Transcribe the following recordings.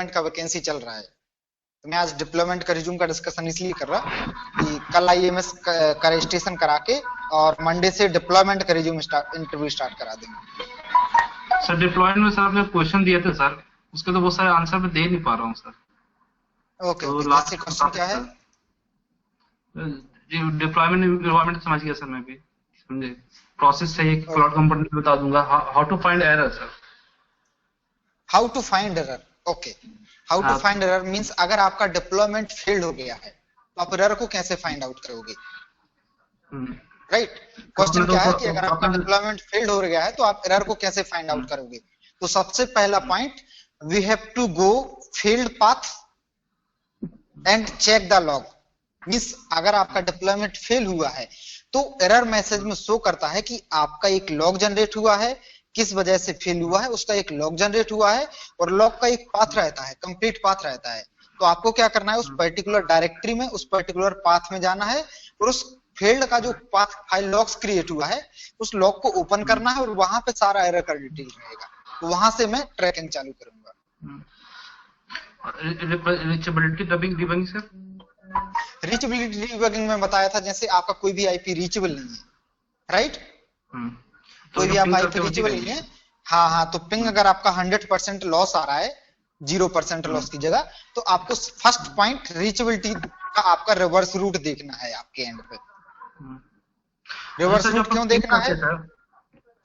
का वैकेंसी चल रहा है। तो मैं आज डिप्लोयमेंट का रिज्यूम का डिस्कशन इसलिए कर रहा कि कल आईएमएस का रजिस्ट्रेशन करा के और मंडे से डिप्लोयमेंट का रिज्यूम इंटरव्यू स्टार्ट करा देंगे। सर डिप्लॉयमेंट में सर आपने क्वेश्चन दिए थे सर, उसके तो बहुत सारे आंसर मैं दे नहीं पा रहा हूँ सर। ओके तो ओके, लास्ट जैसे क्वेश्चन क्या है? डिप्लॉयमेंट एनवायरनमेंट समझ गया सर, मैं भी समझे। प्रोसेस चाहिए, क्लाउड कंपोनेंट बता दूंगा। How to find error sir. How to find error, okay. How to find error means अगर आपका डिप्लॉयमेंट फेल्ड हो गया है तो आप एरर को कैसे फाइंड आउट करोगे, राइट? क्वेश्चन क्या है कि अगर आपका डिप्लॉयमेंट फेल्ड हो गया है तो आप एरर को कैसे फाइंड आउट करोगे? तो सबसे पहला point, we have to go field path and check the log. Means अगर आपका डिप्लॉयमेंट फेल हुआ है तो एरर मैसेज में शो करता है कि आपका एक लॉग जनरेट हुआ है, किस वजह से फेल हुआ है उसका एक लॉग जनरेट हुआ है, और लॉग का एक पाथ रहता है, कंप्लीट पाथ रहता है। तो आपको क्या करना है, उस पर्टिकुलर डायरेक्टरी में उस पर्टिकुलर पाथ में जाना है और उस फील्ड का जो पाथ फाइल लॉग्स क्रिएट हुआ है उस लॉग को ओपन करना है और वहां पे सारा एरर का डिटेल रहेगा। तो वहां से मैं ट्रैकिंग चालू करूंगा। Reachability debugging sir, reachability debugging में बताया था जैसे आपका कोई भी आईपी रीचेबल नहीं है, राइट? तो कोई भी आप आईपी रीचेबल नहीं है, हाँ हाँ, तो पिंग अगर आपका 100% लॉस आ रहा है 0% लॉस की जगह, तो आपको फर्स्ट पॉइंट रीचेबिलिटी का आपका रिवर्स रूट देखना है आपके एंड पे। रिवर्स रूट क्यों देखना है?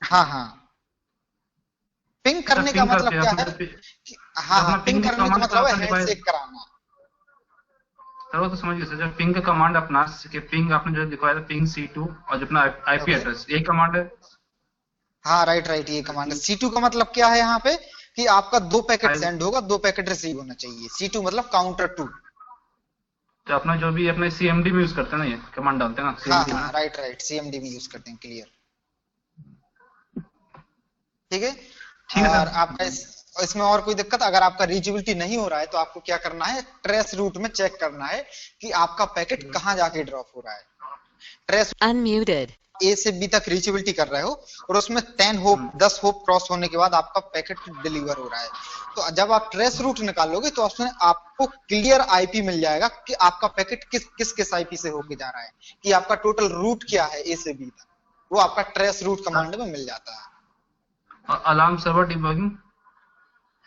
हाँ हाँ, पिंग करने का मतलब क्या है? हाँ हाँ, पिंग करने का मतलब है हैंडशेक कराना। सर वो तो समझ गए सर, जब पिंग का कमांड अपना के पिंग आपने जो दिखाया था पिंग C2 और जो अपना आईपी एड्रेस, यही कमांड है। हाँ राइट राइट, ये कमांड है। C2 का मतलब क्या है यहाँ पे कि आपका 2 पैकेट सेंड होगा, 2 पैकेट रिसीव होना चाहिए। C2 मतलब काउंटर 2। तो अपना जो भी अपने CMD में यूज करते हैं ना, ये कमांड डालते हैं ना CMD हाँ, राइट राइट, CMD में यूज करते हैं। क्लियर, ठीक है। और आपका इसमें और कोई दिक्कत, अगर आपका रीचेबिलिटी नहीं हो रहा है तो आपको क्या करना है, ट्रेस रूट में चेक करना है कि आपका पैकेट कहाँ जाके ड्रॉप हो रहा है। ट्रेस अनम्यूटेड ए से बी तक रीचेबिलिटी कर रहे हो और उसमें 10 होप क्रॉस होने के बाद आपका पैकेट डिलीवर हो रहा है। तो जब आप ट्रेस रूट निकालोगे तो उसमें आपको क्लियर आईपी मिल जाएगा कि आपका पैकेट किस आईपी से होके जा रहा है, कि आपका टोटल रूट क्या है ए से बी तक, वो आपका ट्रेस रूट कमांड में मिल जाता है। Alarm server debugging,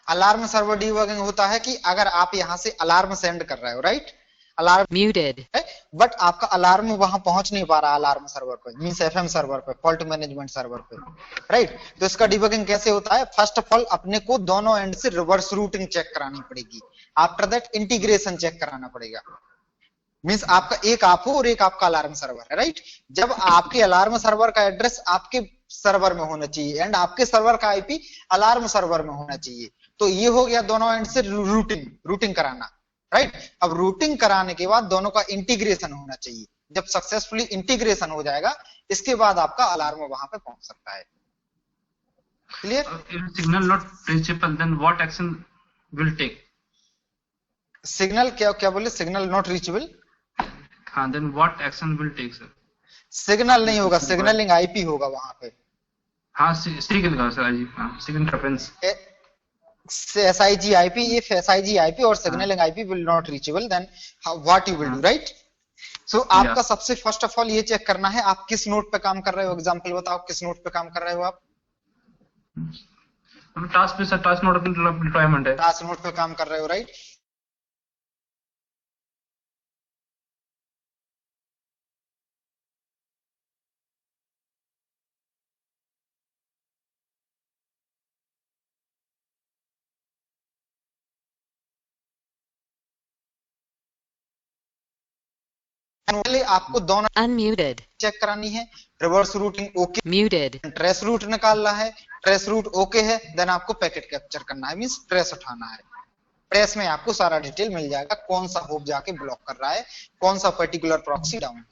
alarm server debugging होता है कि अगर आप यहाँ से अलार्म सेंड कर रहे हो, राइट, अलार्म म्यूटेड है बट आपका अलार्म वहां पहुंच नहीं पा रहा अलार्म सर्वर पे, मींस एफएम सर्वर पे, फॉल्ट मैनेजमेंट सर्वर पे, राइट? तो इसका डिबगिंग कैसे होता है? फर्स्ट ऑफ ऑल अपने को दोनों एंड से रिवर्स रूटिंग चेक करानी पड़ेगी, आफ्टर दैट इंटीग्रेशन चेक कराना पड़ेगा। मींस आपका एक आप हो और एक आपका अलार्म सर्वर है, राइट? जब आपके अलार्म सर्वर का एड्रेस आपके सर्वर में होना चाहिए एंड आपके सर्वर का आईपी अलार्म सर्वर में होना चाहिए। तो ये हो गया दोनों एंड से रूटिंग कराना, राइट? अब रूटिंग कराने के बाद दोनों का इंटीग्रेशन होना चाहिए। जब सक्सेसफुली इंटीग्रेशन हो जाएगा इसके बाद आपका अलार्म वहां पे पहुंच सकता है। Clear? Signal not reachable, then what action will take? Signal क्या बोले? सिग्नल नॉट रीचेबल, हाँ, then what action will take sir? Signal नहीं होगा, सिग्नलिंग आईपी होगा वहां पे। हाँ, सिग्नल का सर जी, हाँ, signal reference SIG IP, if SIG IP और signaling IP will not reachable, then what you will do, right? So आपका सबसे फर्स्ट ऑफ ऑल ये चेक करना है आप किस नोड पे काम कर रहे हो। एग्जांपल बताओ, किस नोड पे काम कर रहे हो आप? टास्क पे सर, टास्क नोड डिप्लॉयमेंट है, टास्क नोड पे काम कर रहे हो, राइट? आपको दोनों अनम्यूटेड चेक करानी है, reverse routing okay, muted, trace route निकालना है, ट्रेस रूट ओके है, देन आपको पैकेट कैप्चर करना है, मींस ट्रेस उठाना है। ट्रेस में आपको सारा डिटेल मिल जाएगा, कौन सा होप जाके ब्लॉक कर रहा है, कौन सा पर्टिकुलर प्रॉक्सी डाउन है।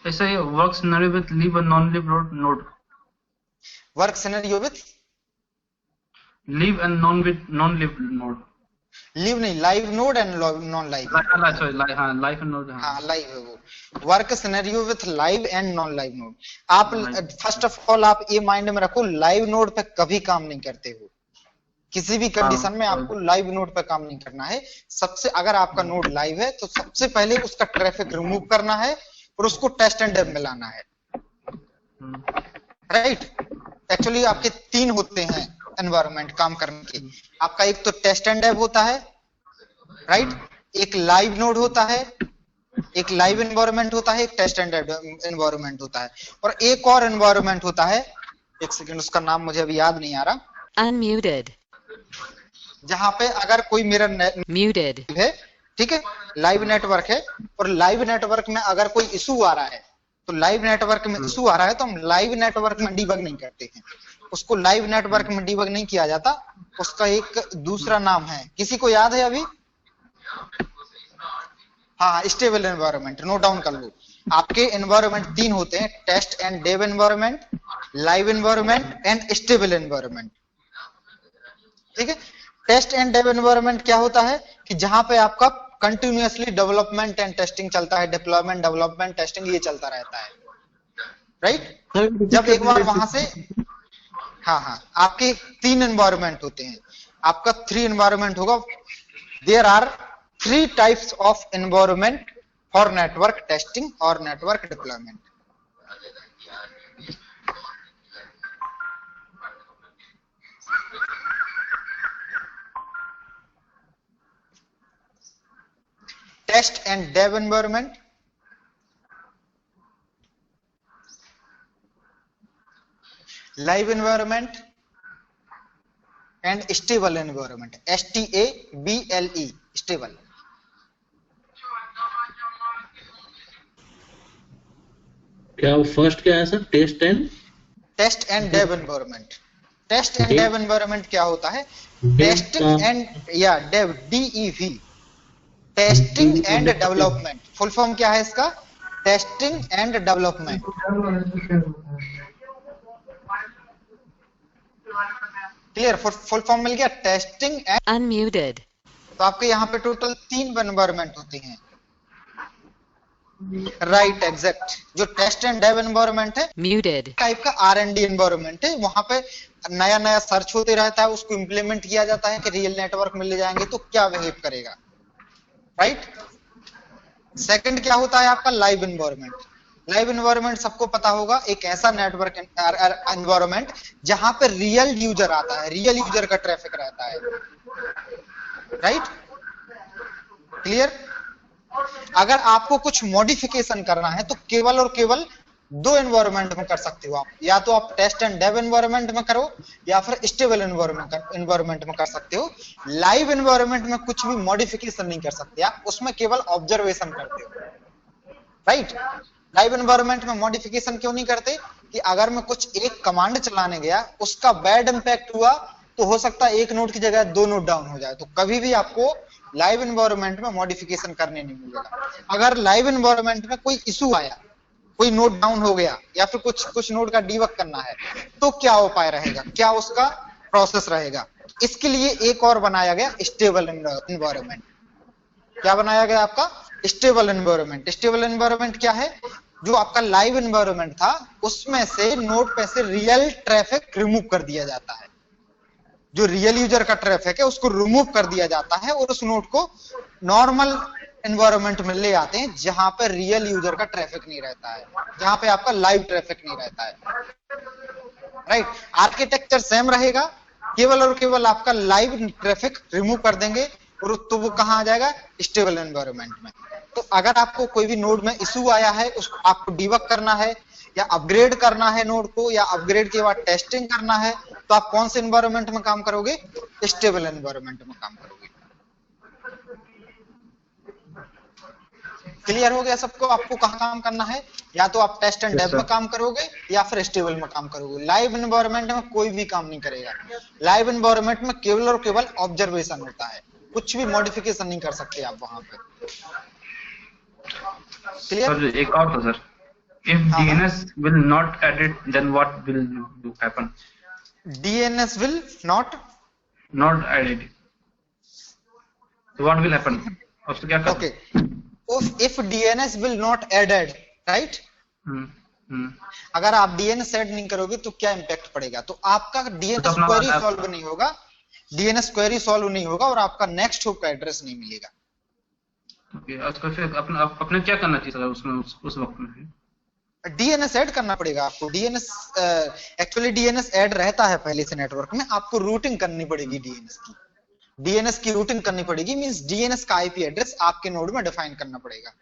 ऐसा ये work scenario with leave and non leave node, work scenario with leave and non leave node, leave नहीं, live node and non live, sorry हाँ, लाइव एंड नोड, हाँ लाइव है वो। Work scenario with live and non live node. आप first of all आप ये mind में रखो, लाइव नोड पे कभी काम नहीं करते हो, किसी भी कंडीशन में आपको लाइव नोड पे काम नहीं करना है। सबसे अगर आपका नोड लाइव है तो सबसे पहले उसका ट्रैफिक रिमूव करना है और उसको टेस्ट एंड डेव में लाना है, राइट। एक्चुअली आपके 3 होते हैं एनवायरनमेंट काम करने के। आपका एक तो टेस्ट एंड डेव होता है, राइट, एक लाइव नोड होता है, एक लाइव एनवायरनमेंट होता है, एक टेस्ट एंड डेव एनवायरनमेंट होता है, और एक और एनवायरनमेंट होता है, एक सेकंड, उसका नाम मुझे अभी याद नहीं आ रहा, Unmuted. जहां पे अगर कोई मेरा Muted. है, ठीक है, लाइव नेटवर्क है, और लाइव नेटवर्क में अगर कोई इशू आ रहा है, तो लाइव नेटवर्क में इशू आ रहा है तो हम लाइव नेटवर्क में डीबग नहीं करते हैं, उसको लाइव नेटवर्क में डीबग नहीं किया जाता, उसका एक दूसरा नाम है, किसी को याद है अभी? हाँ, स्टेबल एनवायरनमेंट, नोट डाउन कर लो। आपके एनवायरनमेंट 3 होते हैं, test and dev environment, live environment and stable environment, ठीक है। टेस्ट एंड डेव एनवायरनमेंट क्या होता है कि जहां पे आपका कंटिन्यूअसली डेवलपमेंट एंड टेस्टिंग चलता है, डिप्लॉयमेंट, डेवलपमेंट, टेस्टिंग, ये चलता रहता है, राइट। जब एक बार वहां से, हाँ, आपके 3 एनवायरनमेंट होते हैं, आपका 3 एनवायरनमेंट होगा। There are 3 types of environment for network testing और network deployment. Test and dev environment, live environment and stable environment, STABLE, stable. क्या फर्स्ट क्या है sir? Test and dev environment. Test and dev environment क्या होता है? Testing and या dev, DEV, testing and development. Full form क्या है इसका? Testing and development. Clear? Full form मिल गया, टेस्टिंग एंड Unmuted. तो आपके यहाँ पे टोटल 3 एनवायरनमेंट होते हैं, राइट, एग्जैक्ट। जो टेस्ट एंड डेव एनवायरनमेंट है, Muted. टाइप का R&D एनवायरनमेंट है, वहां पे नया नया सर्च होते रहता है, उसको इंप्लीमेंट किया जाता है कि रियल नेटवर्क में ले जाएंगे तो क्या बिहेव करेगा, राइट। सेकंड क्या होता है आपका? Live environment. लाइव एनवायरनमेंट सबको पता होगा, एक ऐसा नेटवर्क एनवायरनमेंट जहां पे रियल यूजर आता है, रियल यूजर का ट्रैफिक रहता है, राइट, क्लियर। अगर आपको कुछ मॉडिफिकेशन करना है तो केवल और केवल 2 एनवायरनमेंट में कर सकते हो आप, या तो आप टेस्ट एंड डेव एनवायरनमेंट में करो या फिर स्टेबल एनवायरनमेंट में कर सकते हो। लाइव एनवायरनमेंट में कुछ भी मॉडिफिकेशन नहीं कर सकते आप, उसमें केवल ऑब्जर्वेशन करते हो, राइट। लाइव एनवायरनमेंट में मॉडिफिकेशन क्यों नहीं करते कि अगर मैं कुछ एक कमांड चलाने गया, उसका बैड इंपैक्ट हुआ तो हो सकता है 1 नोड की जगह 2 नोड डाउन हो जाए, तो कभी भी आपको लाइव एनवायरनमेंट में मॉडिफिकेशन करने नहीं मिलेगा। अगर लाइव एनवायरनमेंट में कोई इशू आया, कोई नोड डाउन हो गया या फिर कुछ नोड का डीबग करना है, तो क्या उपाय रहेगा, क्या उसका प्रोसेस रहेगा? इसके लिए एक और बनाया गया स्टेबल एनवायरनमेंट। क्या बनाया गया आपका? Stable environment. स्टेबल एनवायरनमेंट क्या है? जो आपका लाइव एनवायरनमेंट था उसमें से नोड पे से रियल ट्रैफिक रिमूव कर दिया जाता है, जो रियल यूजर का ट्रैफिक है उसको रिमूव कर दिया जाता है और उस नोड को नॉर्मल एनवायरनमेंट में ले आते हैं जहां पर रियल यूजर का ट्रैफिक नहीं रहता है, जहां पे आपका लाइव ट्रैफिक नहीं रहता है, राइट। आर्किटेक्चर सेम रहेगा, केवल और केवल आपका लाइव ट्रैफिक रिमूव कर देंगे और तो वो कहां आ जाएगा? स्टेबल एनवायरनमेंट में। तो अगर आपको कोई भी नोड में इशू आया है, उसको आपको डीबग करना है या अपग्रेड करना है नोड को, या अपग्रेड के बाद टेस्टिंग करना है, तो आप कौन से एनवायरनमेंट में काम करोगे? स्टेबल एनवायरनमेंट में काम करोगे। क्लियर हो गया सबको? आपको कहां काम करना है? या तो आप टेस्ट एंड डेव में काम करोगे या फिर स्टेबल में काम करोगे। लाइव एनवायरनमेंट में कोई भी काम नहीं करेगा। लाइव एनवायरनमेंट में केवल और केवल ऑब्जर्वेशन होता है, कुछ भी मॉडिफिकेशन नहीं कर सकते आप वहां पे। क्लियर? सर एक और था sir, if DNS will not edit then what will happen? DNS will not edit, so what will happen? उसको क्या करना? Okay, if DNS will not added, right? अगर आप DNS ऐड नहीं करोगे तो क्या इंपैक्ट पड़ेगा? तो आपका DNS क्वेरी सॉल्व नहीं होगा, डीएनएस क्वेरी सॉल्व नहीं होगा और आपका नेक्स्ट होप का एड्रेस नहीं मिलेगा। ओके, उसका फिर अपने क्या करना चाहिए सर उसमें उस वक्त में? डीएनएस ऐड करना पड़ेगा आपको। डीएनएस एक्चुअली डीएनएस ऐड रहता है पहले से नेटवर्क में, आपको रूटिंग करनी पड़ेगी डीएनएस की। डीएनएस की रूटिंग करनी पड़ेगी, मींस डीएनएस का आईपी एड्रेस आपके नोड में डिफाइन करना पड़ेगा।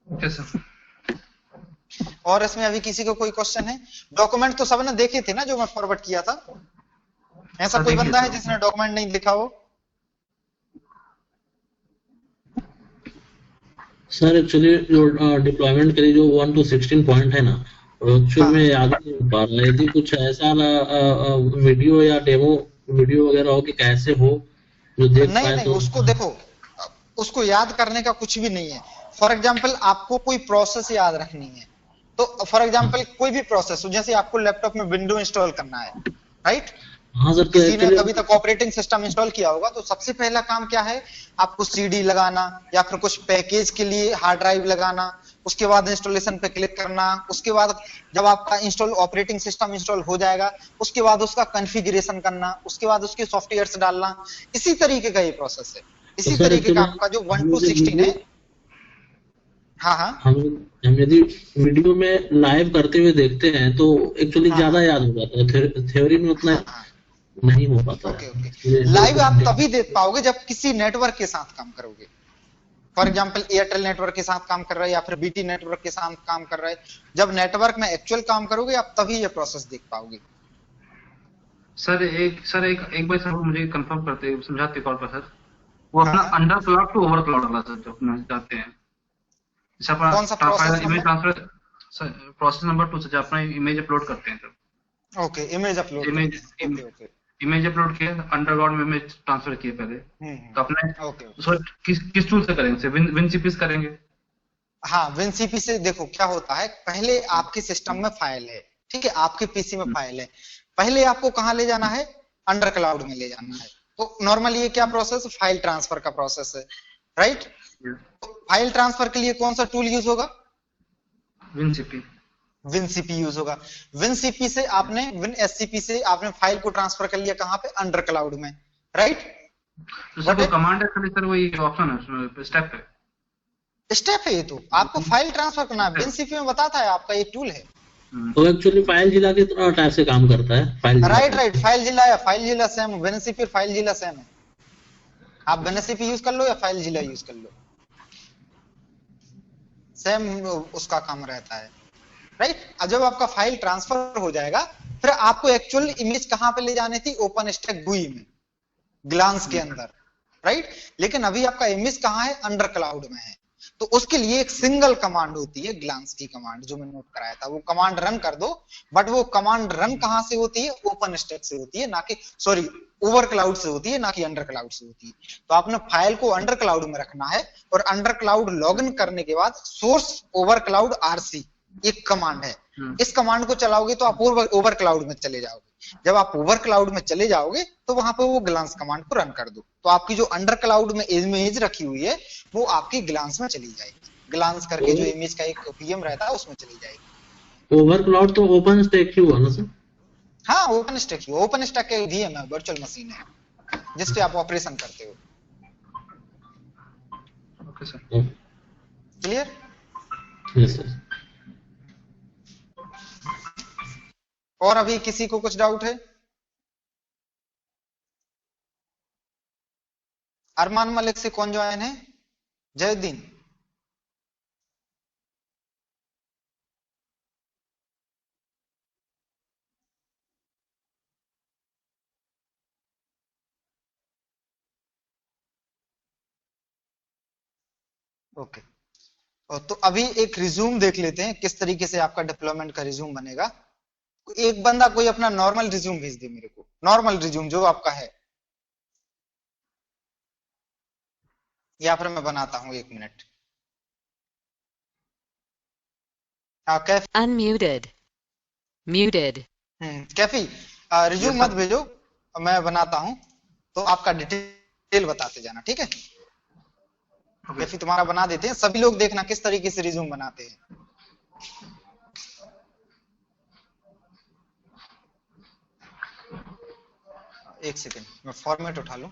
Okay sir. और इसमें अभी किसी को कोई क्वेश्चन है? डॉक्यूमेंट तो सबने देखे थे ना जो मैं फॉरवर्ड किया था? ऐसा कोई बंदा है जिसने डॉक्यूमेंट नहीं देखा हो? सर एक्चुअली जो डिप्लॉयमेंट के लिए जो 1 to 16 पॉइंट है ना, एक्चुअली में याद नहीं पा रहा है। यदि कुछ ऐसा वीडियो या डेमो वीडियो वगैरह हो कि कैसे हो जो देख नहीं पाए नहीं, तो उसको देखो, उसको याद करने का कुछ भी नहीं है। फॉर एग्जाम्पल आपको कोई प्रोसेस याद रखनी है, तो फॉर एग्जाम्पल कोई भी प्रोसेस हो, जैसे आपको लैपटॉप में विंडो इंस्टॉल करना है, राइट? हाँ सर, तो किसी ने कभी तक ऑपरेटिंग सिस्टम इंस्टॉल किया होगा, तो सबसे पहला काम क्या है? आपको सीडी लगाना या फिर कुछ पैकेज के लिए हार्ड ड्राइव लगाना, उसके बाद इंस्टॉलेशन पे क्लिक करना, उसके बाद जब आपका ऑपरेटिंग सिस्टम इंस्टॉल हो जाएगा, उसके बाद उसका कॉन्फ़िगरेशन करना, उसके बाद उसके सॉफ्टवेयर्स डालना। इसी तरीके का ये प्रोसेस है। इसी तरीके का आपका जो 1 to 16 है। हाँ हाँ, हम यदि वीडियो में लाइव करते हुए देखते हैं तो एक्चुअली ज्यादा याद हो जाता है, थ्योरी में उतना नहीं हो पाता। ओके ओके, लाइव आप तभी देख पाओगे जब किसी नेटवर्क के साथ काम करोगे। फॉर एग्जांपल एयरटेल नेटवर्क के साथ काम कर रहा है या फिर बीटी नेटवर्क के साथ काम कर रहा है, जब नेटवर्क में एक्चुअल काम करोगे आप तभी ये प्रोसेस देख पाओगे। सर एक बार सर मुझे कंफर्म करते समझाते कॉल पर सर, वो अपना under cloud to over cloud वाला सर जो अपना चाहते हैं, कौन सा process? Image transfer process number 2 से जब अपना इमेज अपलोड करते हैं sir. Okay, image upload, okay image upload किया, अंडरग्राउंड में इमेज ट्रांसफर किए पहले, तो अपने किस टूल से करेंगे? विनसीपी से करेंगे? हाँ, विनसीपी से। देखो क्या होता है, पहले आपके सिस्टम में फाइल है, ठीक है, आपके पीसी में फाइल है, पहले आपको कहाँ ले जाना है? अंडर क्लाउड में ले जाना है। तो नॉर्मली ये क्या प्रोसेस? फाइल ट्रांसफर का प्रोसेस है, राइट? तो फाइल ट्रांसफर के लिए कौन सा टूल यूज होगा? विनसीपी यूज होगा। विनसीपी से आपने विनएससीपी से आपने फाइल को ट्रांसफर कर लिया कहाँ पे? अंडर क्लाउड में, राइट? तो सर वो कमांड है खाली सर, वही ऑप्शन है, स्टेप है ये। तो आपको फाइल ट्रांसफर करना है, विनसीपी में बताता है, आपका एक टूल है। तो एक्चुअली फाइल जिला की तरह टाइप से काम करता है फाइल जिला। राइट, फाइल जिला या फाइल जिला सेम, विनसीपी और फाइल जिला सेम है। आप विनसीपी यूज कर लो या फाइल जिला यूज कर लो, सेम उसका काम रहता है, राइट? जब आपका फाइल ट्रांसफर हो जाएगा, फिर आपको एक्चुअल इमेज कहां पे ले जानी थी? ओपन स्टैक GUI में, ग्लांस के अंदर, राइट? लेकिन अभी आपका इमेज कहां है? अंडर क्लाउड में है। तो उसके लिए एक सिंगल कमांड होती है, ग्लांस की कमांड, जो मैंने नोट कराया था। वो कमांड रन कर दो, बट वो कमांड रन कहां से होती है? ओपन स्टैक से होती है, ना कि सॉरी ओवर क्लाउड से होती है, ना कि अंडर क्लाउड से होती है। तो आपने फाइल को अंडर क्लाउड में रखना है, और अंडर क्लाउड लॉगिन करने के बाद सोर्स ओवर क्लाउड RC एक कमांड है। इस कमांड को चलाओगे तो आप ओवर क्लाउड में चले जाओगे। जब आप ओवर क्लाउड में चले जाओगे तो वहां पे वो ग्लांस कमांड को रन कर दो, तो आपकी जो अंडर क्लाउड में इमेज रखी हुई है वो आपकी ग्लांस में चली जाएगी। ग्लांस करके जो इमेज का एक PM रहता है उसमें चली जाएगी। ओवर क्लाउड तो ओपन स्टैक ही हुआ ना सर? हाँ, ओपन स्टैक ही। ओपन स्टैक का VM है, वर्चुअल मशीन है जिसपे आप ऑपरेशन करते हो। Okay sir, clear? Yes sir. और अभी किसी को कुछ डाउट है? अरमान मलिक से कौन ज्वाइन है? जयुद्दीन। ओके, तो अभी एक रिज्यूम देख लेते हैं किस तरीके से आपका डिप्लॉयमेंट का रिज्यूम बनेगा। एक बंदा कोई अपना नॉर्मल रिज्यूम भेज दे मेरे को, नॉर्मल रिज्यूम जो आपका है, या फिर मैं बनाता हूं, 1 minute. Kaifi, Unmuted. Muted. Kaifi resume मत भेजो, मैं बनाता हूं, तो आपका डिटेल बताते जाना, ठीक है? कैफी तुम्हारा बना देते हैं, सभी लोग देखना किस तरीके से रिज्यूम बनाते हैं। एक सेकेंड मैं फॉर्मेट उठा लूं।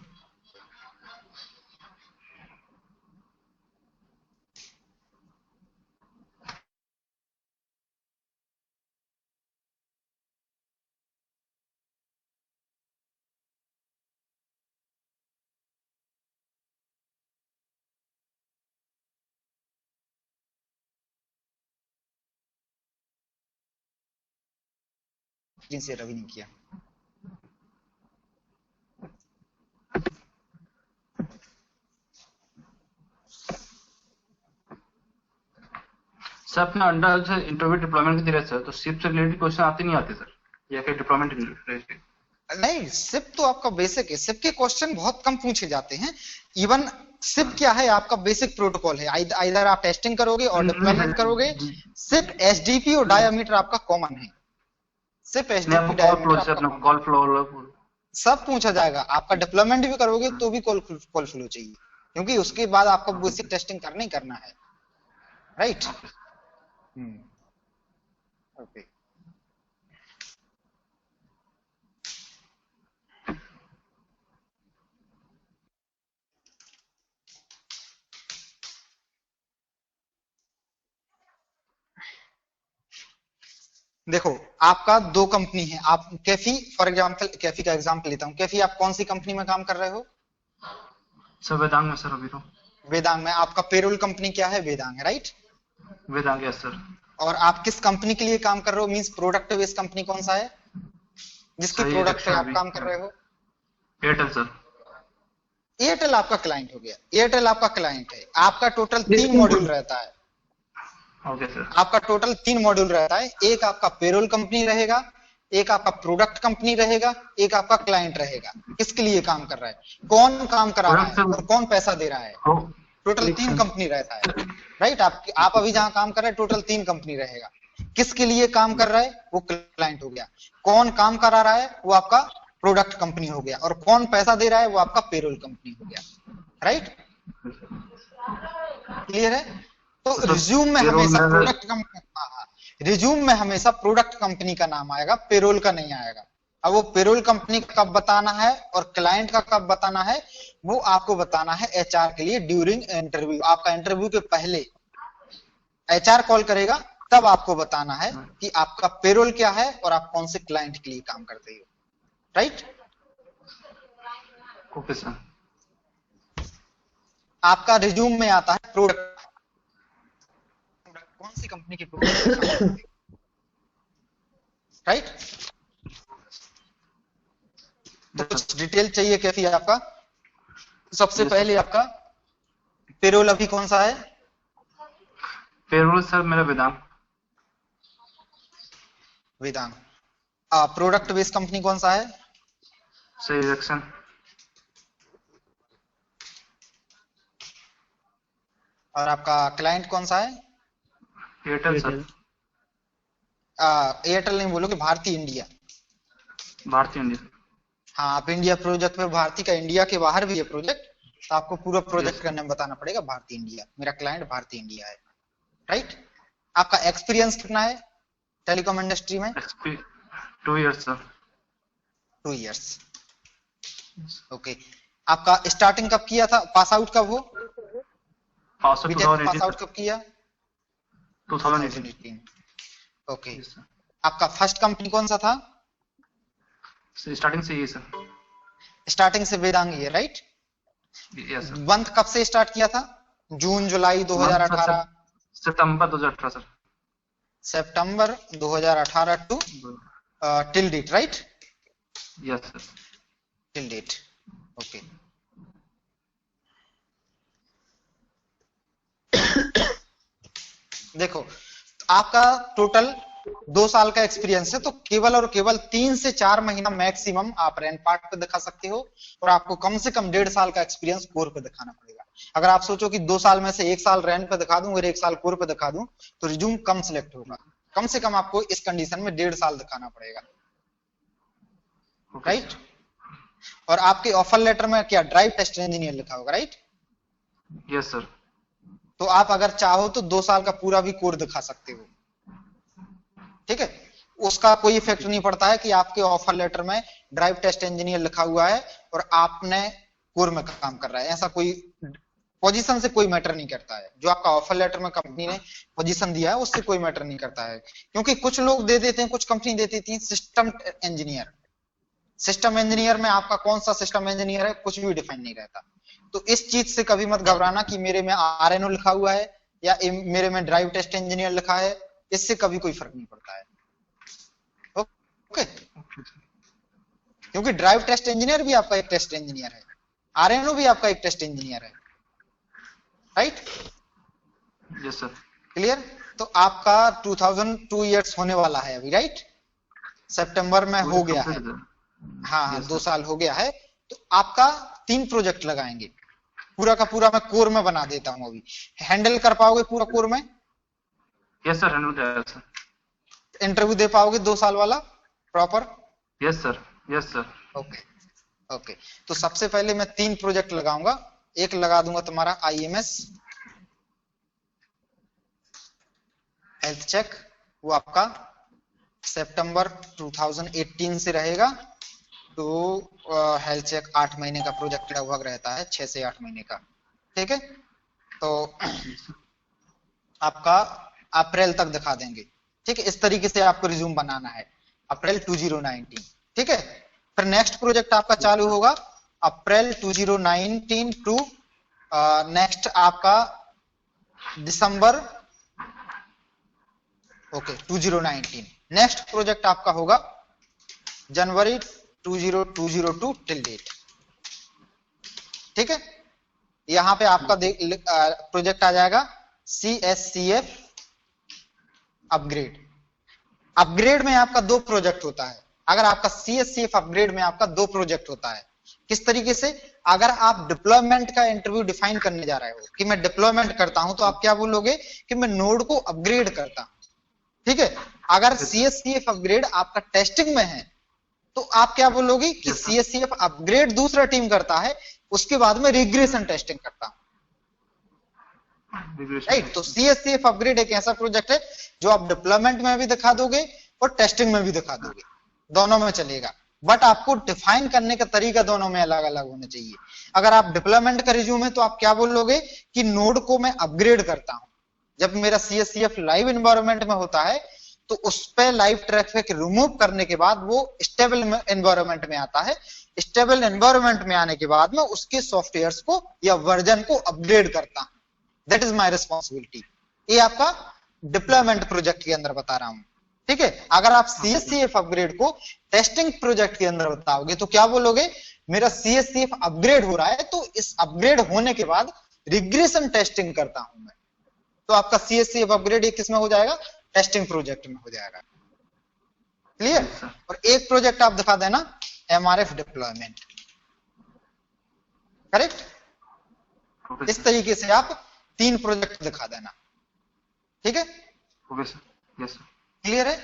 स्क्रीन शेयर अभी नहीं किया। सर अपने अंडर से इंटरव्यू डिप्लॉयमेंट की तरह सर, तो शिप से रिलेटेड क्वेश्चन आते नहीं आते सर, या फिर डिप्लॉयमेंट रिलेटेड? नहीं, सिप तो आपका बेसिक है, सिप के क्वेश्चन बहुत कम पूछे जाते हैं। इवन सिप क्या है, आपका बेसिक प्रोटोकॉल है। इधर आप टेस्टिंग करोगे और डिप्लॉयमेंट करोगे। सिप एसडीपी और डायमीटर आपका कॉमन है। SIP SDP diameter call flow सब पूछा जाएगा। आपका डिप्लॉयमेंट भी करोगे तो भी कॉल फ्लो चाहिए, क्योंकि उसके बाद आपको बेसिक टेस्टिंग करना ही करना है, राइट। ओके, देखो आपका दो कंपनी है। आप कैफी, फॉर एग्जांपल कैफी का एग्जांपल लेता हूँ। कैफी आप कौन सी कंपनी में काम कर रहे हो? सर वेदांग में सर, अभी तो वेदांग में। आपका पेरोल कंपनी क्या है? वेदांग है, राइट। Vedang, yes sir. और आप किस कंपनी के लिए काम कर रहे हो? मींस प्रोडक्ट बेस्ड कंपनी कौन सा है जिसकी प्रोडक्ट पे आप काम कर रहे हो? Airtel sir. एयरटेल आपका क्लाइंट हो गया। एयरटेल आपका क्लाइंट है। आपका टोटल 3 मॉड्यूल रहता है। Okay sir. आपका टोटल 3 मॉड्यूल रहता है। एक आपका पेरोल कंपनी रहेगा, एक आपका प्रोडक्ट कंपनी रहेगा, एक आपका क्लाइंट रहेगा। किसके लिए काम कर रहा है, कौन काम करा रहा है और कौन पैसा दे रहा है। टोटल 3 कंपनी रहता है, राइट। आप अभी जहां काम कर रहे हैं टोटल 3 कंपनी रहेगा। किसके लिए काम कर रहा है, वो क्लाइंट हो गया। कौन काम करा रहा है, वो आपका प्रोडक्ट कंपनी हो गया। और कौन पैसा दे रहा है, वो आपका पेरोल कंपनी हो गया, राइट। क्लियर है? तो रिज्यूम में हमेशा प्रोडक्ट कंपनी, रिज्यूम में हमेशा प्रोडक्ट कंपनी का नाम आएगा, पेरोल का नहीं आएगा। अब वो पेरोल कंपनी कब बताना है और क्लाइंट का कब बताना है, वो आपको बताना है एचआर के लिए ड्यूरिंग इंटरव्यू। आपका इंटरव्यू के पहले एचआर कॉल करेगा, तब आपको बताना है कि आपका पेरोल क्या है और आप कौन से क्लाइंट के लिए काम करते हो, राइट। Okay sir. आपका रिज्यूम में आता है प्रोडक्ट, कौन सी कंपनी के प्रोडक्ट, राइट। तो कुछ डिटेल चाहिए कैफी आपका। सबसे पहले आपका पेरोल अभी कौन सा है? पेरोल सर मेरा Vedang. Vedang. Product based company कौन सा है? सेलेक्शन। और आपका क्लाइंट कौन सा है? Airtel sir. एयरटेल नहीं बोलोगे, भारतीय इंडिया। भारतीय इंडिया। हाँ, आप इंडिया प्रोजेक्ट में, भारतीय का इंडिया के बाहर भी है प्रोजेक्ट, तो आपको पूरा प्रोजेक्ट का नाम बताना पड़ेगा भारतीय इंडिया। मेरा क्लाइंट भारतीय इंडिया है, राइट। आपका एक्सपीरियंस कितना है टेलीकॉम इंडस्ट्री में? 2 इयर्स सर। 2 years, okay. आपका स्टार्टिंग कब किया था, पास आउट कब हो? पास आउट कब किया? 2018। ओके। आपका फर्स्ट कंपनी कौन सा था? स्टार्टिंग से ही सर। स्टार्टिंग से वेदांग ही है, राइट। Yes sir. बंद कब से स्टार्ट किया था? जून जुलाई 2018? सितंबर 2018 सर। सितंबर 2018 to till date, right. Yes sir. Till date, okay. देखो आपका टोटल 2 साल का एक्सपीरियंस है, तो केवल और केवल 3 से 4 महीना मैक्सिमम आप रैंक पार्ट पे दिखा सकते हो, और आपको कम से कम 1.5 साल का एक्सपीरियंस कोर पे दिखाना पड़ेगा। अगर आप सोचो कि 2 साल में से 1 साल रैंक पे दिखा दूं और 1 साल कोर पे दिखा दूं, तो रिज्यूम कम सिलेक्ट होगा। कम से कम आपको इस कंडीशन में 1.5 साल दिखाना पड़ेगा, राइट। और आपके ऑफर लेटर में क्या ड्राइव टेस्ट इंजीनियर लिखा होगा, राइट? Yes sir. तो आप अगर चाहो तो 2 साल का पूरा भी कोर दिखा सकते हो, ठीक है। उसका कोई इफेक्ट नहीं पड़ता है कि आपके ऑफर लेटर में ड्राइव टेस्ट इंजीनियर लिखा हुआ है और आपने कोर में काम कर रहा है। ऐसा कोई पोजीशन से कोई मैटर नहीं करता है। जो आपका ऑफर लेटर में कंपनी ने पोजीशन दिया है उससे कोई मैटर नहीं करता है। क्योंकि कुछ लोग दे देते हैं, कुछ कंपनी दे देती है सिस्टम इंजीनियर। सिस्टम इंजीनियर में आपका कौन सा सिस्टम इंजीनियर है कुछ भी डिफाइन नहीं रहता। तो इस चीज से कभी मत घबराना कि मेरे में RNO लिखा हुआ है या मेरे में ड्राइव टेस्ट इंजीनियर लिखा है, इससे कभी कोई फर्क नहीं पड़ता है। ओके, क्योंकि ड्राइव टेस्ट इंजीनियर भी आपका एक टेस्ट इंजीनियर है, RNO भी आपका एक टेस्ट इंजीनियर है, राइट? Yes sir. क्लियर? तो आपका 2002 इयर्स होने वाला है अभी, राइट? सितंबर में हो गया है। हाँ, 2 साल हो गया है। तो आपका 3 प्रोजेक्ट लगाएंगे, पूरा का पूरा मैं कोर में बना देता हूं। अभी हैंडल कर पाओगे पूरा कोर में? यस सर, हैंडल करेगा सर। इंटरव्यू दे पाओगे 2 साल वाला proper? Yes sir, yes sir. Okay okay, तो सबसे पहले मैं 3 प्रोजेक्ट लगाऊंगा। एक लगा दूंगा तुम्हारा IMS हेल्थ चेक, वो आपका सितंबर 2018 से रहेगा। तो हेल्थ चेक 8 महीने का प्रोजेक्ट लगभग रहता है, 6 से 8 महीने का, ठीक है? तो आपका अप्रैल तक दिखा देंगे, ठीक है? इस तरीके से आपको रिज्यूम बनाना है, अप्रैल 2019, ठीक है? फिर नेक्स्ट प्रोजेक्ट आपका चालू होगा अप्रैल 2019 टू नेक्स्ट आपका दिसंबर 2019। नेक्स्ट प्रोजेक्ट आपका होगा जनवरी 2022 टिल डेट, ठीक है? यहां पे आपका प्रोजेक्ट आ जाएगा CSCF अपग्रेड। अपग्रेड में आपका 2 प्रोजेक्ट होता है। अगर आपका CSCF अपग्रेड में आपका 2 प्रोजेक्ट होता है, किस तरीके से? अगर आप डिप्लॉयमेंट का इंटरव्यू डिफाइन करने जा रहे हो कि मैं डिप्लॉयमेंट करता हूं, तो आप क्या बोलोगे कि मैं नोड को अपग्रेड करता हूं, ठीक है? अगर CSCF अपग्रेड आपका टेस्टिंग में है, तो आप क्या बोलोगे कि CSCF अपग्रेड दूसरा टीम करता है, उसके बाद में रिग्रेशन टेस्टिंग करता हूं, राइट? तो CSCF अपग्रेड एक ऐसा प्रोजेक्ट है जो आप डिप्लॉयमेंट में भी दिखा दोगे और टेस्टिंग में भी दिखा दोगे, दोनों में चलेगा। बट आपको डिफाइन करने का तरीका दोनों में अलग अलग होना चाहिए। अगर आप डिप्लॉयमेंट का रिज्यूम है तो आप क्या बोलोगे कि नोड को मैं अपग्रेड करता हूं। जब मेरा CSCF लाइव एनवायरनमेंट में होता है तो उस पे लाइव ट्रैफिक रिमूव करने के बाद वो स्टेबल एनवायरनमेंट में आता है। स्टेबल एनवायरनमेंट में आने के बाद में उसके सॉफ्टवेयर्स को या वर्जन को अपग्रेड करता हूं। That is my responsibility. ये आपका डिप्लॉयमेंट प्रोजेक्ट के अंदर बता रहा हूं, ठीक है? अगर आप CSCF अपग्रेड को टेस्टिंग प्रोजेक्ट के अंदर बताओगे तो क्या बोलोगे? मेरा CSCF अपग्रेड हो रहा है, तो इस अपग्रेड होने के बाद रिग्रेशन टेस्टिंग करता हूं मैं। तो आपका CSCF अपग्रेड किस में हो जाएगा? टेस्टिंग प्रोजेक्ट में हो जाएगा। क्लियर? और एक प्रोजेक्ट आप दिखा देना MRF डिप्लॉयमेंट, करेक्ट? इस तरीके से आप 3 प्रोजेक्ट दिखा देना, ठीक है? Okay sir, yes sir. Clear है?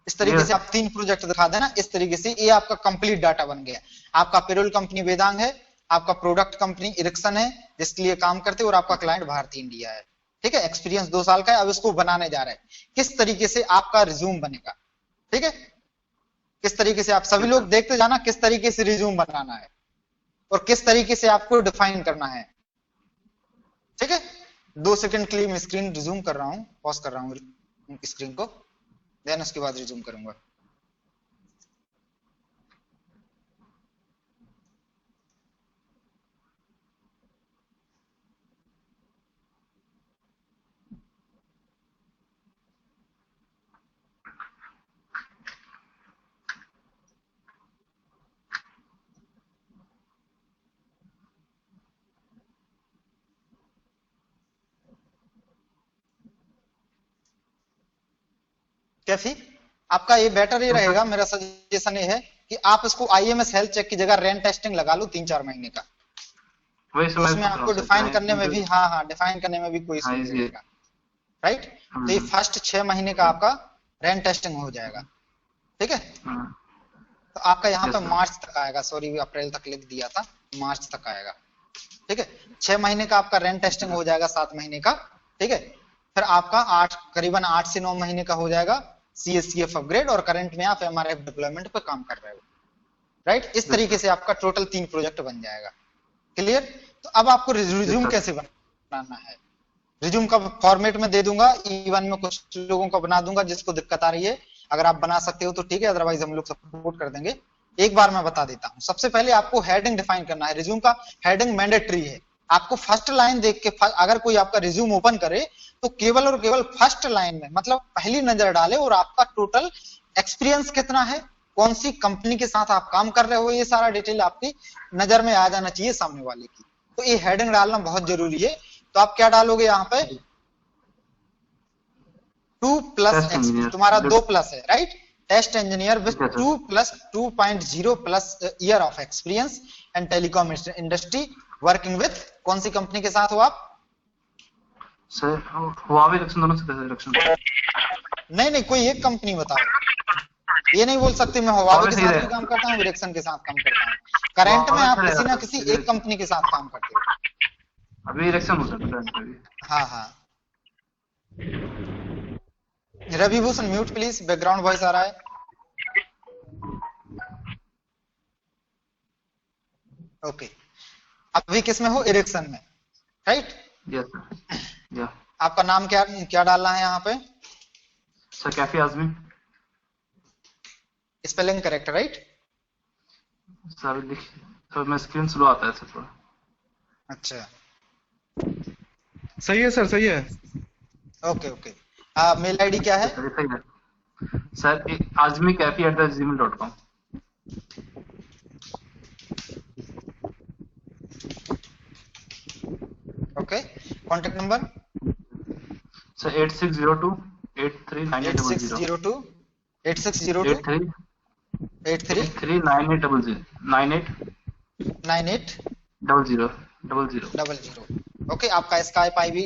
इस तरीके से आप 3 प्रोजेक्ट दिखा देना। इस तरीके से ये आपका कंप्लीट डाटा बन गया। आपका पेरोल कंपनी वेदांग है, आपका प्रोडक्ट कंपनी इरिक्सन है जिसके लिए काम करते हैं, और आपका क्लाइंट भारतीय इंडिया है, ठीक है? एक्सपीरियंस 2 साल का है। अब इसको बनाने जा रहे हैं, किस तरीके से आपका रिज्यूम बनेगा, ठीक है? किस तरीके से आप सभी लोग देखते जाना किस तरीके से रिज्यूम बनाना है और किस तरीके से आपको डिफाइन करना है, ठीक है? 2 सेकंड के लिए मैं स्क्रीन रिज्यूम कर रहा हूं, पॉज कर रहा हूं स्क्रीन को, देन उसके बाद रिज्यूम करूंगा। कैफी, आपका ये बेटर ये रहेगा, मेरा सजेशन ये है कि आप इसको IMS हेल्थ चेक की जगह रैन टेस्टिंग लगा लो 3-4 महीने का। तो उसमें आपको डिफाइन करने में भी डिफाइन करने में भी कोई इशू नहीं रहेगा, राइट? तो ये फर्स्ट 6 महीने का आपका रैन टेस्टिंग हो जाएगा, ठीक है? तो आपका यहाँ पे मार्च तक आएगा, सॉरी अप्रैल तक लिख दिया था, मार्च तक आएगा, ठीक है? 6 महीने का आपका रैन टेस्टिंग हो जाएगा, 7 महीने का, ठीक है? फिर आपका करीबन 8 से 9 महीने का हो जाएगा CSCF अपग्रेड, और करंट में आप MRF डिप्लॉयमेंट पे काम कर रहे हो, राइट। इस तरीके से आपका टोटल 3 प्रोजेक्ट बन जाएगा। क्लियर? तो अब आपको रिज्यूम कैसे बनाना है, रिज्यूम का फॉर्मेट में दे दूंगा, E1 में कुछ लोगों को बना दूंगा जिसको दिक्कत आ रही है, अगर आप बना सकते हो तो ठीक है, अदरवाइज हम लोग सपोर्ट कर देंगे। एक बार मैं बता देता हूं। सबसे पहले आपको हेडिंग डिफाइन करना है। रिज्यूम का हेडिंग मैंडेटरी है। आपको फर्स्ट लाइन देख के, अगर कोई आपका रिज्यूम ओपन करे तो केवल और केवल फर्स्ट लाइन में, मतलब पहली नजर डाले और आपका टोटल एक्सपीरियंस कितना है, कौन सी कंपनी के साथ आप काम कर रहे हो, ये सारा डिटेल आपकी नजर में आ जाना चाहिए सामने वाले की। तो ये हेडिंग डालना बहुत जरूरी है। तो आप क्या डालोगे यहाँ पे, 2+ एक्सपीरियंस, तुम्हारा 2+ है, right. Test engineer with 2+ 2.0+ year of experience and telecom industry, working with, कौन सी कंपनी के साथ हो आप? सर हुआवे इलेक्शन, दोनों से इलेक्शन। नहीं, कोई एक कंपनी बताओ। ये नहीं बोल सकते मैं हुआवे के साथ भी काम करता हूँ, इरेक्सन के साथ काम करता हूँ। करंट में आप किसी ना किसी एक कंपनी के साथ काम करते हो। अभी इलेक्शन हो सकता है। हाँ। Ravi Bhushan mute please, background voice आ रहा है। ओके, अभी किस में हो? इरेक्शन में, राइट? Yes sir. आपका नाम क्या डालना है यहाँ पे? Sir Kaifi Azmi. Spelling correct, right? Sir मैं स्क्रीन स्लो आता है सर थोड़ा। अच्छा, सही है सर, सही है। ओके। मेल आईडी क्या है? Sir azmi@gmail.com। Okay, contact number? Sir 8602 839800। 8602 9800। Okay, आपका स्काइप आईडी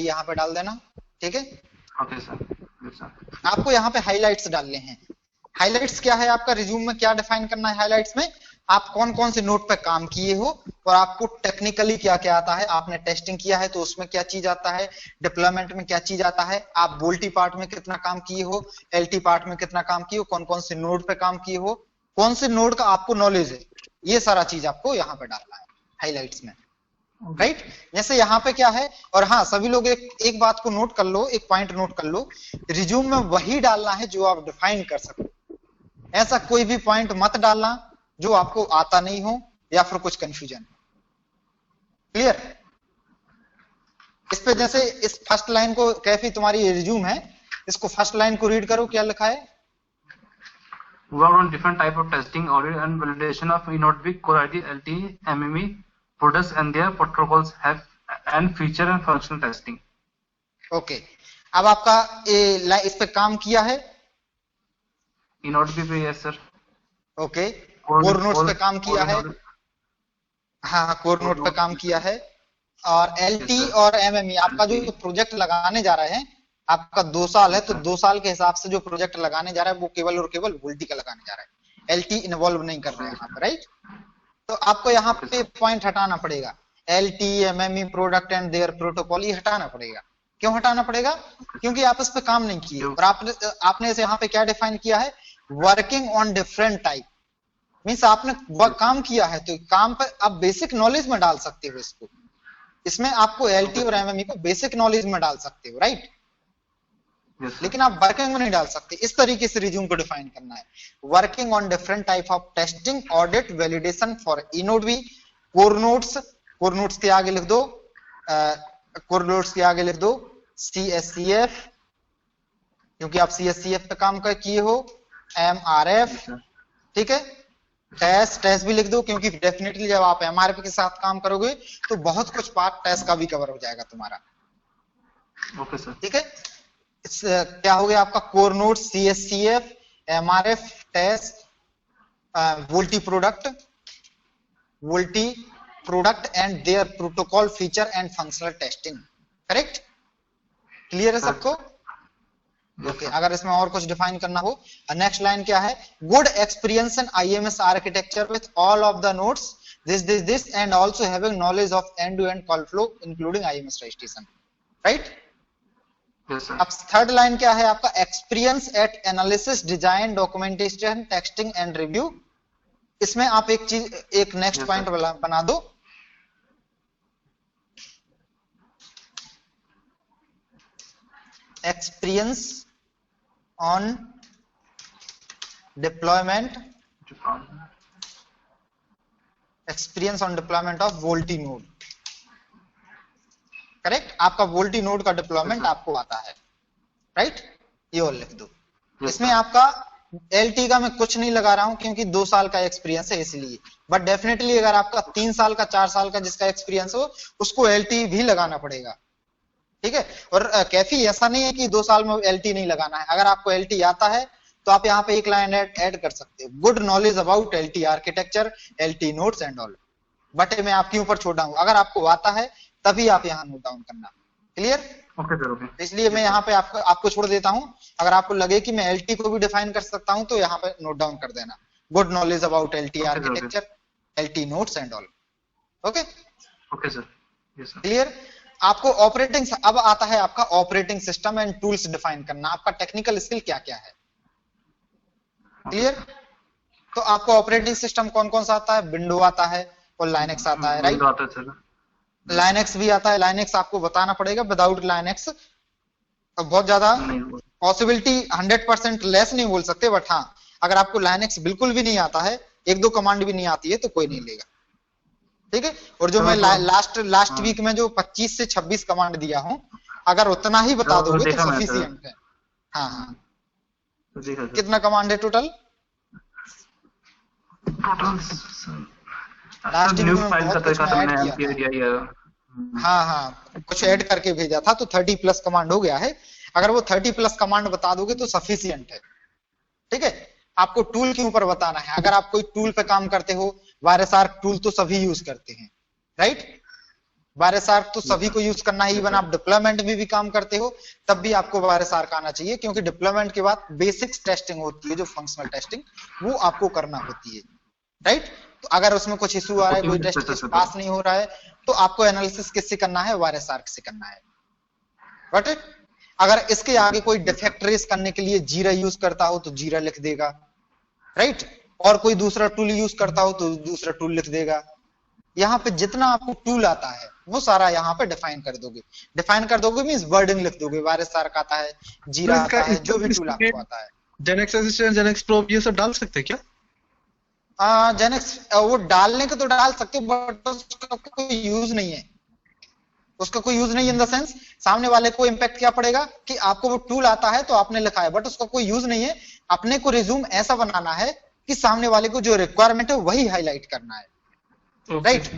यहाँ पे डाल देना, ठीक है? Okay sir. आपको यहाँ पे हाइलाइट्स डालने हैं। हाइलाइट्स क्या है आपका? रिज्यूम में क्या डिफाइन करना है हाइलाइट्स में? आप कौन कौन से नोट पे काम किए हो और आपको टेक्निकली क्या क्या आता है। आपने टेस्टिंग किया है तो उसमें क्या चीज आता है, डिप्लॉयमेंट में क्या चीज आता है, आप बोल्टी पार्ट में कितना काम किए हो, एलटी पार्ट में कितना काम किए हो, कौन कौन से नोड पे काम किए हो, कौन से नोड का आपको नॉलेज है, ये सारा चीज आपको यहाँ पे डालना है हाइलाइट्स में, राइट? जैसे यहाँ पे क्या है, और हाँ सभी लोग एक बात को नोट कर लो, एक पॉइंट नोट कर लो, रिज्यूम में वही डालना है जो आप डिफाइन कर सको। ऐसा कोई भी पॉइंट मत डालना जो आपको आता नहीं हो या फिर कुछ कंफ्यूजन। क्लियर? इस पे जैसे इस फर्स्ट लाइन को, कैफी तुम्हारी रिज्यूम है, इसको फर्स्ट लाइन को रीड करो, क्या लिखा है? Work on different type of testing, audit and validation of InnoDB, Core ID, LTE, MME products and their protocols have and feature and functional testing. Okay, अब आपका इस पे काम किया है InnoDB पे? Yes sir. Okay, core notes पे काम किया है? हाँ, कोर नोट पे काम किया है। और एलटी और एमएमई, आपका जो प्रोजेक्ट लगाने जा रहे हैं, आपका 2 साल है तो 2 साल के हिसाब से जो प्रोजेक्ट लगाने जा रहा है वो केवल और केवल वोल्टी का लगाने जा रहा है, एलटी इन्वॉल्व नहीं कर रहा है यहाँ पे, राइट? तो आपको यहाँ पे पॉइंट हटाना पड़ेगा, LT MME product and their protocol, ये हटाना पड़ेगा। क्यों हटाना पड़ेगा? क्योंकि आप इस पे काम नहीं किए और आपने इसे यहाँ पे क्या डिफाइन किया है, working on different type, means आपने काम किया है तो काम पर आप बेसिक नॉलेज में डाल सकते हो इसको, इसमें आपको एलटी और एमएमई को बेसिक नॉलेज में डाल सकते हो, राइट? लेकिन आप वर्किंग में नहीं डाल सकते। इस तरीके से रिज्यूम को डिफाइन करना है, working on different type of testing, audit, validation for eNodeB, core notes के आगे लिख दो, कोर नोट्स के आगे लिख दो सीएससीएफ, क्योंकि आप सीएससीएफ पे काम किए हो, एमआरएफ, ठीक है? टेस्ट भी लिख दो, क्योंकि डेफिनेटली जब आप एमआरएफ के साथ काम करोगे तो बहुत कुछ पार्ट टेस्ट का भी कवर हो जाएगा तुम्हारा। ओके सर, ठीक है? क्या हो गया आपका, core note, CSCF, MRF, test, VoLTE product and their protocol, feature and functional testing, correct? Clear है सबको? ओके, अगर इसमें और कुछ डिफाइन करना हो, नेक्स्ट लाइन क्या है, good experience in IMS architecture with all of the nodes this and also having knowledge of end to end call flow including IMS registration, right? Yes, sir. अब third line क्या है आपका? Experience at analysis, design, documentation, testing and review. इसमें आप एक चीज, एक next Yes, point sir. बना दो, experience on deployment, experience on deployment of VoLTE node. Correct, आपका वोल्टी नोड का डिप्लॉयमेंट आपको आता है, राइट? ये और लिख दो। Yes, इसमें sir. आपका एलटी का मैं कुछ नहीं लगा रहा हूं क्योंकि 2 साल का एक्सपीरियंस है इसलिए, बट डेफिनेटली अगर आपका 3 साल का 4 साल का जिसका एक्सपीरियंस हो उसको एलटी भी लगाना पड़ेगा, ठीक है? और कैफी ऐसा नहीं है कि 2 साल में एलटी नहीं लगाना है। अगर आपको एलटी आता है तो आप यहाँ पे एक लाइन ऐड कर सकते हो, good knowledge about LT architecture, LT notes and all. But मैं आपके ऊपर छोड़ा हूं, अगर आपको आता है तभी आप यहाँ नोट डाउन करना। क्लियर? Okay, sir. Okay. इसलिए मैं यहाँ पे आपको छोड़ देता हूं। अगर आपको लगे कि मैं एलटी को भी डिफाइन कर सकता हूं तो यहाँ पे नोट डाउन कर देना, good knowledge about LT Okay, architecture, LT notes and all. Okay, Okay, sir. Yes, sir. Clear? आपको ऑपरेटिंग, अब आता है आपका operating system and tools define करना। आपका टेक्निकल स्किल क्या क्या है? क्लियर? तो आपको ऑपरेटिंग सिस्टम कौन कौन सा आता है? विंडो आता है और लाइनेक्स आता है, राइट? आता है सर। लाइनेक्स भी आता है। लाइनेक्स आपको बताना पड़ेगा, विदाउट लाइनेक्स बहुत ज्यादा पॉसिबिलिटी 100% लेस नहीं बोल सकते, बट हाँ अगर आपको लाइनेक्स बिल्कुल भी नहीं आता है, 1-2 कमांड भी नहीं आती है तो कोई नहीं लेगा, ठीक है? और जो मैं लास्ट वीक में जो 25 से 26 कमांड दिया हूं, अगर उतना ही बता दोगे तो सफिशिएंट है। हाँ हाँ, कितना कमांड है टोटल? लास्ट वीक में बहुत कुछ ऐड किया था। हाँ हाँ, कुछ ऐड करके भेजा था तो 30+ कमांड हो गया है। अगर वो 30+ कमांड बता दोगे तो सफिशिएंट है, ठीक है? आपको टूल के ऊपर बताना है। अगर आप कोई टूल पे काम करते हो, वायरसआर्क टूल तो सभी यूज करते हैं, राइट? वायरसआर्क तो सभी को यूज करना है। इवन आप डिप्लॉयमेंट में भी काम करते हो तब भी आपको वायरसआर्क आना चाहिए, क्योंकि डिप्लॉयमेंट के बाद बेसिक्स टेस्टिंग होती है, जो फंक्शनल टेस्टिंग, वो आपको करना होती है, राइट? तो अगर उसमें कुछ इशू आ रहा है, कोई टेस्ट पास नहीं हो रहा है, तो आपको एनालिसिस किससे करना है? वायरसआर्क से करना है। बट अगर इसके आगे कोई डिफेक्ट ट्रेस करने के लिए जीरा यूज करता हो तो जीरा लिख देगा, राइट? और कोई दूसरा टूल यूज करता हो तो दूसरा टूल लिख देगा। यहाँ पे जितना आपको टूल आता है वो सारा यहाँ पे डिफाइन कर दोगे। डिफाइन कर दोगे मींस वर्डिंग लिख दोगे, वायरसआर्क आता है, जीरा आता है, जो भी टूल आपको आता है। जेनेक्स असिस्टेंट, जेनेक्स प्रोब, ये सब डाल सकते हैं क्या? जेनेक्स वो डालने को तो डाल सकते हो, बट उसका कोई यूज नहीं है। उसका कोई यूज नहीं इन द सेंस, सामने वाले को इम्पैक्ट क्या पड़ेगा कि आपको वो टूल आता है तो आपने लिखा है, बट उसका कोई यूज नहीं है। अपने को रिज्यूम ऐसा बनाना है कि सामने वाले को जो रिक्वायरमेंट है वही हाईलाइट करना है, राइट?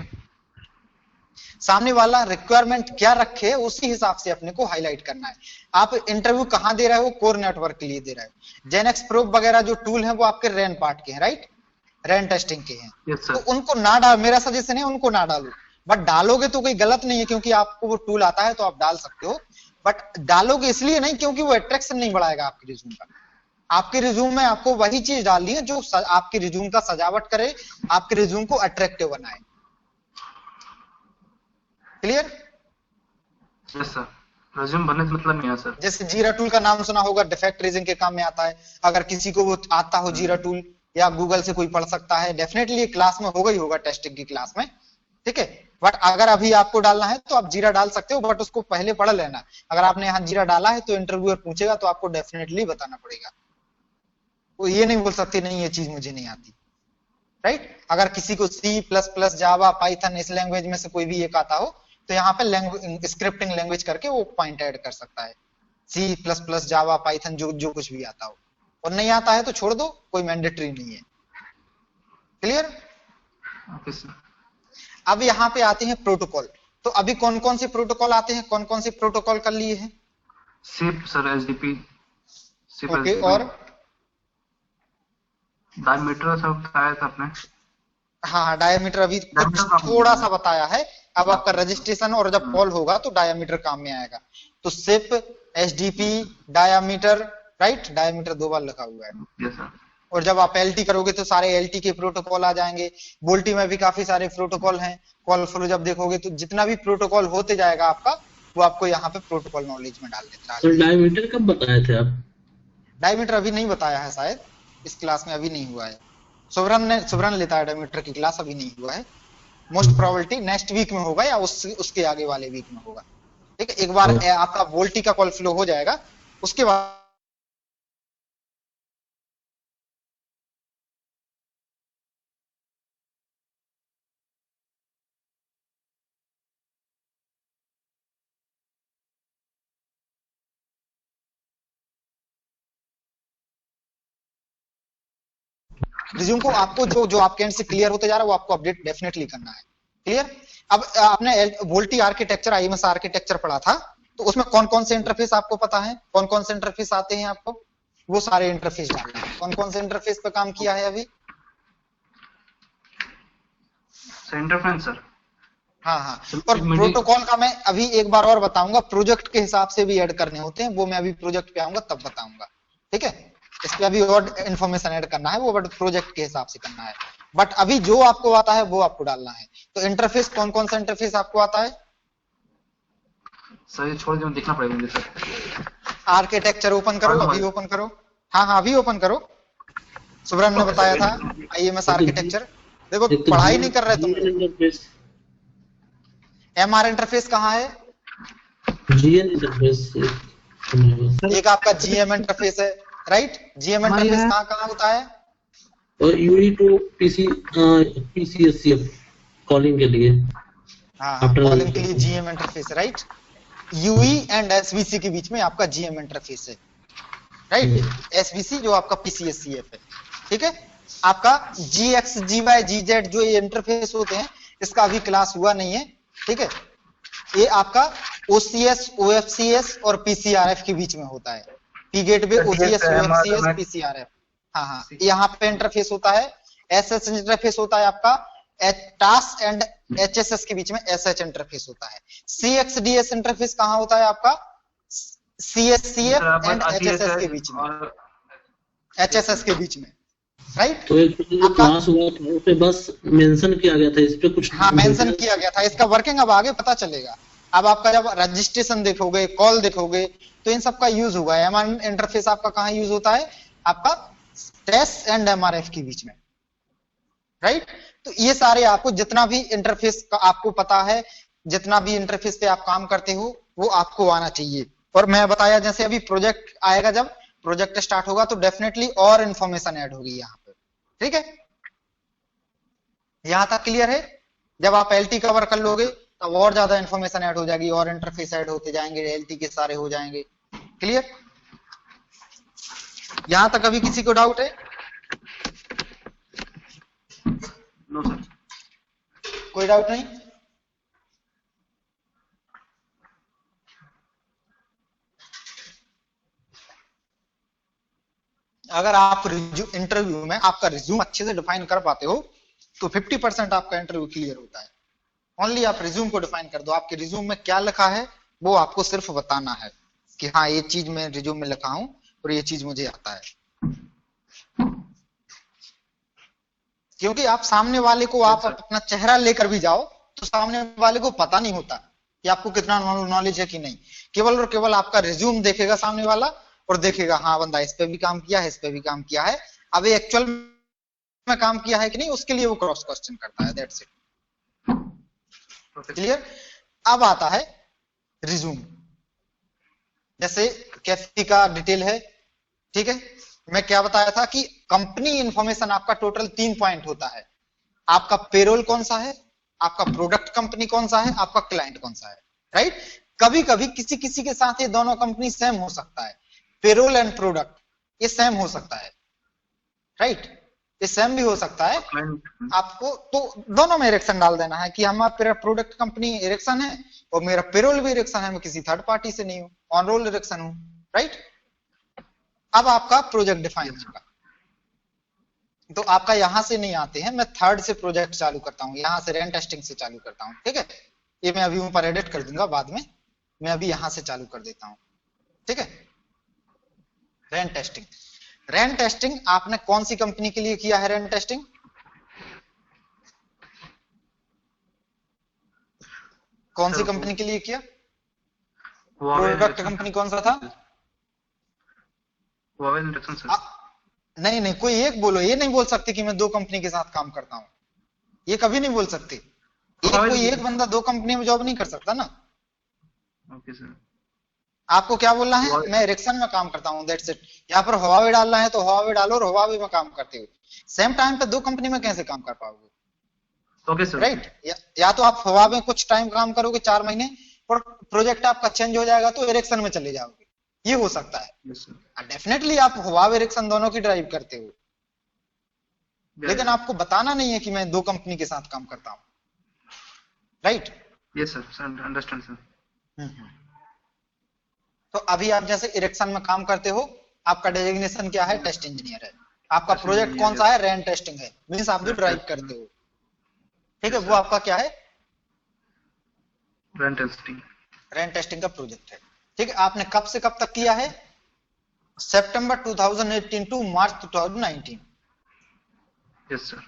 सामने वाला रिक्वायरमेंट क्या रखे उसी हिसाब से अपने को हाईलाइट करना है। आप इंटरव्यू कहां दे रहे हो? कोर नेटवर्क के लिए दे रहे हो। जेनेक्स प्रोब वगैरह जो टूल है वो आपके रैन पार्ट के हैं, राइट? रैन टेस्टिंग के हैं। तो उनको ना डाल, मेरा सजेशन है उनको ना डालो। बट डालोगे तो कोई गलत नहीं है, क्योंकि आपको वो टूल आता है तो आप डाल सकते हो। बट डालोगे इसलिए नहीं क्योंकि वो अट्रैक्शन नहीं बढ़ाएगा आपके रिज्यूम का। आपके रिज्यूम में आपको वही चीज डालनी है जो आपके रिज्यूम का सजावट करे, आपके रिज्यूम को अट्रैक्टिव बनाए। क्लियर? Yes sir. रिज्यूम बनने से मतलब नहीं है सर। जैसे जीरा टूल का नाम सुना होगा, डिफेक्ट रेजिंग के काम में आता है। अगर किसी को वो आता हो जीरा टूल, या गूगल से कोई पढ़ सकता है, डेफिनेटली क्लास में होगा ही होगा, टेस्टिंग की क्लास में, ठीक है? बट अगर अभी आपको डालना है तो आप जीरा डाल सकते हो, बट उसको पहले पढ़ लेना। अगर आपने यहाँ जीरा डाला है तो इंटरव्यूअर पूछेगा तो आपको डेफिनेटली बताना पड़ेगा। वो ये नहीं बोल सकते नहीं ये चीज मुझे नहीं आती, राइट? अगर किसी को C++, जावा, पाइथन इस लैंग्वेज में से कोई भी एक आता हो तो यहाँ पे स्क्रिप्टिंग लैंग्वेज करके वो पॉइंट ऐड कर सकता है। C++, जावा, पाइथन, जो कुछ भी आता हो। और नहीं आता है तो छोड़ दो, कोई मैंडेटरी नहीं है। क्लियर? Okay sir. अब यहाँ पे आते हैं प्रोटोकॉल। तो अभी कौन कौन से प्रोटोकॉल आते हैं, कौन कौन से प्रोटोकॉल कर लिए हैं? सिप सर, एसडीपी, ओके, और डायमीटर सब बताया था आपने। हाँ, डायमीटर अभी थोड़ा सा बताया है। अब आपका रजिस्ट्रेशन और जब कॉल होगा तो डायमीटर काम में आएगा। तो SIP, SDP, diameter, right? Diameter 2 बार लिखा हुआ है। Yes sir. और जब आप एलटी करोगे तो सारे एलटी के प्रोटोकॉल आ जाएंगे। बोल्टी में भी काफी सारे प्रोटोकॉल हैं। कॉल फ्लो जब देखोगे तो जितना भी प्रोटोकॉल होते जाएगा आपका, वो आपको यहाँ पे प्रोटोकॉल नॉलेज में डाल देता है। तो डायमीटर कब बताए थे आप? डायमीटर अभी नहीं बताया है, शायद इस क्लास में अभी नहीं हुआ है। सुभ्रन लेता है डायमीटर की क्लास, अभी नहीं हुआ है। मोस्ट प्रोबेबिलिटी नेक्स्ट वीक में होगा या उसके आगे वाले वीक में होगा। ठीक है, एक बार आपका वोल्टी का कॉल फ्लो हो जाएगा, उसके बाद रिज्यूम को आपको जो आपके एंड से क्लियर होते जा रहा है वो आपको अपडेट डेफिनेटली करना है। क्लियर? अब आपने वोल्टी आर्किटेक्चर, आईएमएस आर्किटेक्चर पढ़ा था, तो उसमें कौन कौन से इंटरफेस आपको पता है, कौन कौन से इंटरफेस आते हैं आपको, वो सारे इंटरफेस डालना है। कौन कौन से इंटरफेस पे काम किया है अभी? Interference sir. हाँ हाँ, और प्रोटोकॉल का मैं अभी एक बार और बताऊंगा, प्रोजेक्ट के हिसाब से भी ऐड करने होते हैं, वो मैं अभी प्रोजेक्ट पे आऊंगा तब बताऊंगा। ठीक है, इस पे अभी और इन्फॉर्मेशन ऐड करना है, वो बट प्रोजेक्ट के हिसाब से करना है। बट अभी जो आपको आता है वो आपको डालना है। तो इंटरफेस, कौन कौन सा इंटरफेस आपको आता है? सर ये छोड़ दो, देखना पड़ेगा मुझे सर। आर्किटेक्चर ओपन करो, अभी ओपन करो। हाँ हाँ, अभी ओपन करो। सुब्रम ने बताया था आईएमएस आर्किटेक्चर। देखो पढ़ाई नहीं कर रहे तुम। एमआर इंटरफेस कहाँ है? GN interface. एक आपका जीएम इंटरफेस है, राइट? जीएम इंटरफेस कहाँ कहाँ होता है? और यूई टू पीसीएससीएफ कॉलिंग के लिए। हाँ, कॉलिंग के लिए GM interface, right? UE and SVC के बीच में आपका जीएम इंटरफेस है, राइट? एसवीसी जो आपका पीसीएससीएफ है। ठीक है, आपका जीएक्स, जीवाई, जीजेड जो ये इंटरफेस होते हैं, इसका अभी क्लास हुआ नहीं है। ठीक है, ये आपका ओसीएस, ओएफसीएस और पीसीआरएफ के बीच में होता है। P gateway, OCS, OFCS, PCRF. हाँ हाँ, यहाँ पे इंटरफेस होता है। एसएच इंटरफेस होता है आपका टास्क एंड एचएसएस के बीच में एसएच इंटरफेस होता है। सीएक्सडीएस इंटरफेस कहाँ होता है आपका? सीएससीएफ एंड एचएसएस के बीच में, एचएसएस के बीच में, राइट? तो एक क्लास हुआ था उस पे बस मेंशन किया गया था, इस पे कुछ हाँ मेंशन किया गया था। इसका वर्किंग अब आगे पता चलेगा। अब आपका जब रजिस्ट्रेशन देखोगे, कॉल देखोगे, तो इन सब का यूज होगा। एमआर इंटरफेस आपका कहाँ यूज होता है? आपका टेस्ट एंड एमआरएफ के बीच में, राइट? तो ये सारे आपको जितना भी इंटरफेस का आपको पता है, जितना भी इंटरफेस पे आप काम करते हो, वो आपको आना चाहिए। और मैं बताया जैसे अभी प्रोजेक्ट आएगा, जब प्रोजेक्ट स्टार्ट होगा तो डेफिनेटली और इंफॉर्मेशन ऐड होगी यहाँ पे। ठीक है, यहां तक क्लियर है? जब आप एलटी कवर कर लोगे तब और ज्यादा इंफॉर्मेशन ऐड हो जाएगी, और इंटरफेस ऐड होते जाएंगे, एलटी के सारे हो जाएंगे। क्लियर? यहां तक अभी किसी को डाउट है? No sir. कोई डाउट नहीं? अगर आप इंटरव्यू में आपका रिज्यूम अच्छे से डिफाइन कर पाते हो तो 50% आपका इंटरव्यू क्लियर होता है। ओनली आप रिज्यूम को डिफाइन कर दो, आपके रिज्यूम में क्या लिखा है वो आपको सिर्फ बताना है कि हाँ ये चीज मैं रिज्यूम में लिखा हूं और ये चीज मुझे आता है। क्योंकि आप सामने वाले को आप अपना चेहरा लेकर भी जाओ तो सामने वाले को पता नहीं होता कि आपको कितना नॉलेज है कि नहीं। केवल और केवल आपका रिज्यूम देखेगा सामने वाला और देखेगा हाँ बंदा इस पे भी काम किया है, इस पे भी काम किया है, अब ये एक्चुअल में काम किया है कि नहीं, उसके लिए वो क्रॉस क्वेश्चन करता है। That's it. क्लियर? अब आता है रिज्यूम। जैसे कैफी का डिटेल है, ठीक है, मैं क्या बताया था कि कंपनी इंफॉर्मेशन आपका टोटल 3 पॉइंट होता है। आपका पेरोल कौन सा है, आपका प्रोडक्ट कंपनी कौन सा है, आपका क्लाइंट कौन सा है, राइट? कभी कभी किसी किसी के साथ ये दोनों कंपनी सेम हो सकता है, पेरोल एंड प्रोडक्ट ये सेम हो सकता है, राइट? ये सेम भी हो सकता है आपको, तो दोनों में इरेक्शन डाल देना है कि हमारा प्रोडक्ट कंपनी इरेक्शन है और मेरा पेरोल भी इरेक्शन है, मैं किसी थर्ड पार्टी से नहीं हूं, ऑन रोल इरेक्शन हूं, राइट? अब आपका प्रोजेक्ट डिफाइन होगा, तो आपका यहां से नहीं आते हैं, मैं थर्ड से प्रोजेक्ट चालू करता हूं, यहां से रैन टेस्टिंग से चालू करता हूं। ठीक है, ये मैं अभी ऊपर एडिट कर दूंगा बाद में, मैं अभी यहां से चालू कर देता हूं। ठीक है, रैन टेस्टिंग। रैन टेस्टिंग आपने कौन सी कंपनी के लिए किया है? रैन टेस्टिंग कौन सी कंपनी के लिए किया? प्रोडक्ट कंपनी कौन सा था? Huawei Ericsson sir. नहीं नहीं, कोई एक बोलो, ये नहीं बोल सकते कि मैं 2 कंपनी के साथ काम करता हूँ, ये कभी नहीं बोल सकते। कोई एक बंदा 2 कंपनी में जॉब नहीं कर सकता ना। Okay sir. आपको क्या बोलना है? मैं एरिक्सन में काम करता हूँ, दैट्स इट। यहाँ पर हुआवे डालना है तो हुआवे डालो और हुआवे में काम करते हो। सेम टाइम पे 2 कंपनी में कैसे काम कर पाओगे? Okay sir. राइट, या तो आप हुआवे में कुछ टाइम काम करोगे 4 महीने, और प्रोजेक्ट आपका चेंज हो जाएगा तो एरिक्सन में चले जाओगे, ये हो सकता है। Yes sir. डेफिनेटली आप हुआवे एरिक्सन दोनों की ड्राइव करते हो, लेकिन आपको बताना नहीं है कि मैं 2 कंपनी के साथ काम करता हूँ। Right. Yes sir, understand sir. तो अभी आप जैसे इरेक्शन में काम करते हो, आपका डेजिग्नेशन क्या है? टेस्ट इंजीनियर है। आपका प्रोजेक्ट कौन सा है? रैन टेस्टिंग है, मींस आप जो ड्राइव करते हो। ठीक है, वो आपका क्या है? रैन टेस्टिंग। रैन टेस्टिंग का प्रोजेक्ट है। ठीक है, आपने कब से कब तक किया है? सितंबर 2018 to March 2019। Yes sir.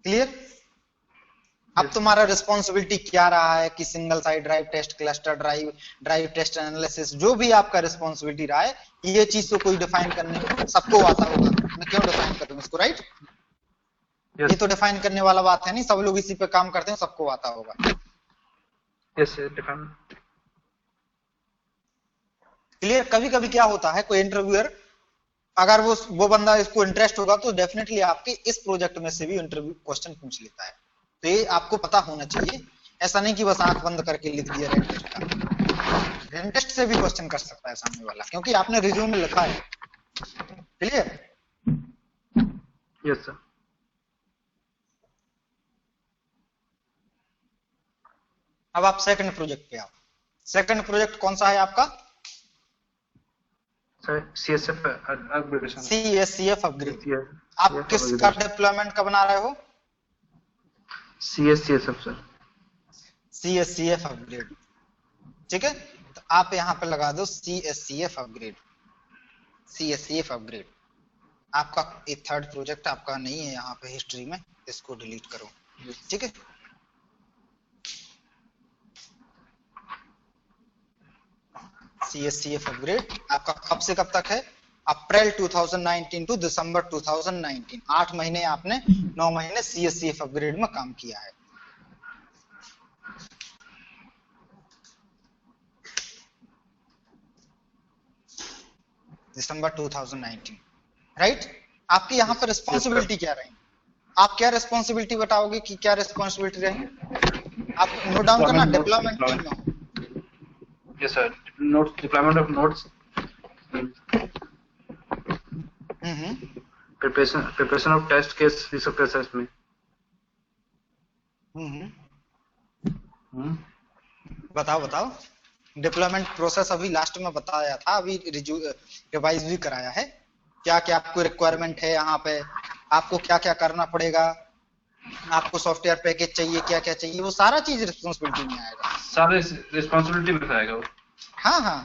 Clear? अब तुम्हारा रिस्पॉन्सिबिलिटी क्या रहा है कि single side drive test, cluster drive, drive test analysis, जो भी आपका रिस्पॉन्सिबिलिटी रहा है, ये चीज तो कोई डिफाइन करने को सबको आता होगा। मैं क्यों डिफाइन करूं इसको? राइट। ये तो डिफाइन करने वाला बात है नहीं, सब लोग इसी पे काम करते हैं, सबको आता होगा। Yes sir, define. क्लियर? कभी कभी क्या होता है, कोई इंटरव्यूअर अगर वो बंदा इसको इंटरेस्ट होगा तो डेफिनेटली आपके इस प्रोजेक्ट में से भी इंटरव्यू क्वेश्चन पूछ लेता है। तो ये आपको पता होना चाहिए, ऐसा नहीं कि बस आंख बंद करके लिख दिया रैन टेस्ट का। रैन टेस्ट से भी क्वेश्चन कर सकता है सामने वाला, क्योंकि आपने रिज्यूम में लिखा है। क्लियर? Yes sir. अब आप सेकंड प्रोजेक्ट पे आओ। सेकंड प्रोजेक्ट कौन सा है आपका? Sir CSF upgradation. CSCF upgrade. आप किसका डिप्लॉयमेंट का बना रहे हो? CSCF sir. CSCF upgrade. ठीक है, तो आप यहाँ पे लगा दो CSCF अपग्रेड। CSCF अपग्रेड आपका ये थर्ड प्रोजेक्ट आपका नहीं है यहाँ पे हिस्ट्री में, इसको डिलीट करो। ठीक है, CSCF अपग्रेड आपका कब से कब तक है? अप्रैल 2019 टू दिसंबर 2019। 8 महीने आपने 9 महीने CSCF अपग्रेड में काम किया है। दिसंबर 2019। राइट। आपकी यहाँ पर रिस्पॉन्सिबिलिटी क्या रही? आप क्या रिस्पॉन्सिबिलिटी बताओगे कि क्या रिस्पॉन्सिबिलिटी रही? आप नोट डाउन करना, डिप्लॉयमेंट टीम में हो। Yes sir, notes, deployment of notes, preparation of test case, ये सब कैसा इसमें? बताओ बताओ। डिप्लॉयमेंट प्रोसेस अभी लास्ट में बताया था, अभी रिवाइज भी कराया है। क्या क्या आपको रिक्वायरमेंट है यहाँ पे, आपको क्या क्या करना पड़ेगा, आपको सॉफ्टवेयर पैकेज चाहिए, क्या क्या चाहिए, वो सारा चीज रिस्पॉन्सिबिलिटी में आएगा। सारे रिस्पॉन्सिबिलिटी में आएगा वो? हाँ हाँ,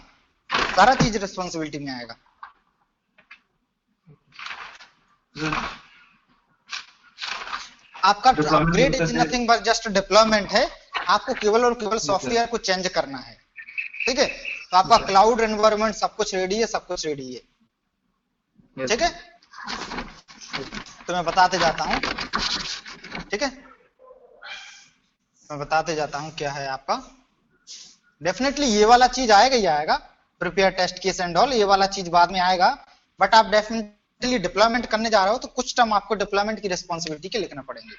सारा चीज रिस्पॉन्सिबिलिटी में आएगा। आपका upgrade is nothing but just deployment है। आपको केवल और केवल सॉफ्टवेयर को चेंज करना है। ठीक है, तो आपका क्लाउड एनवायरनमेंट सब कुछ रेडी है, सब कुछ रेडी है। ठीक है, तो मैं बताते जाता हूं। ठीक है, मैं बताते जाता हूं क्या है आपका। डेफिनेटली ये वाला चीज आएगा ही आएगा, prepare test case and all, ये वाला चीज बाद में आएगा। बट आप डेफिनेटली डिप्लॉयमेंट करने जा रहे हो तो कुछ टर्म आपको डिप्लॉयमेंट की रिस्पॉन्सिबिलिटी के लिखना पड़ेंगे।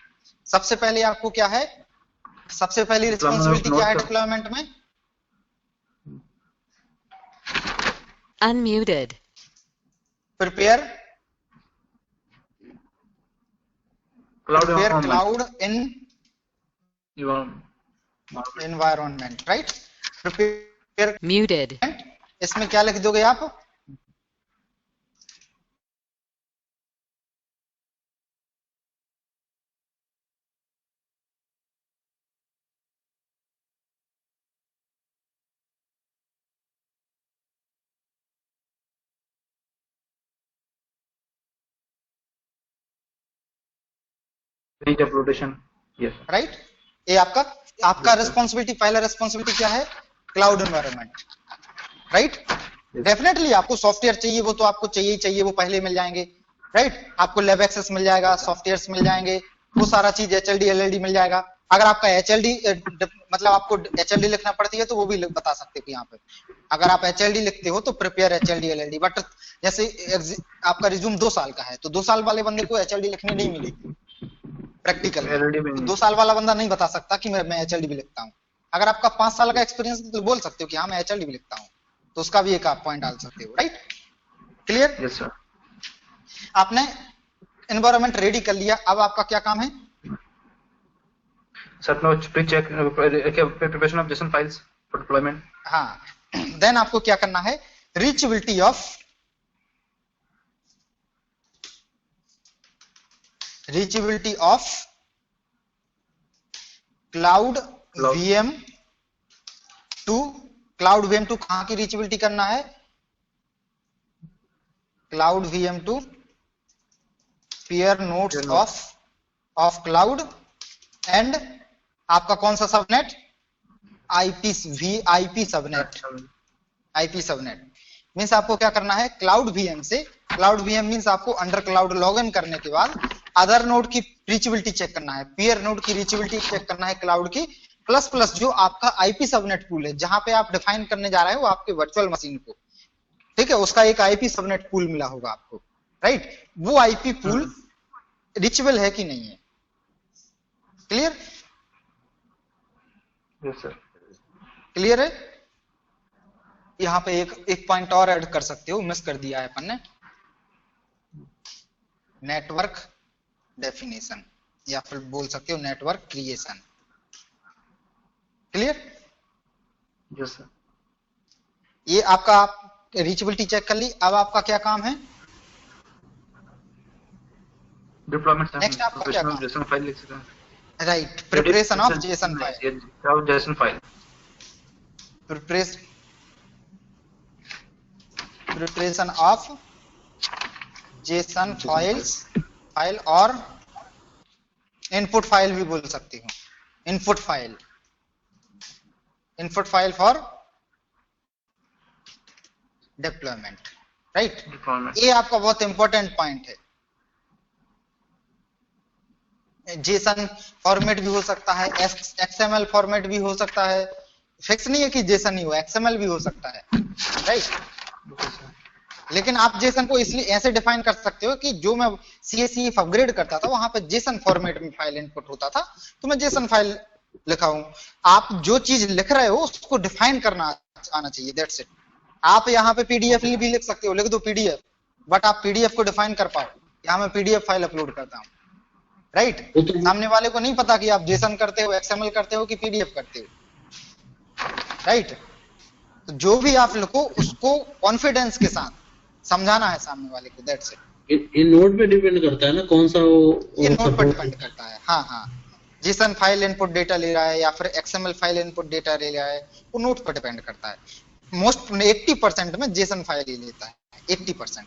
सबसे पहले आपको क्या है, सबसे पहली रिस्पॉन्सिबिलिटी क्या है डिप्लॉयमेंट में? Unmuted. प्रिपेयर क्लाउड इन एनवायरनमेंट। Right, prepare Muted. इसमें क्या लिख दोगे आप? reuploadation, yes. राइट। ये आपका रिस्पॉन्सिबिलिटी, पहला रिस्पॉन्सिबिलिटी क्या है? Cloud environment, right. डेफिनेटली आपको सॉफ्टवेयर चाहिए, वो तो आपको चाहिए, वो पहले मिल जाएंगे, राइट। आपको लैब एक्सेस मिल जाएगा, सॉफ्टवेयर्स मिल जाएंगे, वो सारा चीज एचएलडी एलएलडी मिल जाएगा। अगर आपका एचएलडी मतलब आपको एचएलडी लिखना पड़ती है तो वो भी बता सकते हो यहाँ पे। अगर आप एचएलडी लिखते हो तो प्रिपेयर एचएलडी एलएलडी, बट जैसे आपका रिज्यूम 2 साल का है तो 2 साल वाले बंदे को एचएलडी लिखनी नहीं मिलेगी प्रैक्टिकल, तो 2 साल वाला बंदा नहीं बता सकता कि मैं एचएलडी भी लिखता हूँ। अगर आपका 5 साल का एक्सपीरियंस तो बोल सकते हो कि हाँ मैं एचएलडी भी लिखता हूँ, तो उसका भी एक आप पॉइंट डाल सकते हो, राइट। क्लियर? Yes sir. आपने एनवायरनमेंट रेडी कर लिया, अब आपका क्या काम है? Sir no precheck preparation of JSON files for deployment. हाँ, देन आपको क्या करना है? Reachability of cloud VM to cloud VM to कहां की रीचेबिलिटी करना है? Cloud VM to peer nodes of cloud and आपका कौन सा subnet? IP subnet. IP subnet means आपको क्या करना है? क्लाउड VM से, क्लाउड VM मींस आपको अंडर क्लाउड लॉगिन करने के बाद अदर नोड की रीचेबिलिटी चेक करना है, पीयर नोड की रीचेबिलिटी चेक करना है क्लाउड की, प्लस जो आपका IP सबनेट पूल है जहां पे आप डिफाइन करने जा रहे हो आपके वर्चुअल मशीन को, ठीक है, उसका एक IP सबनेट पूल मिला होगा आपको, राइट। वो IP पूल रीचेबल है कि नहीं है? क्लियर? Yes sir. क्लियर है? यहाँ पे एक पॉइंट और ऐड कर सकते हो, मिस कर दिया है अपन ने, नेटवर्क डेफिनेशन या फिर बोल सकते हो network creation. Clear? Yes sir. ये आपका रीचेबिलिटी चेक कर ली, अब आपका क्या काम है? डिप्लॉयमेंट नेक्स्ट आपका क्या काम? जेसन फाइल लिख सकते हैं, right. Preparation of JSON file, JSON file, preparation of JSON file और इनपुट फाइल भी बोल सकती हूँ, input file for deployment, right. ये आपका बहुत इंपॉर्टेंट पॉइंट है। जेसन फॉर्मेट भी हो सकता है, XML फॉर्मेट भी हो सकता है, फिक्स नहीं है कि जेसन ही हो, XML भी हो सकता है, राइट। लेकिन आप जेसन को इसलिए ऐसे डिफाइन कर सकते हो कि जो मैं CSEF अपग्रेड करता था वहां पे जेसन फॉर्मेट में फाइल इनपुट होता था, तो मैं जेसन फाइल लिखा हूं। आप जो चीज लिख रहे हो उसको डिफाइन करना आना चाहिए, दैट्स इट। आप यहाँ पे PDF भी लिख सकते हो, लिख दो PDF, बट आप PDF को डिफाइन कर पाओ, यहाँ मैं PDF फाइल अपलोड करता हूँ, राइट। सामने वाले को नहीं पता कि आप जेसन करते हो, XML करते हो कि PDF करते हो, राइट। तो जो भी आप लिखो उसको कॉन्फिडेंस के साथ समझाना है सामने वाले को, दैट्स इट। ये नोड पे डिपेंड करता है ना कौन सा ये नोड पे डिपेंड करता है, हाँ। जेसन फाइल इनपुट डेटा ले रहा है या फिर XML फाइल इनपुट डेटा ले रहा है, वो नोड पर डिपेंड करता है। मोस्ट 80% में जेसन फाइल ही लेता है, 80%,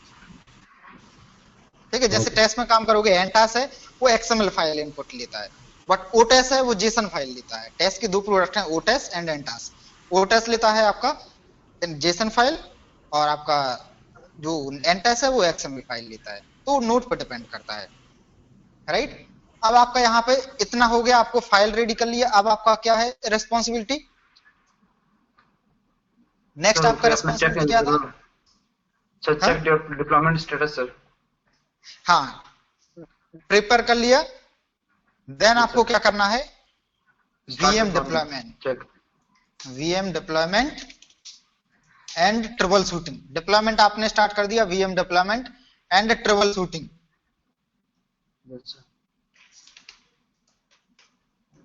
ठीक है। जैसे टेस्ट में काम करोगे, एंटास है वो XML फाइल इनपुट लेता है, बट ओटेस है वो जेसन फाइल लेता है। टेस्ट के 2 प्रोडक्ट हैं, ओटेस एंड एंटास। ओटेस लेता है आपका जेसन फाइल और आपका जो एंटास है वो XML फाइल लेता है, तो नोड पर डिपेंड करता है, राइट। अब आपका यहाँ पे इतना हो गया, आपको फाइल रेडी कर लिया, अब आपका क्या है रिस्पॉन्सिबिलिटी? नेक्स्ट आपका रिस्पॉन्सिबिलिटी क्या था? Sir check deployment status sir. हाँ, प्रिपेयर कर लिया, देन आपको क्या करना है? VM deployment and trouble shooting. Deployment आपने स्टार्ट कर दिया, VM deployment and trouble shooting.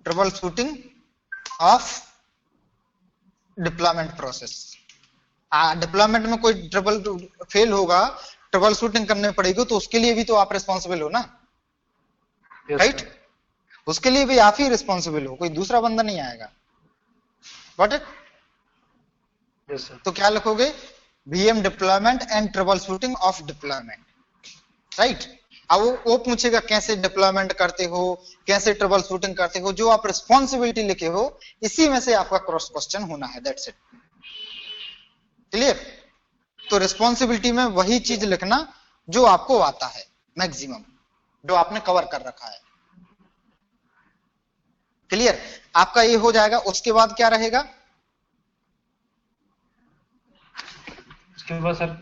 Trouble shooting of deployment process. Deployment में कोई ट्रबल फेल होगा, ट्रबल शूटिंग करनी पड़ेगी, तो उसके लिए भी तो आप रिस्पॉन्सिबल हो ना, राइट। उसके लिए भी आप ही रिस्पॉन्सिबल हो, कोई दूसरा बंदा नहीं आएगा, गॉट इट? तो क्या लिखोगे? VM deployment and trouble shooting of deployment, right. अब वो पूछेगा कैसे डिप्लॉयमेंट करते हो, कैसे ट्रबल शूटिंग करते हो, जो आप रिस्पॉन्सिबिलिटी लिखे हो इसी में से आपका क्रॉस क्वेश्चन होना है, दैट्स इट। क्लियर? तो रिस्पॉन्सिबिलिटी में वही चीज लिखना जो आपको आता है मैक्सिमम, जो आपने कवर कर रखा है। क्लियर? आपका ये हो जाएगा। उसके बाद क्या रहेगा? उसके बाद सर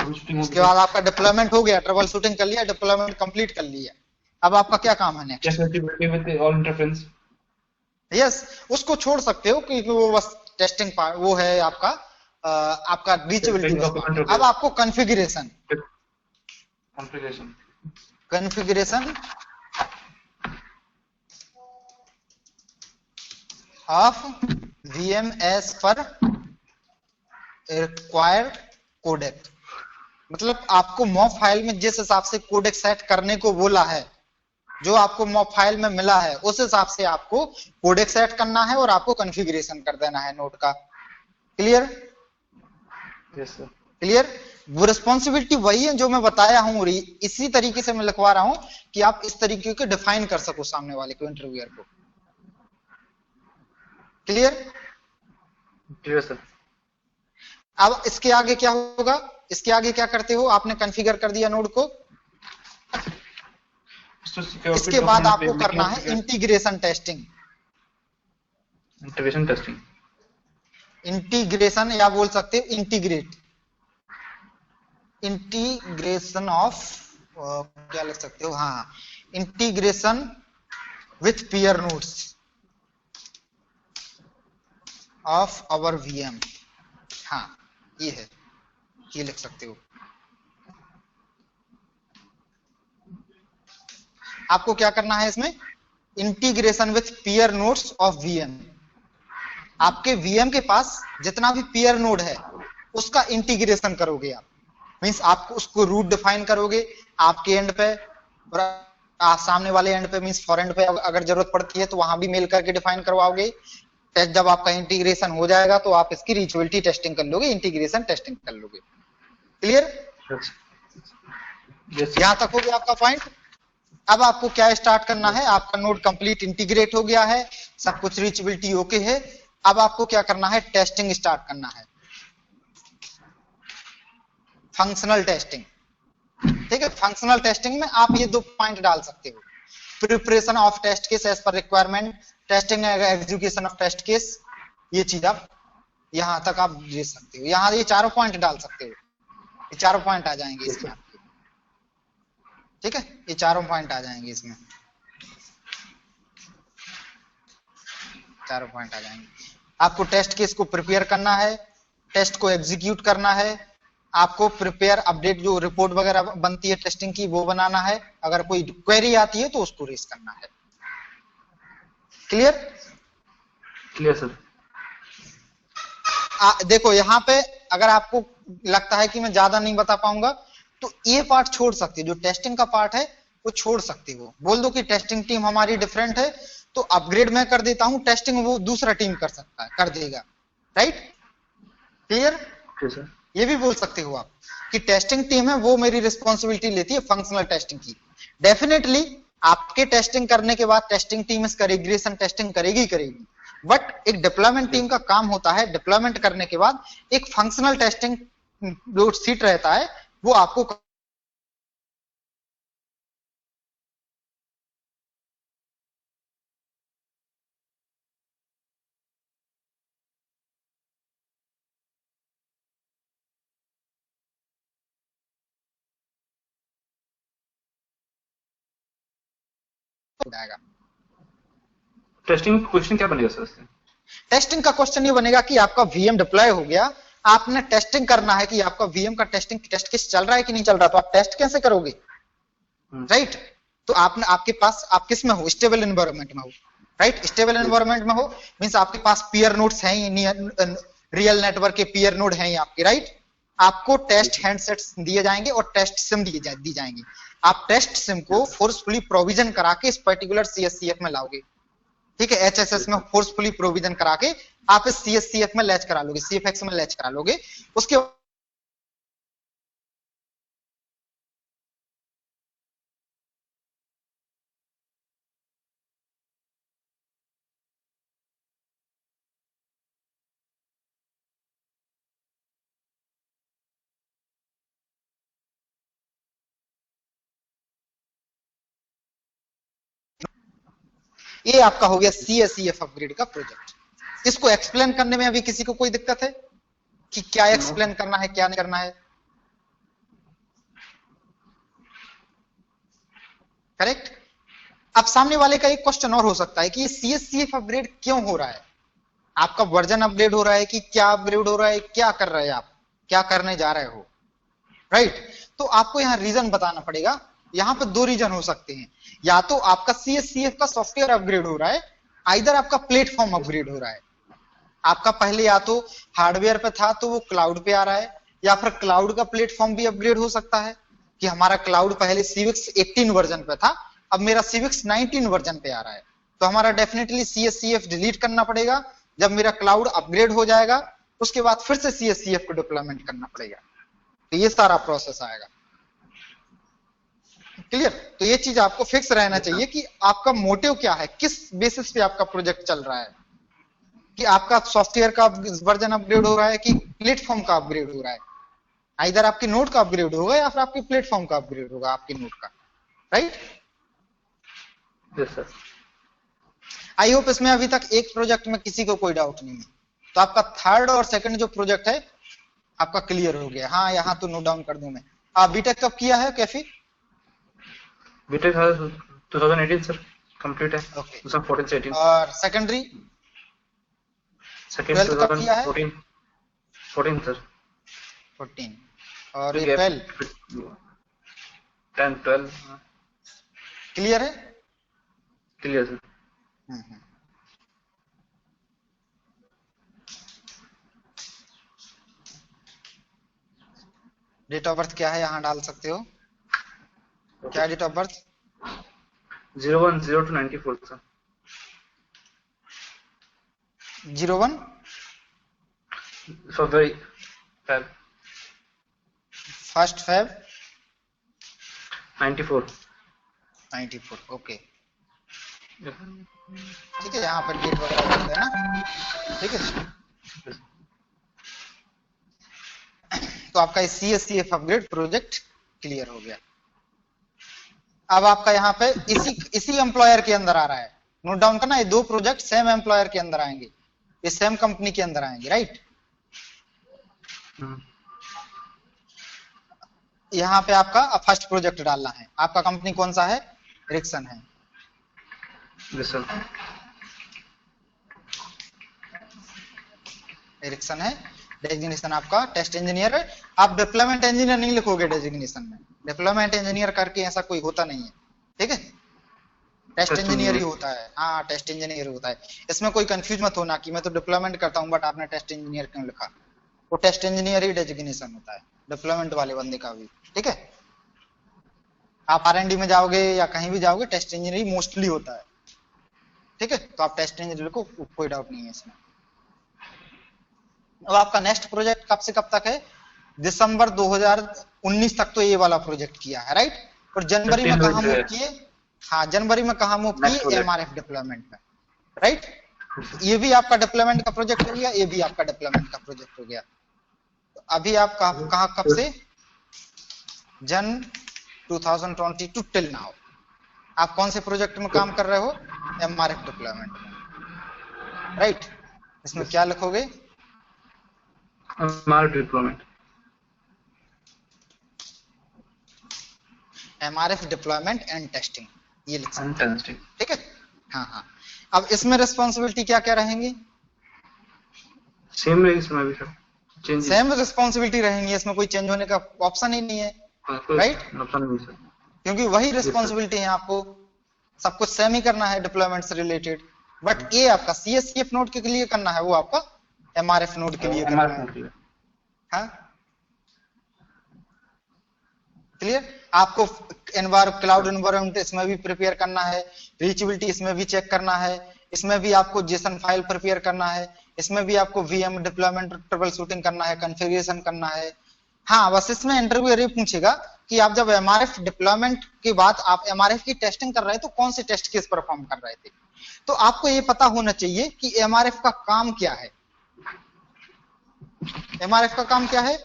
उसके बाद आपका डिप्लॉयमेंट हो गया, ट्रबल शूटिंग कर लिया, डिप्लॉयमेंट कंप्लीट कर लिया। अब आपका क्या काम है next? With all interference. Yes, उसको छोड़ सकते हो क्योंकि वो बस टेस्टिंग पार्ट वो है आपका, आपका रीचेबिलिटी। अब आपको configuration of VM as per required codec, मतलब आपको मॉब फाइल में जिस हिसाब से कोडेक सेट करने को बोला है, जो आपको मॉब फाइल में मिला है उस हिसाब से आपको कोडेक सेट करना है और आपको कॉन्फ़िगरेशन कर देना है नोड का। क्लियर? Yes sir. क्लियर? वो रिस्पॉन्सिबिलिटी वही है जो मैं बताया हूं, इसी तरीके से मैं लिखवा रहा हूं कि आप इस तरीके के डिफाइन कर सको सामने वाले को, इंटरव्यूअर को। क्लियर? Clear sir. अब इसके आगे क्या होगा? इसके आगे क्या करते हो? आपने कॉन्फ़िगर कर दिया नोड को, इसके बाद आपको करना है इंटीग्रेशन टेस्टिंग। इंटीग्रेशन या बोल सकते हो इंटीग्रेशन ऑफ, क्या लिख सकते हो, हाँ, integration with peer nodes of our VM। हाँ, ये है, ये लिख सकते हो। आपको क्या करना है इसमें? Integration with peer nodes of VM। आपके VM के पास जितना भी पीयर नोड है उसका इंटीग्रेशन करोगे आप, मींस आप उसको रूट डिफाइन करोगे आपके एंड पे, और आप सामने वाले एंड पे मींस फॉर एंड पे अगर जरूरत पड़ती है तो वहां भी मेल करके डिफाइन करवाओगे। जब आपका इंटीग्रेशन हो जाएगा तो आप इसकी रीचेबिलिटी टेस्टिंग कर लोगे, इंटीग्रेशन टेस्टिंग कर लोगे। क्लियर? यहां तक हो गया आपका पॉइंट। अब आपको क्या स्टार्ट करना है? आपका नोड कंप्लीट इंटीग्रेट हो गया है, सब कुछ रीचेबिलिटी ओके है। अब आपको क्या करना है? टेस्टिंग स्टार्ट करना है, फंक्शनल टेस्टिंग। ठीक है, फंक्शनल टेस्टिंग में आप ये 2 पॉइंट डाल सकते हो, preparation of test case as per requirement, testing execution of test case. ये चीज आप यहां तक आप दे सकते हो, यहां ये 4 पॉइंट डाल सकते हो, ये 4 पॉइंट आ जाएंगे इसमें आपके। ठीक है, ये 4 पॉइंट आ जाएंगे इसमें, 4 पॉइंट आ जाएंगे। आपको टेस्ट केस को प्रिपेयर करना है, टेस्ट को एग्जीक्यूट करना है, आपको प्रिपेयर अपडेट जो रिपोर्ट वगैरह बनती है टेस्टिंग की वो बनाना है, अगर कोई क्वेरी आती है तो उसको रेज करना है। क्लियर? Clear sir. देखो यहाँ पे अगर आपको लगता है कि मैं ज्यादा नहीं बता पाऊंगा तो ये पार्ट छोड़ सकते हो, जो टेस्टिंग का पार्ट है वो छोड़ सकते हो, बोल दो कि टेस्टिंग टीम हमारी डिफरेंट है तो अपग्रेड मैं कर देता हूं, टेस्टिंग वो दूसरा टीम कर सकता है, कर देगा। राइट? क्लियर? सर। ये भी बोल सकते हो आप कि टेस्टिंग टीम है वो मेरी रिस्पॉन्सिबिलिटी लेती है फंक्शनल टेस्टिंग की। डेफिनेटली आपके टेस्टिंग करने के बाद टेस्टिंग टीम इसका रिग्रेशन टेस्टिंग करेगी, बट एक डिप्लॉयमेंट टीम का काम होता है डिप्लॉयमेंट करने के बाद एक फंक्शनल टेस्टिंग जो सीट रहता है वो आपको जाएगा। टेस्टिंग क्वेश्चन क्या बनेगा सर? टेस्टिंग का क्वेश्चन ये बनेगा कि आपका VM डिप्लॉय हो गया, आपने टेस्टिंग करना है कि आपका VM का टेस्ट केस चल रहा है कि नहीं चल रहा, तो आप टेस्ट कैसे करोगे? राइट? तो आपने आपके पास आप किस में हो? स्टेबल एनवायरनमेंट में हो। राइट? स्टेबल एनवायरनमेंट में हो मींस आपके पास पीयर नोड्स हैं ही, रियल नेटवर्क के पीयर नोड हैं ही आपके। राइट? आपको टेस्ट हैंडसेट्स दिए जाएंगे और टेस्ट सिम दी जाएंगी। आप टेस्ट सिम को फोर्सफुली प्रोविजन करा के इस पर्टिकुलर CSCF में लाओगे। ठीक है, HSS में फोर्सफुली प्रोविजन करा के आप इस CSCF में लैच करा लोगे, CFX में लैच करा लोगे। उसके ये आपका हो गया CSEF अपग्रेड का प्रोजेक्ट। इसको एक्सप्लेन करने में अभी किसी को कोई दिक्कत है कि क्या एक्सप्लेन करना है क्या नहीं करना है? करेक्ट। अब सामने वाले का एक क्वेश्चन और हो सकता है कि ये CSCF अपग्रेड क्यों हो रहा है? आपका वर्जन अपग्रेड हो रहा है कि क्या अपग्रेड हो रहा है, क्या कर रहे हैं आप, क्या करने जा रहे हो, राइट? तो आपको यहाँ रीजन बताना पड़ेगा। यहाँ पे दो रीजन हो सकते हैं, या तो आपका CSCF का सॉफ्टवेयर अपग्रेड हो रहा है, आइदर आपका प्लेटफॉर्म अपग्रेड हो रहा है। आपका पहले या तो हार्डवेयर पे था तो वो क्लाउड पे आ रहा है, या फिर क्लाउड का प्लेटफॉर्म भी अपग्रेड हो सकता है कि हमारा क्लाउड पहले Civix 18 वर्जन पे था, अब मेरा Civix 19 वर्जन पे आ रहा है, तो हमारा डेफिनेटली CSCF डिलीट करना पड़ेगा। जब मेरा क्लाउड अपग्रेड हो जाएगा उसके बाद फिर से CSCF को डिप्लॉयमेंट करना पड़ेगा। तो ये सारा प्रोसेस आएगा। क्लियर? तो ये चीज आपको फिक्स रहना चाहिए कि आपका मोटिव क्या है, किस बेसिस पे आपका प्रोजेक्ट चल रहा है, कि आपका सॉफ्टवेयर का वर्जन अपग्रेड हो रहा है कि प्लेटफॉर्म का अपग्रेड हो रहा है। आइदर आपकी नोड का अपग्रेड होगा या फिर आपके प्लेटफॉर्म का अपग्रेड होगा, आपकी नोड का, right? Yes sir. I hope इसमें अभी तक एक प्रोजेक्ट में किसी को कोई डाउट नहीं है। तो आपका थर्ड और सेकंड जो प्रोजेक्ट है आपका क्लियर हो गया। हाँ, यहाँ तो नोट डाउन कर दूं मैं। आप बीटेक कब किया है कैफी? बीटेक 2018 सर कंप्लीट है। ओके। 2014 से 18। और सेकेंडरी? Second 2014 14 sir. 14। और ये 12 10 12 क्लियर है? Clear sir. Date of birth क्या है यहाँ डाल सकते हो। क्या date of birth? 01/02/94 sir. 01 February 1 Feb 94। Okay, ठीक है। यहाँ पर डेट वगैरह कर देना, ठीक है। तो आपका CSCF अपग्रेड प्रोजेक्ट क्लियर हो गया। अब आपका यहाँ पे इसी एम्प्लॉयर के अंदर आ रहा है, नोट डाउन करना, ये दो प्रोजेक्ट सेम एम्प्लॉयर के अंदर आएंगे, ये सेम कंपनी के अंदर आएंगे, राइट? यहाँ पे आपका फर्स्ट प्रोजेक्ट डालना है। आपका कंपनी कौन सा है? एरिक्सन है। एरिक्सन है। डेजिग्नेशन आपका टेस्ट इंजीनियर है। आप डिप्लॉयमेंट इंजीनियर नहीं लिखोगे डेजिग्नेशन में, डिप्लॉयमेंट इंजीनियर करके ऐसा कोई होता नहीं है, ठीक है? टेस्ट इंजीनियर ही होता है। हाँ, टेस्ट इंजीनियर होता है। इसमें कोई कंफ्यूज मत होना कि मैं तो डिप्लॉयमेंट करता हूँ बट आपने टेस्ट इंजीनियर क्यों लिखा। वो टेस्ट इंजीनियर ही डेजिग्नेशन होता है, डिप्लॉयमेंट वाले बंदे का भी, ठीक है? आप R&D में जाओगे या कहीं भी जाओगे टेस्ट इंजीनियर ही मोस्टली होता है, ठीक है? तो आप टेस्ट इंजीनियर को, कोई डाउट नहीं है इसमें। अब आपका नेक्स्ट प्रोजेक्ट कब से कब तक है? दिसंबर 2019 तक तो ये वाला प्रोजेक्ट किया है, राइट? और जनवरी में कहाँ मूव किए? हाँ, जनवरी में कहाँ मूव किए? MRF डिप्लॉयमेंट में, राइट? ये भी आपका डिप्लॉयमेंट का प्रोजेक्ट हो गया, ये भी आपका डिप्लॉयमेंट का प्रोजेक्ट हो गया। तो अभी आप कहाँ कब से? जन 2022 टिल नाउ आप कौन से प्रोजेक्ट में काम कर रहे हो? MRF डिप्लॉयमेंट में, राइट? इसमें क्या लिखोगे? MRF deployment, MRF deployment and testing, ये लिख सकते हैं, टेस्टिंग, ठीक है? हाँ हाँ। अब इसमें रिस्पॉन्सिबिलिटी क्या क्या रहेंगी? सेम रहेगी इसमें भी सर, चेंज सेम रिस्पॉन्सिबिलिटी रहेंगी, इसमें कोई चेंज होने का ऑप्शन ही नहीं है, राइट? ऑप्शन नहीं सर, क्योंकि वही रिस्पॉन्सिबिलिटी है, आपको सब कुछ सेम ही करना है डिप्लॉयमेंट से रिलेटेड। बट ये आपका CSCF नोड के लिए करना है, वो आपका MRF नोड के लिए करना है। हाँ, क्लियर? आपको क्लाउड एनवायरनमेंट इसमें भी प्रिपेयर करना है, रीचेबिलिटी इसमें भी चेक करना है, इसमें भी आपको JSON फाइल प्रिपेयर करना है, इसमें भी आपको VM डिप्लॉयमेंट ट्रबल शूटिंग करना है, कॉन्फ़िगरेशन करना है। हाँ, बस इसमें इंटरव्यू ये पूछेगा कि आप जब MRF डिप्लॉयमेंट के बाद आप MRF की टेस्टिंग कर रहे थे तो कौन से टेस्ट केस परफॉर्म कर रहे थे? तो आपको ये पता होना चाहिए कि MRF का काम क्या है। MRF का काम क्या है?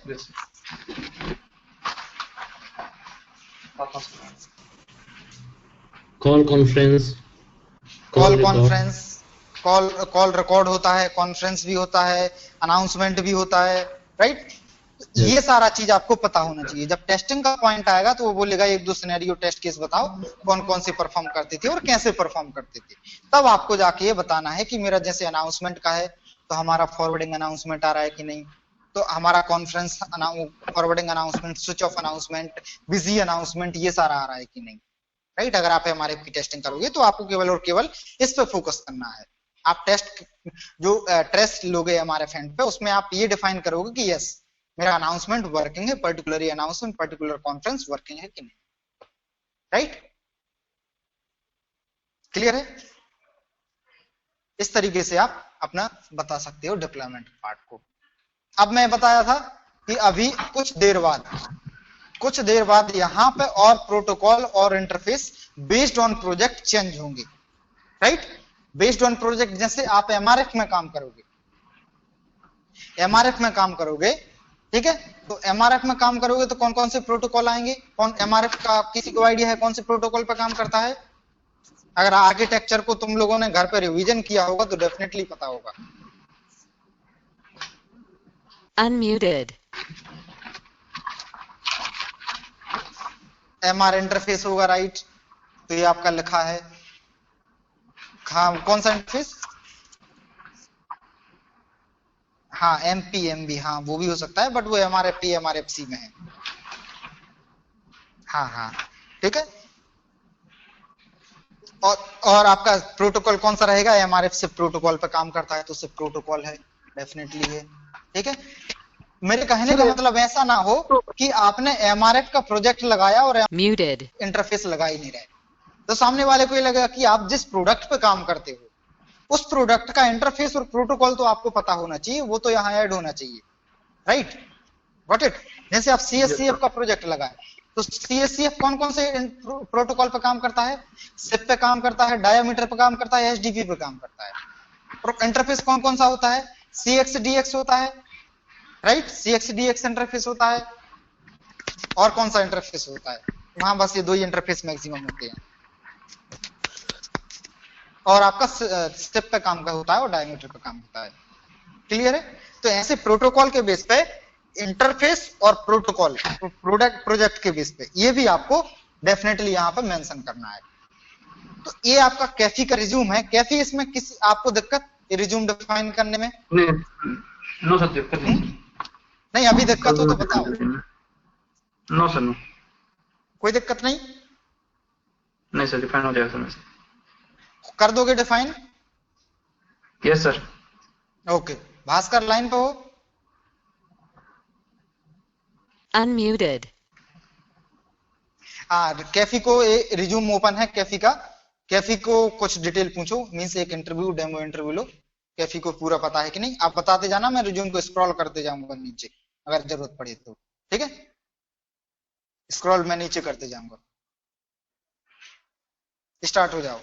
Call conference call conference, call record होता है, कॉन्फ्रेंस भी होता है, अनाउंसमेंट भी होता है, राइट। ये सारा चीज आपको पता होना चाहिए। जब टेस्टिंग का पॉइंट आएगा तो वो बोलेगा एक दो सिनेरियो टेस्ट केस बताओ, कौन कौन से परफॉर्म करते थे और कैसे परफॉर्म करते थे। तब आपको जाके ये बताना है कि मेरा जैसे अनाउंसमेंट का है तो हमारा फॉरवर्डिंग अनाउंसमेंट आ रहा है कि नहीं, तो हमारा conference forwarding announcement, switch off announcement, busy announcement, ये सारा आ रहा है कि नहीं, राइट। अगर आप एमआरएफ की टेस्टिंग करोगे तो आपको केवल और केवल इस पे फोकस करना है। आप टेस्ट जो टेस्ट लोगे एमआरएफ एंड पे, उसमें आप ये डिफाइन करोगे कि यस मेरा अनाउंसमेंट वर्किंग है, particular announcement, particular conference working है कि नहीं, राइट। क्लियर है? इस तरीके से आप अपना बता सकते हो डिप्लॉयमेंट पार्ट को। अब मैं बताया था कि अभी कुछ देर बाद यहां पे और प्रोटोकॉल और interface based on project change होंगे, राइट। बेस्ड ऑन प्रोजेक्ट, जैसे आप एमआरएफ में काम करोगे, ठीक है, तो एमआरएफ में काम करोगे तो कौन कौन से प्रोटोकॉल आएंगे, कौन एमआरएफ का किसी को आइडिया है कौन से प्रोटोकॉल पे काम करता है? अगर आर्किटेक्चर को तुम लोगों ने घर पे रिवीजन किया होगा तो डेफिनेटली पता होगा। Unmuted. एमआर इंटरफेस होगा, राइट। तो ये आपका लिखा है, हाँ कौन सा इंटरफेस? हाँ एमपीएमबी, हाँ वो भी हो सकता है, बट वो एमआरएफपी एमआरएफसी में है। हाँ ठीक है। और आपका प्रोटोकॉल कौन सा रहेगा? एमआरएफ से प्रोटोकॉल पे काम करता है तो सिर्फ प्रोटोकॉल है, डेफिनेटली है, ठीक है। मेरे कहने का मतलब ऐसा ना हो कि आपने एमआरएफ का प्रोजेक्ट लगाया और Muted. इंटरफेस लगा ही नहीं रहे, तो सामने वाले को ये लगेगा कि आप जिस प्रोडक्ट पे काम करते हो उस प्रोडक्ट का इंटरफेस और प्रोटोकॉल तो आपको पता होना चाहिए, वो तो यहाँ ऐड होना चाहिए, राइट। Got it. जैसे आप सीएससीएफ का प्रोजेक्ट लगाए तो सीएससीएफ कौन कौन से प्रोटोकॉल पे काम करता है? सिप पे काम करता है, डायमीटर पे काम करता है, एचडीपी पे काम करता है। और इंटरफेस कौन कौन सा होता है? सीएक्सडीएक्स होता है, राइट। सीएक्सडीएक्स इंटरफेस होता है। और कौन सा इंटरफेस होता है? वहां बस ये दो ही इंटरफेस मैक्सिमम होते हैं। और आपका स्टेप पे काम का होता है और डायमीटर पे काम होता है। क्लियर है? तो ऐसे प्रोटोकॉल के बेस पे इंटरफेस और प्रोटोकॉल प्रोजेक्ट के बेस पे ये भी आपको डेफिनेटली यहाँ पे मेंशन करना है। तो ये आपका कैफी का रिज्यूम है। कैफी इसमें किसी आपको दिक्कत रिज्यूम डिफाइन करने में? नो सर, दिक्कत नहीं अभी दिक्कत हो तो बताओ। नो सर, नो, कोई दिक्कत नहीं सर, डिफाइन हो जाएगा सर। कर दोगे define? Yes sir. Okay, Bhaskar line पे हो? Unmuted. कैफी को रिज्यूम ओपन है कैफी का। कैफी को कुछ डिटेल पूछो, मींस एक इंटरव्यू, डेमो इंटरव्यू लो। कैफी को पूरा पता है कि नहीं आप बताते जाना, मैं रिज्यूम को स्क्रॉल करते जाऊंगा नीचे अगर जरूरत पड़े तो, ठीक है। स्क्रॉल मैं नीचे करते जाऊंगा। स्टार्ट हो जाओ।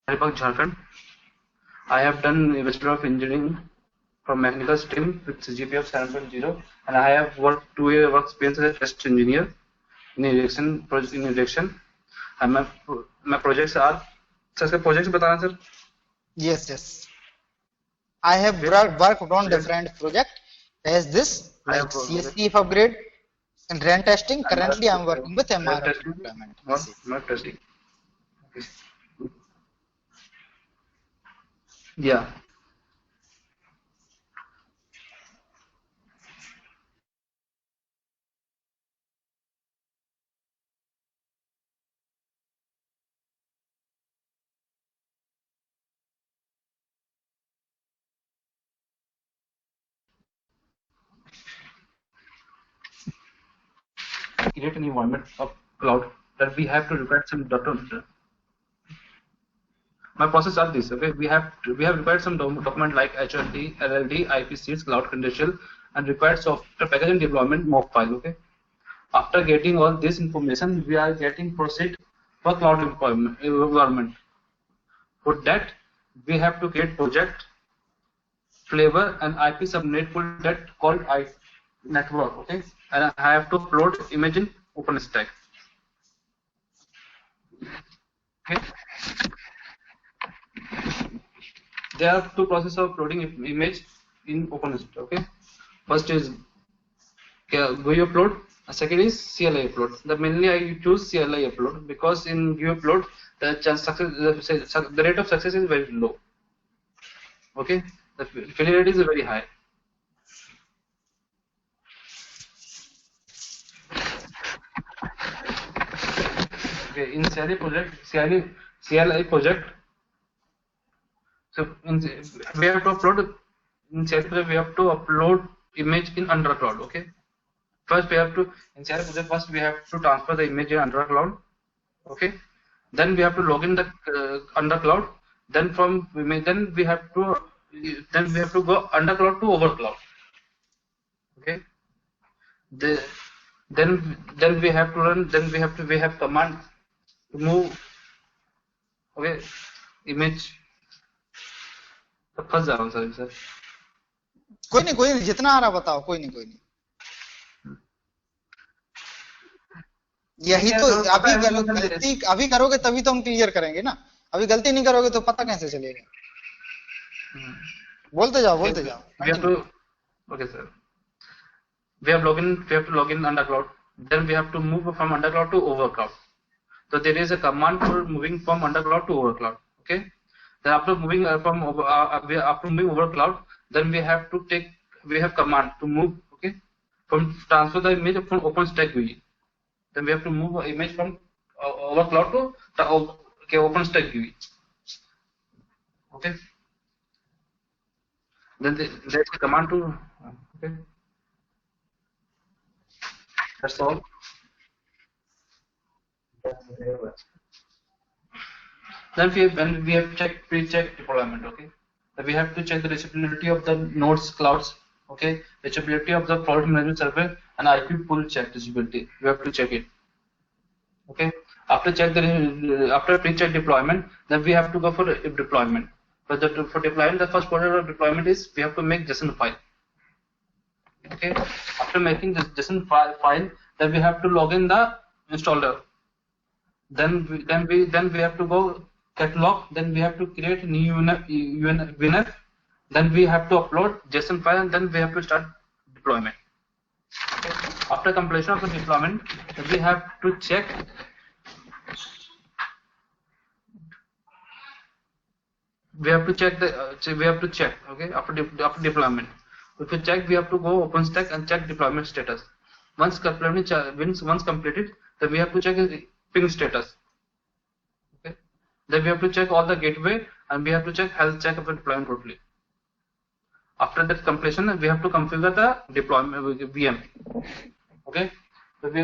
Jharkhand. I have done a Bachelor of Engineering from mechanical stream with CGPA of 7.0, and I have worked 2 year work experience as a test engineer in erection. And my projects are, sir, projects बताना sir. Yes. I have worked on different project as this, like CSCF upgrade and RAN testing. Currently, I am working with MRF deployment. Not testing. Yeah. Create an environment of cloud that we have to require some data. My process are this. Okay, we have required some document like HLD, LLD, IP seeds, cloud credential, and required software packaging deployment mock file. Okay. After getting all this information, we are getting proceed for cloud environment. For that, we have to create project, flavor, and IP subnet for that called IP network. Okay, and I have to upload image in OpenStack. Okay. There are two processes of uploading image in OpenStack. Okay, first is GUI upload. Second is CLI upload. Mainly I choose CLI upload because in GUI upload the rate of success is very low. Okay, the failure rate is very high. Okay, in CLI project, so we have to upload in CLI project. We have to upload image in undercloud. Okay. First, we have to in CLI project. First, we have to transfer the image in undercloud. Okay. Then we have to log in the undercloud. Then we have to go undercloud to overcloud. Okay. Then we have to run. Then we have command to move. Okay. Image. फंस जा रहा हूँ sir. कोई नहीं जितना आ रहा बताओ. कोई नहीं. यही तो अभी करोगे तभी तो हम क्लियर करेंगे ना. अभी गलती नहीं करोगे तो पता कैसे चलेगा. बोलते जाओ. We have to, okay sir. We have to log in undercloud. Then we have to move from undercloud to overcloud. So there is a command for moving from undercloud to overcloud. Okay. Then after moving overcloud, then we have command to move. Okay. Transfer the image from OpenStack GUI. Then we have to move the image from overcloud to OpenStack GUI. Okay. Then there's a command to. Okay. That's all. Then we have pre-check deployment. Okay. Then we have to check the reachability of the nodes, clouds. Okay. Reachability of the cloud management server and IP pool check reachability. We have to check it. Okay. After pre-check deployment, then we have to go for deployment. For deployment, the first order of deployment is we have to make JSON file. Okay. After making this JSON file, then we have to log in the installer. Then we have to go catalog. Then we have to create new VNF. Then we have to upload JSON file, and then we have to start deployment. Okay. After completion of the deployment, we have to check. We have to check. Okay. After deployment, if we check, we have to go OpenStack and check deployment status. Once completed, then we have to check ping status. Okay. Then we have to check all the gateway, and we have to check health check of the deployment totally. After that completion, we have to configure the deployment VM. Okay. So we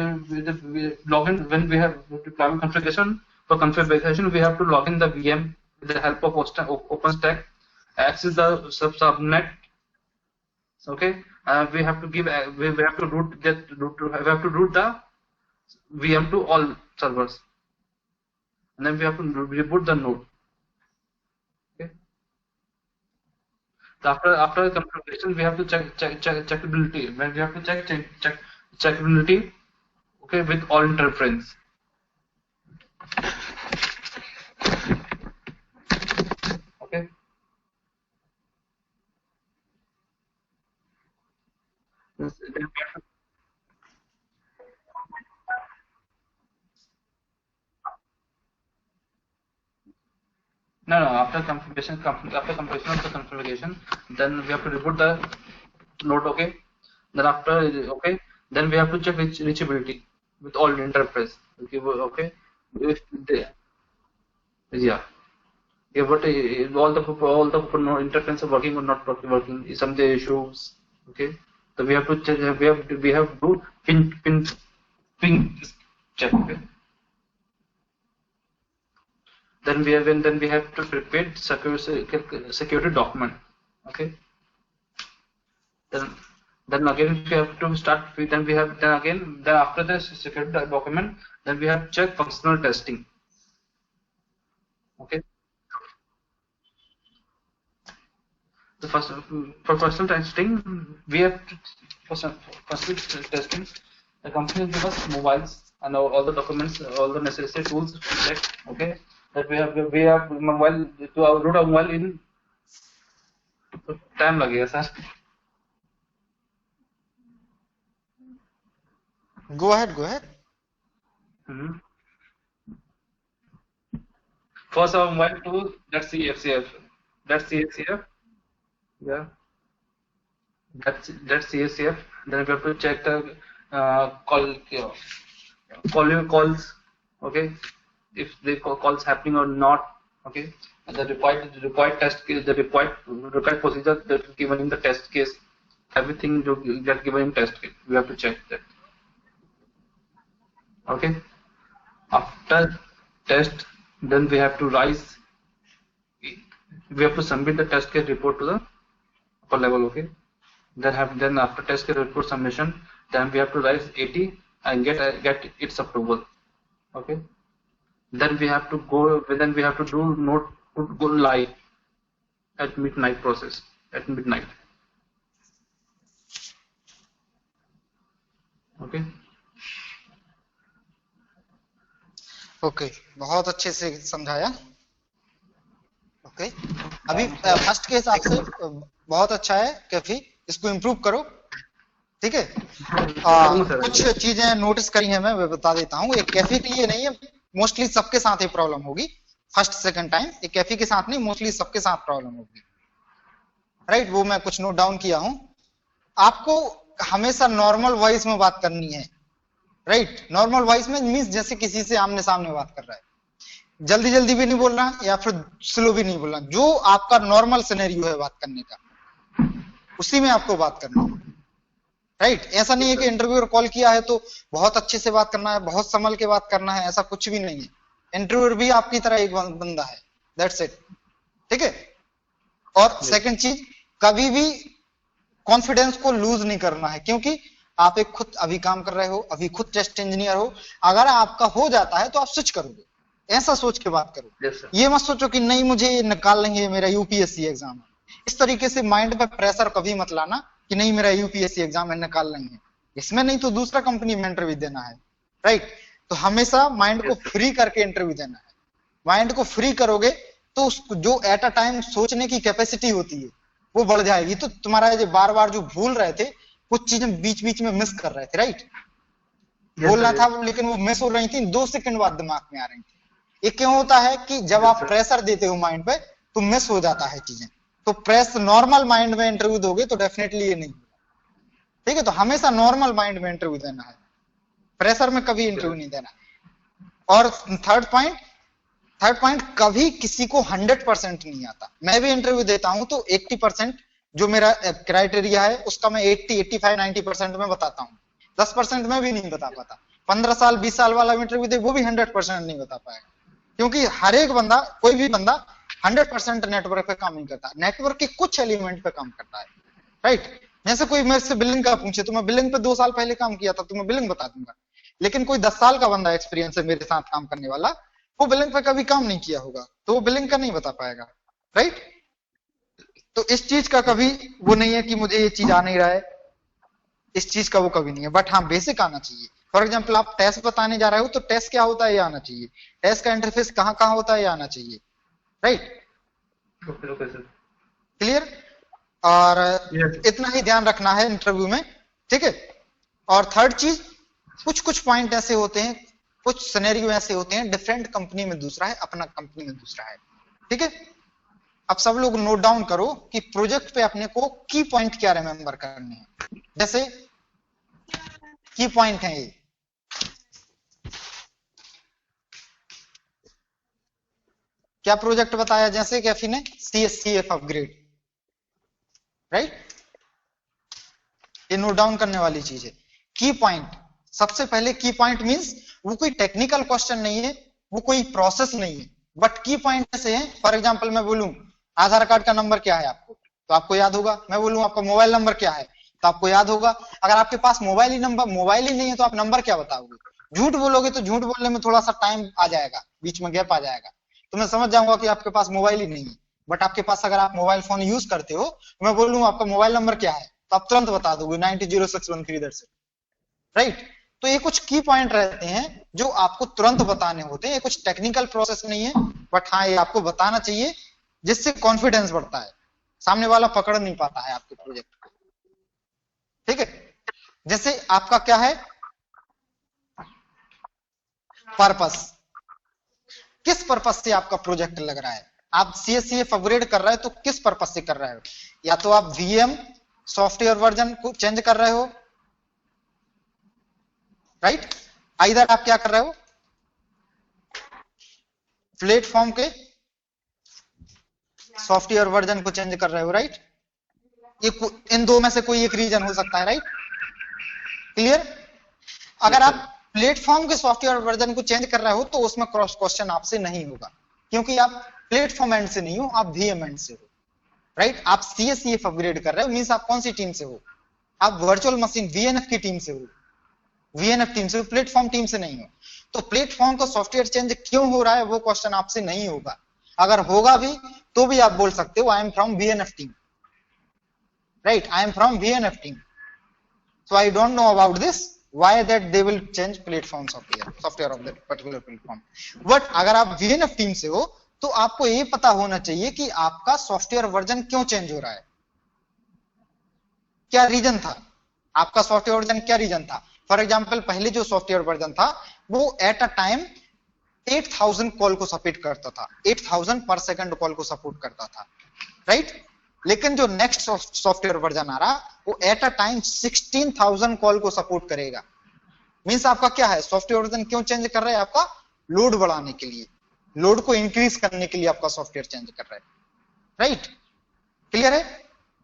log in when we have deployment configuration. For configuration, we have to log in the VM with the help of OpenStack, access the subnet. Okay. We have to route the VM to all servers, and then we have to reboot the node. Okay. So after configuration, we have to check checkability. When we have to check checkability, okay, with all interference. Okay. No. After completion of the configuration, then we have to reboot the node. Okay. Then we have to check reachability with all interface. Okay. But all the interface are working or not working. Some the issues. Okay. So we have to check. We have to ping check. Okay. then we have to prepare security document. Okay. Then again we have to start with, then after the security document, then we have to check functional testing. Okay. The for functional testing, we have to, for functional testing, the company will give us mobiles and all the documents, all the necessary tools to check. Okay, that we have mobile to root a mobile in time लगेगा sir. Go ahead. First our mobile to that's CFCF. Yeah, that's CFCF. Then we have to check the calls. Okay, if the calls happening or not. Okay, and the required test case, the required procedure that is given in the test case, everything that given in test case, we have to check that. Okay, after test, then we have to submit the test case report to the upper level. Okay, then after test case report submission, then we have to raise 80 and get its approval. Okay, then we have to go live at midnight process at midnight. Okay. Okay, बहुत अच्छे से समझाया। Okay, अभी first के हिसाब से बहुत अच्छा है कैफी, इसको इम्प्रूव करो। ठीक है, कुछ चीजें नोटिस करी हैं मैं बता देता हूँ। एक कैफी के लिए नहीं है, मोस्टली सबके साथ ये प्रॉब्लम होगी। फर्स्ट सेकंड टाइम एक कैफी के साथ नहीं, मोस्टली सबके साथ प्रॉब्लम होगी। राइट, वो मैं कुछ नोट डाउन किया हूँ। आपको हमेशा नॉर्मल वॉइस में बात करनी है। राइट, नॉर्मल वॉइस में मीन्स जैसे किसी से आमने सामने बात कर रहा है। जल्दी जल्दी भी नहीं बोलना या फिर स्लो भी नहीं बोलना, जो आपका नॉर्मल सिनेरियो है बात करने का, उसी में आपको बात करना है। राइट, ऐसा नहीं है कि इंटरव्यूअर कॉल किया है तो बहुत अच्छे से बात करना है, बहुत संभल के बात करना है, ऐसा कुछ भी नहीं है। इंटरव्यूअर भी आपकी तरह एक बंदा है, दैट्स इट। ठीक है, और सेकंड चीज, कभी भी कॉन्फिडेंस को लूज नहीं करना है, क्योंकि आप एक खुद अभी काम कर रहे हो, अभी खुद टेस्ट इंजीनियर हो। अगर आपका हो जाता है तो आप स्विच करोगे, ऐसा सोच के बात करो। ये मत सोचो कि नहीं मुझे निकाल लेंगे, मेरा यूपीएससी एग्जाम है। इस तरीके से माइंड पे प्रेशर कभी मत लाना कि नहीं मेरा यूपीएससी एग्जाम है, निकाल लेंगे। इसमें नहीं तो दूसरा कंपनी में इंटरव्यू देना है। राइट, तो हमेशा माइंड को फ्री करके इंटरव्यू देना है। माइंड को फ्री करोगे तो उसको जो एट अ टाइम सोचने की कैपेसिटी होती है वो बढ़ जाएगी। तो तुम्हारा ये बार बार जो भूल रहे थे, कुछ चीजें बीच बीच में मिस कर रहे थे। राइट, बोलना था लेकिन वो मिस हो रही थी, 2 सेकंड बाद दिमाग में आ रही थी। ये क्यों होता है कि जब आप प्रेशर देते हो माइंड पे तो मिस हो जाता है चीजें। तो प्रेस नॉर्मल माइंड में इंटरव्यू दोगे तो डेफिनेटली ये नहीं होगा। ठीक है, तो हमेशा नॉर्मल माइंड में इंटरव्यू देना है, प्रेशर में कभी इंटरव्यू नहीं देना। और थर्ड पॉइंट, कभी किसी को 100% नहीं आता। मैं भी इंटरव्यू देता हूं तो 80% जो मेरा क्राइटेरिया है उसका मैं 80, 85, 90% में बताता हूँ। 10% में भी नहीं बता पाता। 15 साल 20 साल वाला इंटरव्यू दे वो भी 100% नहीं बता पाएगा, क्योंकि हर एक बंदा, कोई भी बंदा 100% नेटवर्क पे काम नहीं करता, नेटवर्क के कुछ एलिमेंट पे काम करता है। राइट, जैसे कोई मेरे से बिलिंग का पूछे तो मैं बिलिंग पे 2 साल पहले काम किया था तो मैं बिलिंग बता दूंगा। लेकिन कोई 10 साल का बंदा एक्सपीरियंस है मेरे साथ काम करने वाला, वो बिलिंग पे कभी काम नहीं किया होगा तो वो बिलिंग का नहीं बता पाएगा। राइट, तो इस चीज का कभी वो नहीं है कि मुझे ये चीज आ नहीं रहा है, इस चीज का वो कभी नहीं है। बट हाँ, बेसिक आना चाहिए। फॉर एग्जाम्पल आप टेस्ट बताने जा रहे हो तो टेस्ट क्या होता है ये आना चाहिए, टेस्ट का इंटरफेस कहाँ कहाँ होता है ये आना चाहिए। Right, clear? और इतना ही ध्यान रखना है इंटरव्यू में। ठीक है, और थर्ड चीज, कुछ पॉइंट ऐसे होते हैं, कुछ सिनेरियो ऐसे होते हैं, डिफरेंट कंपनी में दूसरा है, अपना कंपनी में दूसरा है। ठीक है, अब सब लोग नोट डाउन करो कि प्रोजेक्ट पे अपने को की पॉइंट क्या रिमेंबर करने हैं। जैसे की पॉइंट है ये, क्या प्रोजेक्ट बताया जैसे कैफी ने, CSCF अपग्रेड। राइट, ये नोट डाउन करने वाली चीज है। की पॉइंट, सबसे पहले की पॉइंट मींस वो कोई टेक्निकल क्वेश्चन नहीं है, वो कोई प्रोसेस नहीं है, बट की पॉइंट ऐसे है, फॉर एग्जाम्पल मैं बोलूं आधार कार्ड का नंबर क्या है आपको, तो आपको याद होगा। मैं बोलूं आपका मोबाइल नंबर क्या है, तो आपको याद होगा। अगर आपके पास मोबाइल ही नहीं है तो आप नंबर क्या बताओगे? झूठ बोलोगे तो झूठ बोलने में थोड़ा सा टाइम आ जाएगा, बीच में गैप आ जाएगा, तो मैं समझ जाऊंगा कि आपके पास मोबाइल ही नहीं है। बट आपके पास अगर आप मोबाइल फोन यूज करते हो, तो मैं बोलूं आपका मोबाइल नंबर क्या है, तो आप तुरंत बता दोगे 900613 राइट। तो ये कुछ की पॉइंट रहते हैं जो आपको तुरंत बताने होते हैं। ये कुछ टेक्निकल प्रोसेस नहीं है, बट हाँ ये आपको बताना चाहिए, जिससे कॉन्फिडेंस बढ़ता है, सामने वाला पकड़ नहीं पाता है आपके प्रोजेक्ट को। ठीक है, जैसे आपका क्या है पर्पस, किस पर्पस से आपका प्रोजेक्ट लग रहा है। आप CSCF अपग्रेड कर रहे हो तो किस पर्पस से कर रहे हो? या तो आप VM सॉफ्टवेयर वर्जन को चेंज कर रहे हो, राइट। इधर आप क्या कर रहे हो, प्लेटफॉर्म के सॉफ्टवेयर वर्जन को चेंज कर रहे हो, राइट। ये इन दो में से कोई एक रीजन हो सकता है, राइट। क्लियर। अगर आप प्लेटफॉर्म के सॉफ्टवेयर वर्जन को चेंज कर रहे हो तो उसमें क्रॉस क्वेश्चन आपसे नहीं होगा, क्योंकि आप प्लेटफॉर्म एंड से नहीं हो, आप VM एंड से हो, राइट। आप CSCF अपग्रेड कर रहे हो, मींस आप कौन सी टीम से हो? आप वर्चुअल मशीन VNF की टीम से हो, VNF टीम से, प्लेटफॉर्म टीम से नहीं हो। तो प्लेटफॉर्म का सॉफ्टवेयर चेंज क्यों हो रहा है वो क्वेश्चन आपसे नहीं होगा। अगर होगा भी तो भी आप बोल सकते हो I am from VNF team, right, I am from VNF team, so I don't know about this, why that they will change platform software of that particular platform. But अगर आप VNF टीम से हो तो आपको ये पता होना चाहिए कि आपका सॉफ्टवेयर वर्जन क्यों चेंज हो रहा है, क्या रीजन था आपका सॉफ्टवेयर वर्जन, क्या रीजन था। फॉर एग्जांपल पहले जो सॉफ्टवेयर वर्जन था वो एट अ टाइम 8000 कॉल को सपोर्ट करता था, 8000 पर सेकंड कॉल को सपोर्ट करता था, राइट। लेकिन जो नेक्स्ट सॉफ्टवेयर वर्जन आ रहा वो एट अ टाइम 16000 कॉल को सपोर्ट करेगा। मींस आपका क्या है, सॉफ्टवेयर वर्जन क्यों चेंज कर रहे हैं? आपका लोड बढ़ाने के लिए, लोड को इंक्रीज करने के लिए आपका सॉफ्टवेयर चेंज कर रहे हैं, राइट। क्लियर है।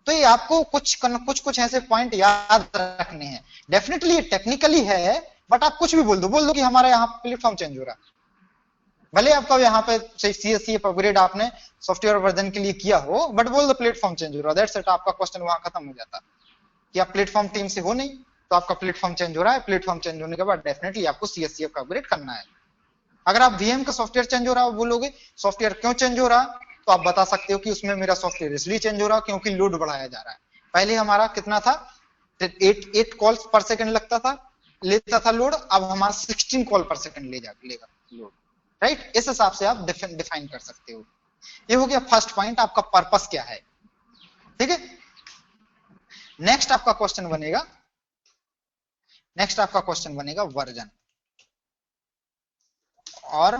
तो ये आपको कुछ ऐसे पॉइंट याद रखने हैं। डेफिनेटली ये टेक्निकली है, बट आप कुछ भी बोल दो कि हमारे यहाँ प्लेटफॉर्म चेंज हो रहा है, भले आपका यहाँ पे CSCF अपग्रेड आपने सॉफ्टवेयर वर्जन के लिए किया हो, बट बोल दो प्लेटफॉर्म चेंज हो रहा है, दैट्स इट, आपका क्वेश्चन वहां खत्म हो जाता कि आप प्लेटफॉर्म टीम से हो नहीं, तो आपका प्लेटफॉर्म चेंज हो रहा है। प्लेटफॉर्म चेंज होने के बाद डेफिनेटली आपको CSCF का अपग्रेड करना है। अगर आप VM का सॉफ्टवेयर चेंज हो रहा है बोलोगे सॉफ्टवेयर क्यों चेंज हो रहा है, तो आप बता सकते हो कि उसमें मेरा सॉफ्टवेयर इसलिए चेंज हो रहा है क्योंकि लोड बढ़ाया जा रहा है। पहले हमारा कितना था, 8 कॉल्स पर सेकंड लेता था लोड, अब हमारा 16 कॉल पर सेकंड लेगा लोड, राइट। इस हिसाब से आप डिफाइन कर सकते हो। ये हो गया फर्स्ट पॉइंट, आपका पर्पस क्या है, ठीक है। नेक्स्ट आपका क्वेश्चन बनेगा वर्जन और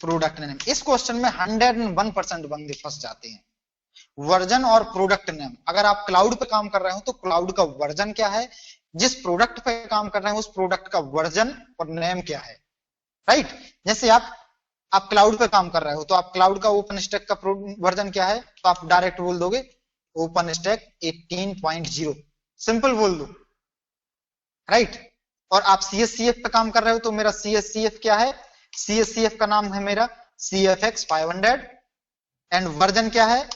प्रोडक्ट नेम। इस क्वेश्चन में 101% बंदे फंस जाते हैं, वर्जन और प्रोडक्ट नेम। अगर आप क्लाउड पे काम कर रहे हो तो क्लाउड का वर्जन क्या है, जिस प्रोडक्ट पे काम कर रहे हैं उस प्रोडक्ट का वर्जन और नेम क्या है, राइट। जैसे आप क्लाउड पे काम कर रहे हो तो आप क्लाउड का ओपन स्टैक का वर्जन क्या है, तो आप डायरेक्ट बोल दोगे ओपन स्टैक 18.0, सिंपल बोल दो, राइट। और आप CSCF पे काम कर रहे हो तो मेरा CSCF क्या है, CSCF का नाम है मेरा CFX 500 एंड वर्जन क्या है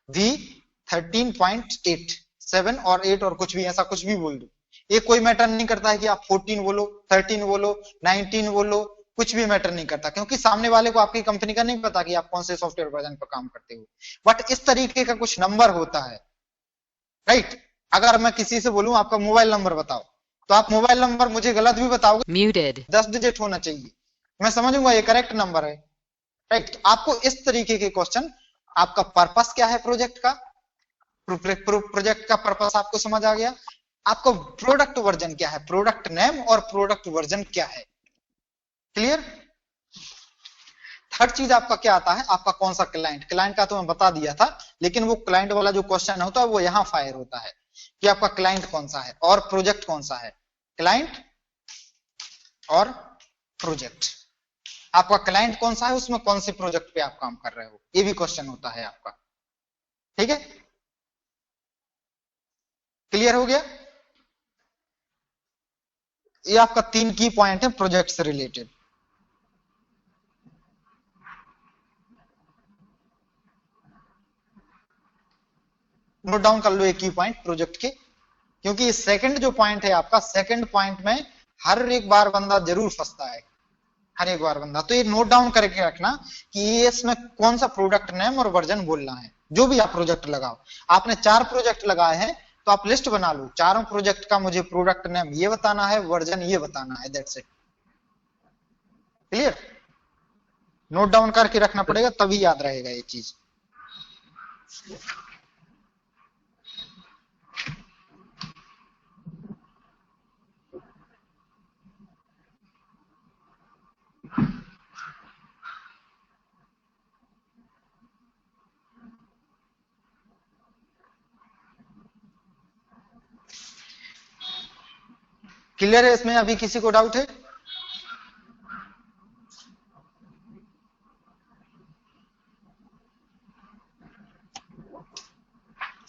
V13.8, 7 और 8 और कुछ भी, ऐसा कुछ भी बोल दो, ये कोई मैटर नहीं करता है कि आप 14 बोलो, 13 बोलो, 19 बोलो, कुछ भी मैटर नहीं करता, क्योंकि सामने वाले को आपकी कंपनी का नहीं पता कि आप कौन से सॉफ्टवेयर वर्जन पर काम करते हो। बट इस तरीके का कुछ नंबर होता है, राइट। अगर मैं किसी से बोलूं आपका मोबाइल नंबर बताओ, तो आप मोबाइल नंबर मुझे गलत भी बताओगे, Muted. 10 डिजिट होना चाहिए, मैं समझूंगा ये करेक्ट नंबर है, राइट। आपको इस तरीके के क्वेश्चन, आपका पर्पस क्या है प्रोजेक्ट का, प्रोजेक्ट का पर्पस आपको समझ आ गया, आपको प्रोडक्ट वर्जन क्या है, प्रोडक्ट नेम और प्रोडक्ट वर्जन क्या है, क्लियर। थर्ड चीज आपका क्या आता है, आपका कौन सा क्लाइंट का तो मैं बता दिया था, लेकिन वो क्लाइंट वाला जो क्वेश्चन होता है वो यहां फायर होता है कि आपका क्लाइंट कौन सा है और प्रोजेक्ट कौन सा है, क्लाइंट और प्रोजेक्ट। आपका क्लाइंट कौन सा है, उसमें कौन से प्रोजेक्ट पे आप काम कर रहे हो, ये भी क्वेश्चन होता है आपका, ठीक है। क्लियर हो गया। ये आपका 3 की पॉइंट है प्रोजेक्ट से रिलेटेड। नोट डाउन कर लो एक की पॉइंट प्रोजेक्ट के, क्योंकि सेकंड जो पॉइंट है आपका, सेकंड पॉइंट में हर एक बार बंदा जरूर फंसता है, हर एक बार बंदा। तो ये नोट डाउन करके रखना कि ये इसमें कौन सा प्रोडक्ट नेम और वर्जन बोलना है। जो भी आप प्रोजेक्ट लगाओ, आपने 4 प्रोजेक्ट लगाए हैं तो आप लिस्ट बना लो, चारों प्रोजेक्ट का मुझे प्रोडक्ट नेम ये बताना है, वर्जन ये बताना है, that's it. Clear? Note down करके रखना पड़ेगा, तभी याद रहेगा ये चीज। क्लियर है? इसमें अभी किसी को डाउट है?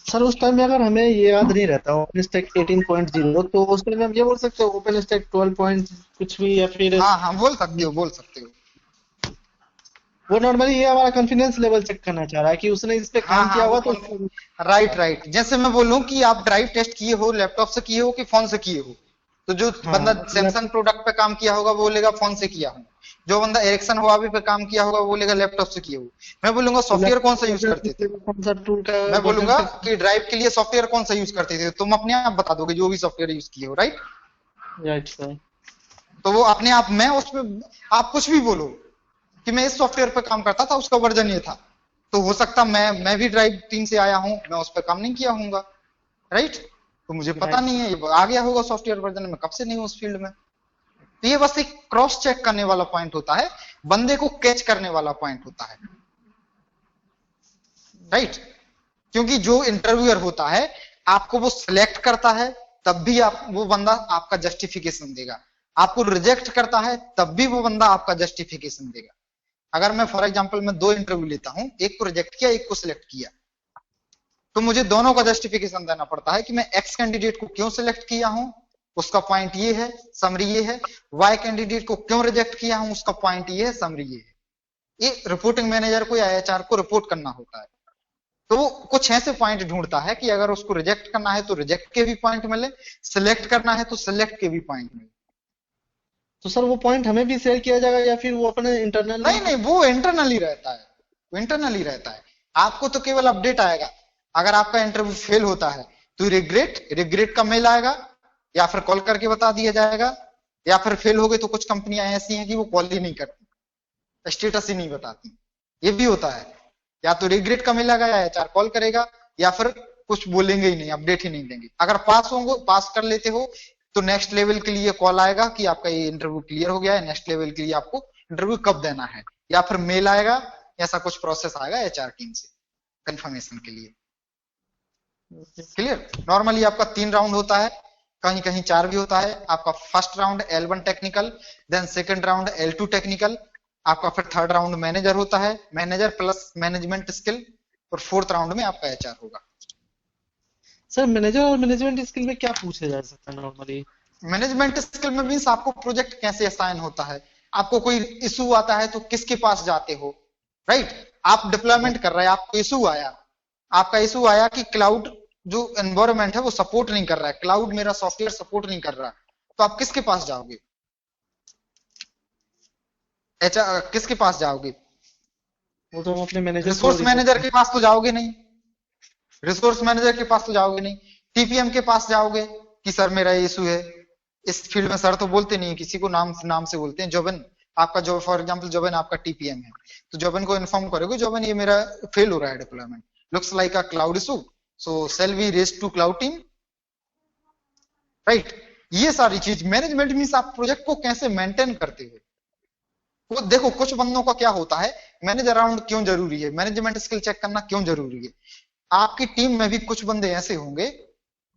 सर उस टाइम में अगर हमें ये याद नहीं रहता ओपन स्टैक 18.0 तो उस टाइम में हम ये बोल सकते हो ओपन स्टैक 12 पॉइंट कुछ भी, या फिर हाँ बोल सकते हो, बोल सकते हो। वो नॉर्मली ये हमारा कॉन्फिडेंस लेवल चेक करना चाह रहा है कि उसने इस पे काम किया हुआ तो राइट। जैसे मैं बोलूं कि आप ड्राइव टेस्ट किए हो, लैपटॉप से किए हो कि फोन से किए हो, तो जो बंदा सैमसंग प्रोडक्ट पे काम किया होगा वो बोलेगा फोन से किया हूं, जो बंदा एरिक्सन हुआवी पे काम किया होगा वो बोलेगा लैपटॉप से किया हो। मैं बोलूंगा सॉफ्टवेयर कौन सा यूज करते थे, कौन सा टूल का, मैं बोलूंगा कि ड्राइव के लिए सॉफ्टवेयर कौन सा यूज करते थे, तुम अपने आप बता दोगे जो भी सॉफ्टवेयर यूज किए हो, राइट सर। तो वो अपने आप, मैं उस पे आप कुछ भी बोलो कि मैं इस सॉफ्टवेयर पे काम करता था, उसका वर्जन ये था, तो हो सकता मैं भी ड्राइव टीम से आया हूं, मैं उस पर काम नहीं किया हूंगा, राइट? तो मुझे पता नहीं है, ये आ गया होगा सॉफ्टवेयर वर्जन में, कब से नहीं हूं उस फील्ड में। तो ये बस एक क्रॉस चेक करने वाला पॉइंट होता है, बंदे को कैच करने वाला पॉइंट होता है, राइट? क्योंकि जो इंटरव्यूअर होता है आपको वो सिलेक्ट करता है तब भी आप, वो बंदा आपका जस्टिफिकेशन देगा, आपको रिजेक्ट करता है तब भी वो बंदा आपका जस्टिफिकेशन देगा। अगर मैं फॉर एग्जांपल मैं 2 इंटरव्यू लेता हूं, एक को रिजेक्ट किया, एक को सिलेक्ट किया, तो मुझे दोनों का जस्टिफिकेशन देना पड़ता है कि मैं एक्स कैंडिडेट को क्यों सिलेक्ट किया हूं, उसका पॉइंट ये है, समरी ये है, वाई कैंडिडेट को क्यों रिजेक्ट किया हूं, उसका पॉइंट ये है, समरी ये है। ये रिपोर्टिंग मैनेजर को या एचआर को रिपोर्ट करना होता है। तो वो कुछ ऐसे पॉइंट ढूंढता है कि अगर उसको रिजेक्ट करना है तो रिजेक्ट के भी पॉइंट मिले, सिलेक्ट करना है तो सिलेक्ट के भी पॉइंट मिले। तो सर वो पॉइंट हमें भी शेयर किया जाएगा या फिर वो अपने इंटरनल? नहीं, वो इंटरनली रहता है, वो इंटरनली रहता है। आपको तो केवल अपडेट आएगा। अगर आपका इंटरव्यू फेल होता है तो रिग्रेट का मेल आएगा, या फिर कॉल करके बता दिया जाएगा, या फिर फेल हो गए तो कुछ कंपनियां ऐसी हैं कि वो कॉल ही नहीं करती, स्टेटस ही नहीं बताती, ये भी होता है। या तो रिग्रेट का मिलेगा या एचआर कॉल करेगा, या फिर कुछ बोलेंगे ही नहीं, अपडेट ही नहीं देंगे। अगर पास कर लेते हो तो नेक्स्ट लेवल के लिए कॉल आएगा कि आपका ये इंटरव्यू क्लियर हो गया है, नेक्स्ट लेवल के लिए आपको इंटरव्यू कब देना है, या फिर मेल आएगा, ऐसा कुछ प्रोसेस आएगा एचआर टीम से कंफर्मेशन के लिए। क्लियर? नॉर्मली आपका 3 राउंड होता है, कहीं कहीं 4 भी होता है। आपका first round L1 technical, then second round L2 technical, आपका फिर थर्ड राउंड मैनेजर होता है, मैनेजर प्लस मैनेजमेंट स्किल, और फोर्थ राउंड में आपका एचआर होगा। सर मैनेजर और मैनेजमेंट स्किल में क्या पूछा जा सकता है नॉर्मली? मैनेजमेंट स्किल में मींस आपको प्रोजेक्ट कैसे असाइन होता है, आपको कोई इशू आता है तो किसके पास जाते हो, राइट? आप डिप्लॉयमेंट कर रहे हैं, आपको इशू आया, आपका इशू आया कि क्लाउड जो एनवायरनमेंट है वो सपोर्ट नहीं कर रहा है, क्लाउड मेरा सॉफ्टवेयर सपोर्ट नहीं कर रहा, तो आप किसके पास जाओगे? एचआर किसके पास जाओगे? वो तो हम अपने मैनेजर, रिसोर्स मैनेजर के पास तो जाओगे नहीं, रिसोर्स मैनेजर के पास तो जाओगे नहीं, टीपीएम के पास जाओगे कि सर मेरा इशू है। इस फील्ड में सर तो बोलते नहीं है, किसी को नाम से बोलते हैं। जोबन आपका, जो फॉर एग्जांपल जोबन आपका टीपीएम है, तो जोबन को इन्फॉर्म करोगे, जोबन ये मेरा फेल हो रहा है deployment, looks like a cloud issue, so shall we raise to cloud team, right? ये सारी चीज मैनेजमेंट मींस आप प्रोजेक्ट को कैसे मेंटेन करते हो। वो देखो कुछ बंदों का क्या होता है, मैनेजर राउंड क्यों जरूरी है, मैनेजमेंट स्किल चेक करना क्यों जरूरी है। आपकी टीम में भी कुछ बंदे ऐसे होंगे,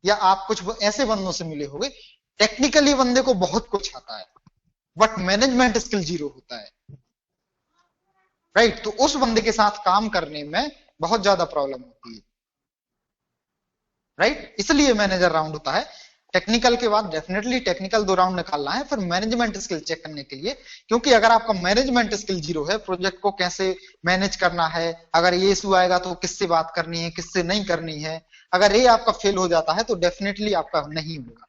या आप कुछ ऐसे बंदों से मिले होंगे, टेक्निकली बंदे को बहुत कुछ आता है बट मैनेजमेंट स्किल 0 होता है, राइट? तो उस बंदे के साथ काम करने में बहुत ज्यादा प्रॉब्लम होती है, राइट? इसलिए मैनेजर राउंड होता है। टेक्निकल के बाद डेफिनेटली टेक्निकल 2 राउंड निकालना है, फिर मैनेजमेंट स्किल चेक करने के लिए, क्योंकि अगर आपका मैनेजमेंट स्किल 0 है, प्रोजेक्ट को कैसे मैनेज करना है, अगर ये इशू आएगा तो किससे बात करनी है, किससे नहीं करनी है, अगर ये आपका फेल हो जाता है तो डेफिनेटली आपका नहीं होगा,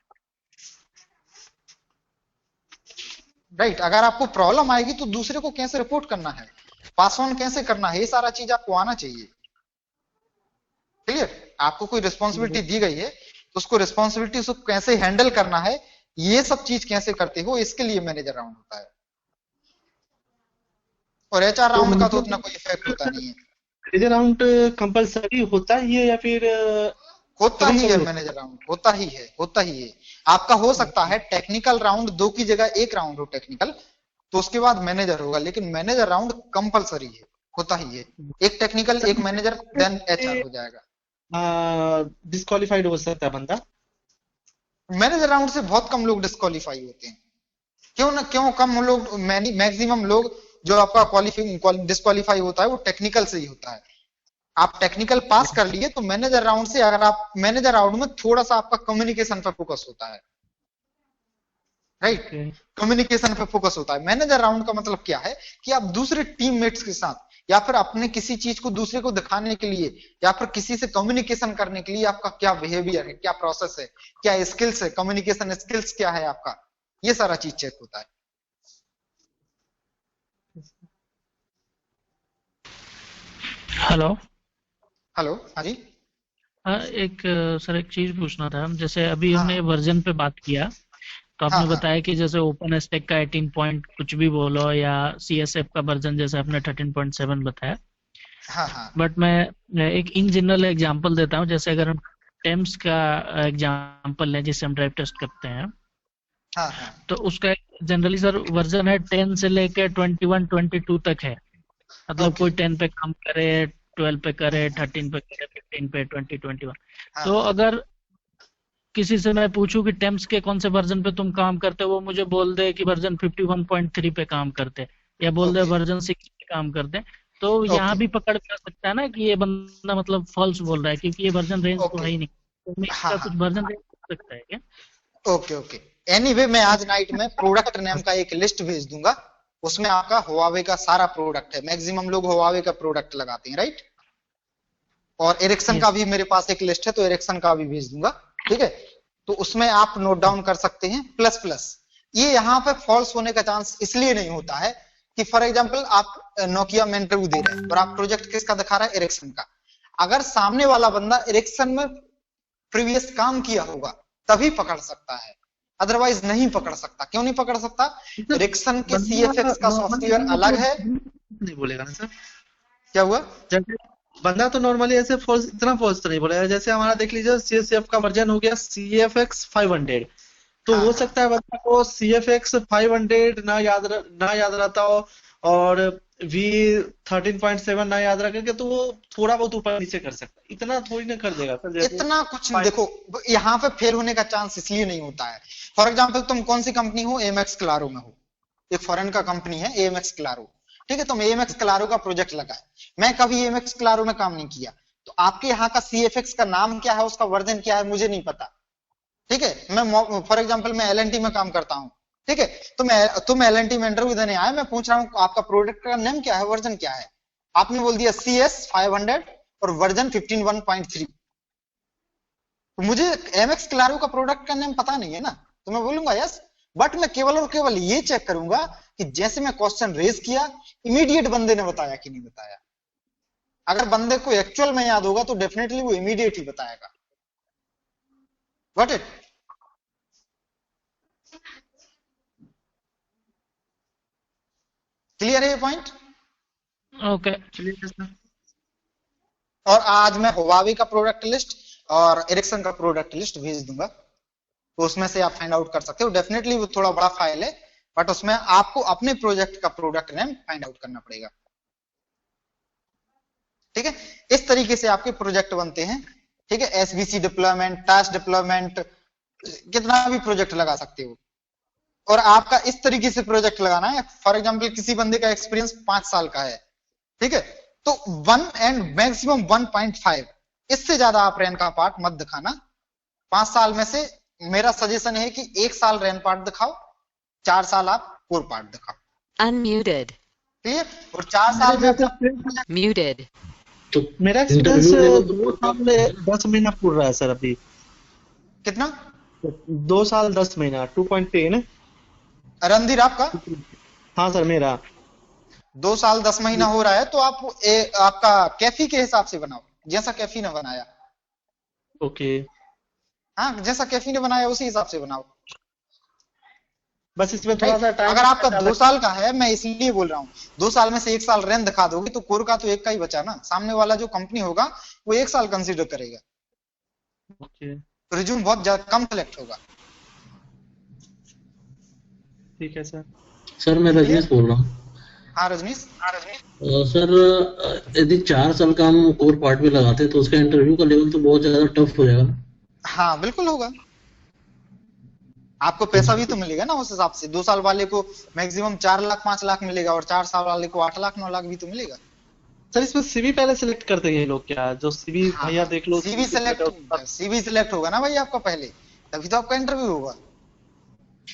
राइट। अगर आपको प्रॉब्लम आएगी तो दूसरे को कैसे रिपोर्ट करना है, पास ऑन कैसे करना है, ये सारा चीज आपको आना चाहिए। क्लियर? आपको कोई रिस्पॉन्सिबिलिटी दी गई है तो उसको रिस्पॉन्सिबिलिटी उसको कैसे हैंडल करना है, ये सब चीज कैसे करते हो, इसके लिए मैनेजर राउंड होता है। और एचआर राउंड का तो उतना कोई इफेक्ट होता नहीं है। मैनेजर राउंड कंपलसरी होता ही है या फिर होता ही है? मैनेजर राउंड होता ही है, होता ही है। आपका हो सकता है टेक्निकल राउंड 2 की जगह 1 राउंड हो टेक्निकल, तो उसके बाद मैनेजर होगा, लेकिन मैनेजर राउंड कंपलसरी है, होता ही है। एक टेक्निकल, एक मैनेजर, देन एचआर हो जाएगा। डिस्क्वालीफाइड हो सकता है बंदा? मैनेजर राउंड से बहुत कम लोग डिस्क्वालीफाई होते हैं। क्यों कम लोग? मैक्सिमम लोग जो आपका डिस्क्वालीफाई होता है वो टेक्निकल से ही होता है। आप टेक्निकल पास कर लिए तो मैनेजर राउंड से, अगर आप मैनेजर राउंड में थोड़ा सा आपका कम्युनिकेशन पर फोकस होता है, राइट। कम्युनिकेशन पे फोकस होता है। मैनेजर राउंड का मतलब क्या है कि आप दूसरे टीममेट्स के साथ या फिर अपने किसी चीज को दूसरे को दिखाने के लिए या फिर किसी से कम्युनिकेशन करने के लिए आपका क्या बिहेवियर है, क्या प्रोसेस है, क्या स्किल्स है, कम्युनिकेशन स्किल्स क्या है आपका, ये सारा चीज चेक होता है। हेलो हेलो, हाँ जी। सर एक चीज पूछना था। जैसे अभी हाँ हमने वर्जन पे बात किया तो आपने हाँ हाँ बताया कि जैसे ओपन स्टैक का 18 पॉइंट कुछ भी बोलो या CSF का वर्जन जैसे आपने 13.7 बताया, हाँ हाँ बट मैं एक इन जनरल एग्जांपल देता हूँ। जैसे अगर हम टेम्स का एग्जांपल लें जिससे हम ड्राइव टेस्ट करते हैं, हाँ हाँ तो उसका जनरली सर वर्जन है 10 से लेके 21 22 तक है। मतलब ओके। कोई 10 पे काम करे, 12 पे करे, 13 पे करे, 15 पे, 20 21। हाँ तो हाँ अगर किसी से मैं पूछूं कि टेम्स के कौन से वर्जन पे तुम काम करते हो, वो मुझे बोल दे कि वर्जन 51.3 पे काम करते हैं, या बोल दे ओके वर्जन 6 पे काम करते हैं, तो यहाँ ओके भी पकड़ में आ सकता है ना कि ये बंदा मतलब फॉल्स बोल रहा है, क्योंकि ये वर्जन रेंज तो ओके। है ही नहीं। तो मैं हाँ इसका हाँ कुछ वर्जन रेंज हो सकता है क्या? Okay okay. एनीवे, मैं आज नाइट में प्रोडक्ट नेम का एक लिस्ट भेज दूंगा, उसमें आपका हुआवे का सारा प्रोडक्ट है। मैक्सिमम लोग हुआवे का प्रोडक्ट लगाते हैं, राइट। और एरिक्सन का यस। भी मेरे पास एक लिस्ट है, तो एरिक्सन का भी भेज दूंगा, ठीक है। तो उसमें आप नोट डाउन कर सकते हैं। प्लस प्लस ये यहाँ पे फॉल्स होने का चांस इसलिए नहीं होता है कि फॉर एग्जांपल आप नोकिया में इंटरव्यू दे रहे हैं और आप प्रोजेक्ट किसका दिखा रहा है, एरिक्सन का। अगर सामने वाला बंदा एरिक्सन में प्रीवियस काम किया होगा तभी पकड़ सकता है, अदरवाइज नहीं पकड़ सकता। क्यों नहीं पकड़ सकता? एरिक्सन के CFX का सॉफ्टवेयर अलग है। नहीं बोलेगा ना सर? क्या हुआ? जैसे बंदा तो नॉर्मली ऐसे फॉल्स, इतना फॉल्स तो नहीं बोलेगा। जैसे हमारा देख लीजिए CSF का वर्जन हो गया CFX 500, तो हाँ हो हाँ सकता है बंदा को CFX 500 ना याद रहता हो और V13.7 ना याद रखेंगे, तो वो थोड़ा बहुत ऊपर नीचे कर सकता है। इतना थोड़ी ना कर देगा सर। जैसे इतना कुछ नहीं। देखो, यहाँ पे फेल होने का चांस इसलिए नहीं होता है। फॉर एग्जांपल तुम कौन सी कंपनी हो, AMX क्लारो में हो, एक फॉरेन का कंपनी है AMX क्लारो, ठीक है। तुम AMX क्लारो का प्रोजेक्ट लगा है, मैं कभी AMX क्लारो में काम नहीं किया, तो आपके यहाँ का CFX का नाम क्या है, उसका वर्जन क्या है, मुझे नहीं पता, ठीक है। मैं फॉर एग्जांपल मैं L&T में काम करता हूँ, ठीक है। तुम L&T में इंटरव्यू देने आए, मैं पूछ रहा हूँ आपका प्रोडक्ट का नेम क्या है, वर्जन क्या है, आपने बोल दिया CS 500 और वर्जन 15.1.3, तो मुझे MX क्लारो का प्रोडक्ट का नेम पता नहीं है ना, तो मैं बोलूंगा यस। बट मैं केवल और केवल ये चेक करूंगा कि जैसे मैं क्वेश्चन रेज किया, इमीडिएट बंदे ने बताया कि नहीं बताया। अगर बंदे को एक्चुअल में याद होगा तो डेफिनेटली वो इमीडिएट ही बताएगा। Got it? क्लियर है ये पॉइंट? ओके। चलिए सर। और आज मैं हुआवे का प्रोडक्ट लिस्ट और एरिक्सन का प्रोडक्ट लिस्ट भेज दूंगा, तो उसमें से आप फाइंड आउट कर सकते हो। डेफिनेटली वो थोड़ा बड़ा फाइल है, बट उसमें आपको अपने प्रोजेक्ट का प्रोडक्ट नेम फाइंड आउट करना पड़ेगा, ठीक है। इस तरीके से आपके प्रोजेक्ट बनते हैं, ठीक है। SVC डिप्लॉयमेंट, टास्क डिप्लॉयमेंट, कितना भी प्रोजेक्ट लगा सकते हो। और आपका इस तरीके से प्रोजेक्ट लगाना है। फॉर एग्जांपल किसी बंदे का एक्सपीरियंस 5 साल का है, ठीक है, तो 1 एंड मैक्सिमम 1.5, इससे ज्यादा आप रैन का पार्ट मत दिखाना। 5 साल में से मेरा सजेशन है कि 1 साल रैन पार्ट दिखाओ, 4 साल आप कोर पार्ट दिखाओ। Unmuted. क्लियर? और 4 साल में Muted. तो मेरा एक्सपीरियंस इंटरव्यू लेवल 2 साल में 10 महीना पूर रहा है सर अभी। कितना? 2 साल 10 महीना 2.10 रणधीर आपका? हाँ सर मेरा 2 साल 10 महीना हो रहा है तो आप आपका कैफी के हिसाब से बनाओ, जैसा कैफी ने बनाया। ओके। हाँ, जैसा कैफी ने बनाया उसी हिसाब से बनाओ। बस इसमें थोड़ा सा टाइम, अगर आपका 2 साल का है, मैं इसलिए बोल रहा हूँ, 2 साल में से 1 साल रैन दिखा दोगे तो कोर का तो एक का ही बचा ना, सामने वाला जो कंपनी होगा वो 1 साल कंसीडर करेगा। ओके तो रिज्यूम बहुत ज्यादा कम सेलेक्ट होगा। ठीक है सर। सर मैं रजनीश बोल रहा हूँ। हाँ रजनीश। सर यदि 4 साल का हम कोर पार्ट में लगाते हैं तो उसका इंटरव्यू का लेवल तो बहुत ज्यादा टफ हो जाएगा ना? हाँ बिल्कुल होगा, आपको पैसा भी तो मिलेगा ना उस हिसाब से। 2 साल वाले को मैक्सिमम 4 लाख 5 लाख मिलेगा और 4 साल वाले को 8 लाख 9 लाख भी तो मिलेगा। सर इसमें सीवी पहले सिलेक्ट करते हैं ये लोग क्या? जो सीवी हाँ, भैया देख लो, सीवी सिलेक्ट होगा ना भाई आपका पहले, तभी तो आपका इंटरव्यू होगा।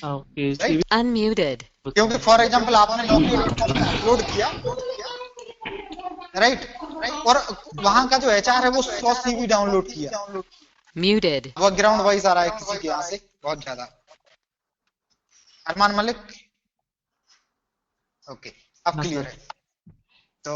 Okay Right? Unmuted. क्योंकि फॉर एग्जांपल आपने नौकरी अपलोड किया, राइट, और वहां का जो एचआर है वो 100 सीवी डाउनलोड किया, Muted. बैकग्राउंड वाइज आ रहा है किसी के यहाँ से बहुत ज्यादा। अरमान मलिक, ओके अब क्लियर है। तो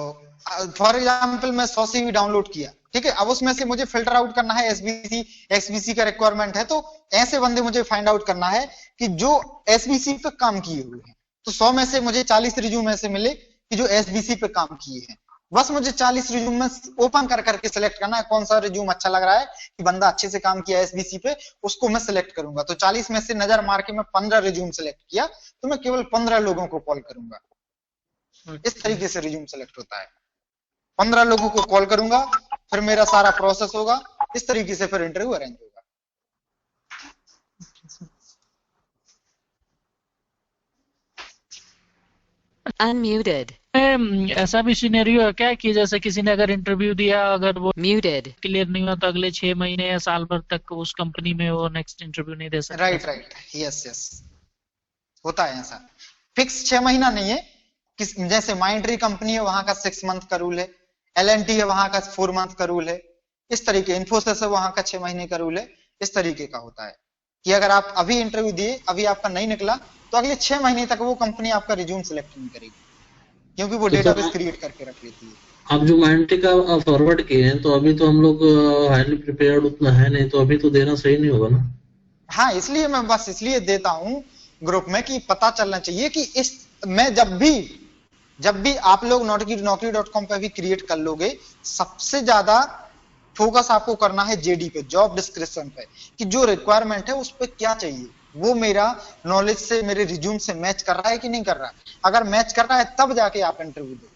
फॉर एग्जांपल मैं 100 सीवी डाउनलोड किया, ठीक है, अब उसमें से मुझे फिल्टर आउट करना है, एसबीसी एक्सबीसी का रिक्वायरमेंट है, तो ऐसे बंदे मुझे फाइंड आउट करना है कि जो एसबीसी पे काम किए हुए हैं। तो 100 में से मुझे 40 रिज्यूम ऐसे मिले कि जो एसबीसी पे काम किए हैं। बस मुझे 40 रिज्यूम में ओपन कर करके सिलेक्ट करना है, कौन सा रिज्यूम अच्छा लग रहा है कि बंदा अच्छे से काम किया एसबीसी पे, उसको मैं सिलेक्ट करूंगा। तो 40 में से नजर मार के मैं 15 रिज्यूम सिलेक्ट किया, तो मैं केवल 15 लोगों को कॉल करूंगा। इस तरीके से रिज्यूम सिलेक्ट होता है। 15 लोगों को कॉल करूंगा, फिर मेरा सारा प्रोसेस होगा, इस तरीके से फिर इंटरव्यू अरेंज होगा। Unmuted. ऐसा भी सिनेरियो है क्या कि जैसे किसी ने अगर इंटरव्यू दिया, अगर वो Muted. क्लियर नहीं हुआ तो अगले 6 महीने या साल भर तक उस कंपनी में वो नेक्स्ट इंटरव्यू नहीं दे सकता? राइट, यस, होता है ऐसा। फिक्स 6 महीना नहीं है, जैसे माइंड्री कंपनी है वहां का 6 मंथ का रूल है, एलएनटी है वहां का 4 मंथ का रूल है, इस तरीके इन्फोसिस है वहां का 6 महीने का रूल है। इस तरीके का होता है कि अगर आप अभी इंटरव्यू दिए, अभी आपका नहीं निकला, तो अगले 6 महीने तक वो कंपनी आपका रिज्यूम सिलेक्ट नहीं करेगी, क्योंकि वो डेटाबेस क्रिएट करके रख लेती है। आप जो माइंड्री का फॉरवर्ड किए हैं तो अभी तो हम लोग हाईली प्रिपेयर्ड उतना है नहीं, तो अभी तो देना सही नहीं होगा ना? हाँ, इसलिए मैं बस इसलिए देता हूँ ग्रुप में कि पता चलना चाहिए कि इस मैं जब भी आप लोग naukri.com पे भी क्रिएट कर लोगे, सबसे ज्यादा फोकस आपको करना है जेडी पे, जॉब डिस्क्रिप्शन पे, कि जो रिक्वायरमेंट है उस पे क्या चाहिए, वो मेरा नॉलेज से, मेरे रिज्यूम से मैच कर रहा है कि नहीं कर रहा है। अगर मैच कर रहा है तब जाके आप इंटरव्यू दो,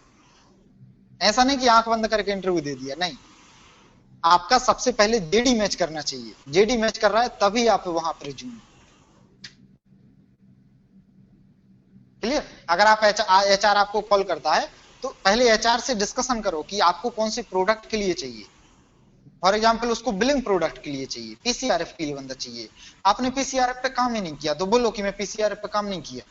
ऐसा नहीं कि आंख बंद करके इंटरव्यू दे दिया, नहीं। आपका सबसे पहले जेडी मैच करना चाहिए, जेडी मैच कर रहा है तभी आप वहां पर रिज्यूम। क्लियर? अगर आप एचआर आपको कॉल करता है तो पहले एचआर से डिस्कशन करो कि आपको कौन से प्रोडक्ट के लिए चाहिए। फॉर एग्जांपल उसको बिलिंग प्रोडक्ट के लिए चाहिए, पीसीआरएफ के लिए बंदा चाहिए, आपने पीसीआरएफ पे काम ही नहीं किया, तो बोलो कि मैं पीसीआरएफ पे काम नहीं किया।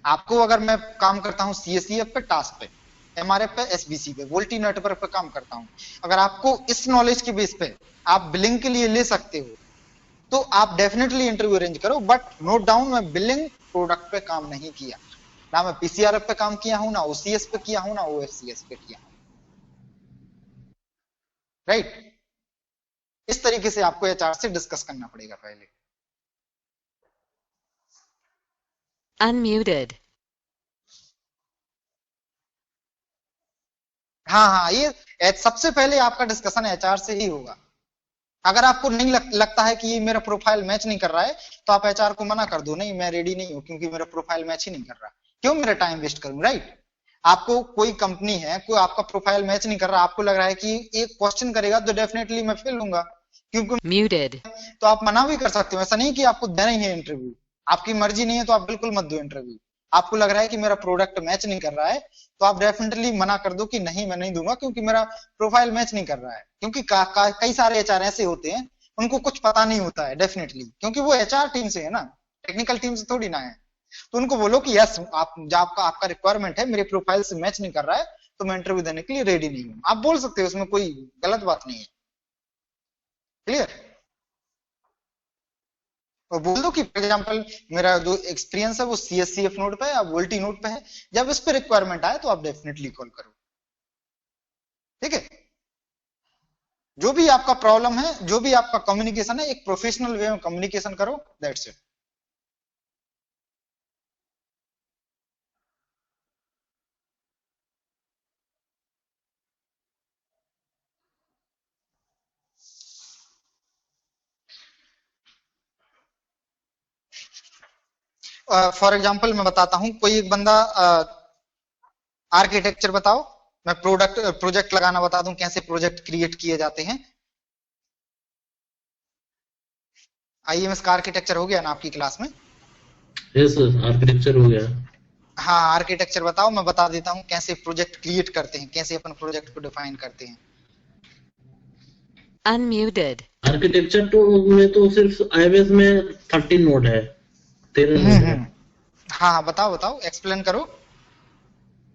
आपको अगर मैं काम करता हूं सीएसईएफ पे, टास्क पे, एमआरएफ पे, एसबीसी पे, वोल्टी नेटवर्क पे काम करता हूं, अगर आपको इस नॉलेज के बेस पे आप बिलिंग के लिए ले सकते हो तो आप डेफिनेटली इंटरव्यू अरेंज करो, बट नोट डाउन मैं बिलिंग प्रोडक्ट पे काम नहीं किया, ना मैं पीसीआरएफ पे काम किया हूं, ना ओसीएस पे किया हूं, ना ओएफसीएस पे किया हूं। राइट? इस तरीके से आपको एचआर से डिस्कस करना पड़ेगा पहले। Unmuted. हाँ, ये सबसे पहले आपका डिस्कशन एचआर से ही होगा। अगर आपको नहीं लगता है कि ये मेरा प्रोफाइल मैच नहीं कर रहा है तो आप एचआर को मना कर दो, नहीं मैं रेडी नहीं हूं क्योंकि मेरा प्रोफाइल मैच ही नहीं कर रहा, क्यों मेरा टाइम वेस्ट करूं। राइट? आपको कोई कंपनी है, कोई आपका प्रोफाइल मैच नहीं कर रहा, आपको लग रहा है कि एक क्वेश्चन करेगा तो डेफिनेटली मैं फेल होऊंगा, क्योंकि Muted. तो आप मना भी कर सकते हो, ऐसा नहीं कि आपको देना ही है इंटरव्यू, आपकी मर्जी नहीं है तो आप बिल्कुल मत दो इंटरव्यू। आपको लग रहा है कि मेरा प्रोडक्ट मैच नहीं कर रहा है तो आप डेफिनेटली मना कर दो कि नहीं मैं नहीं दूंगा क्योंकि मेरा प्रोफाइल मैच नहीं कर रहा है। क्योंकि कई सारे एचआर ऐसे होते हैं उनको कुछ पता नहीं होता है डेफिनेटली, क्योंकि वो एचआर टीम से है ना, टेक्निकल टीम से थोड़ी ना है। तो उनको बोलो कि यस आप जो आपका रिक्वायरमेंट है मेरे प्रोफाइल से मैच नहीं कर रहा है, तो मैं इंटरव्यू देने के लिए रेडी नहीं हूँ। आप बोल सकते हो, उसमें कोई गलत बात नहीं है। क्लियर? और बोल दो कि फॉर एग्जाम्पल मेरा जो एक्सपीरियंस है वो CSCF नोड पे है या वोल्टी नोड पे है, जब इस पे रिक्वायरमेंट आए तो आप डेफिनेटली कॉल करो। ठीक है? जो भी आपका प्रॉब्लम है, जो भी आपका कम्युनिकेशन है, एक प्रोफेशनल वे में कम्युनिकेशन करो, दैट्स इट। फॉर एग्जाम्पल मैं बताता हूं, कोई एक बंदा आर्किटेक्चर बताओ, मैं प्रोजेक्ट लगाना बता दूं, कैसे प्रोजेक्ट क्रिएट किए जाते हैं। IMS का आर्किटेक्चर हो गया ना आपकी क्लास में? यस सर, आर्किटेक्चर हो गया। हाँ, आर्किटेक्चर बताओ, मैं बता देता हूँ कैसे प्रोजेक्ट क्रिएट करते हैं, कैसे अपन प्रोजेक्ट को डिफाइन करते हैं। Unmuted. आर्किटेक्चर तो में तो सिर्फ iOS में 13 नोड है, 13 नोड है। हाँ बताओ बताओ, एक्सप्लेन करो।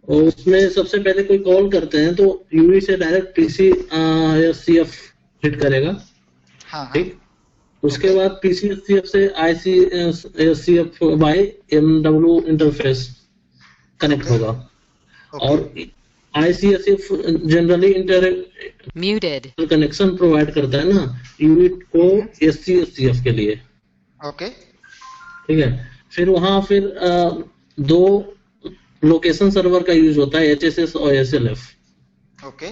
और उसमें सबसे पहले कोई कॉल करते हैं तो यूवी से डायरेक्ट PC या CF हिट करेगा। हाँ ठीक, उसके बाद PC CF से ICF by MW interface connect होगा। और ICSF generally Muted. Connection provide करता है ना यूनिट को SCF के लिए। ओके ठीक है, फिर वहां दो लोकेशन सर्वर का यूज होता है, HSS और SLF। ओके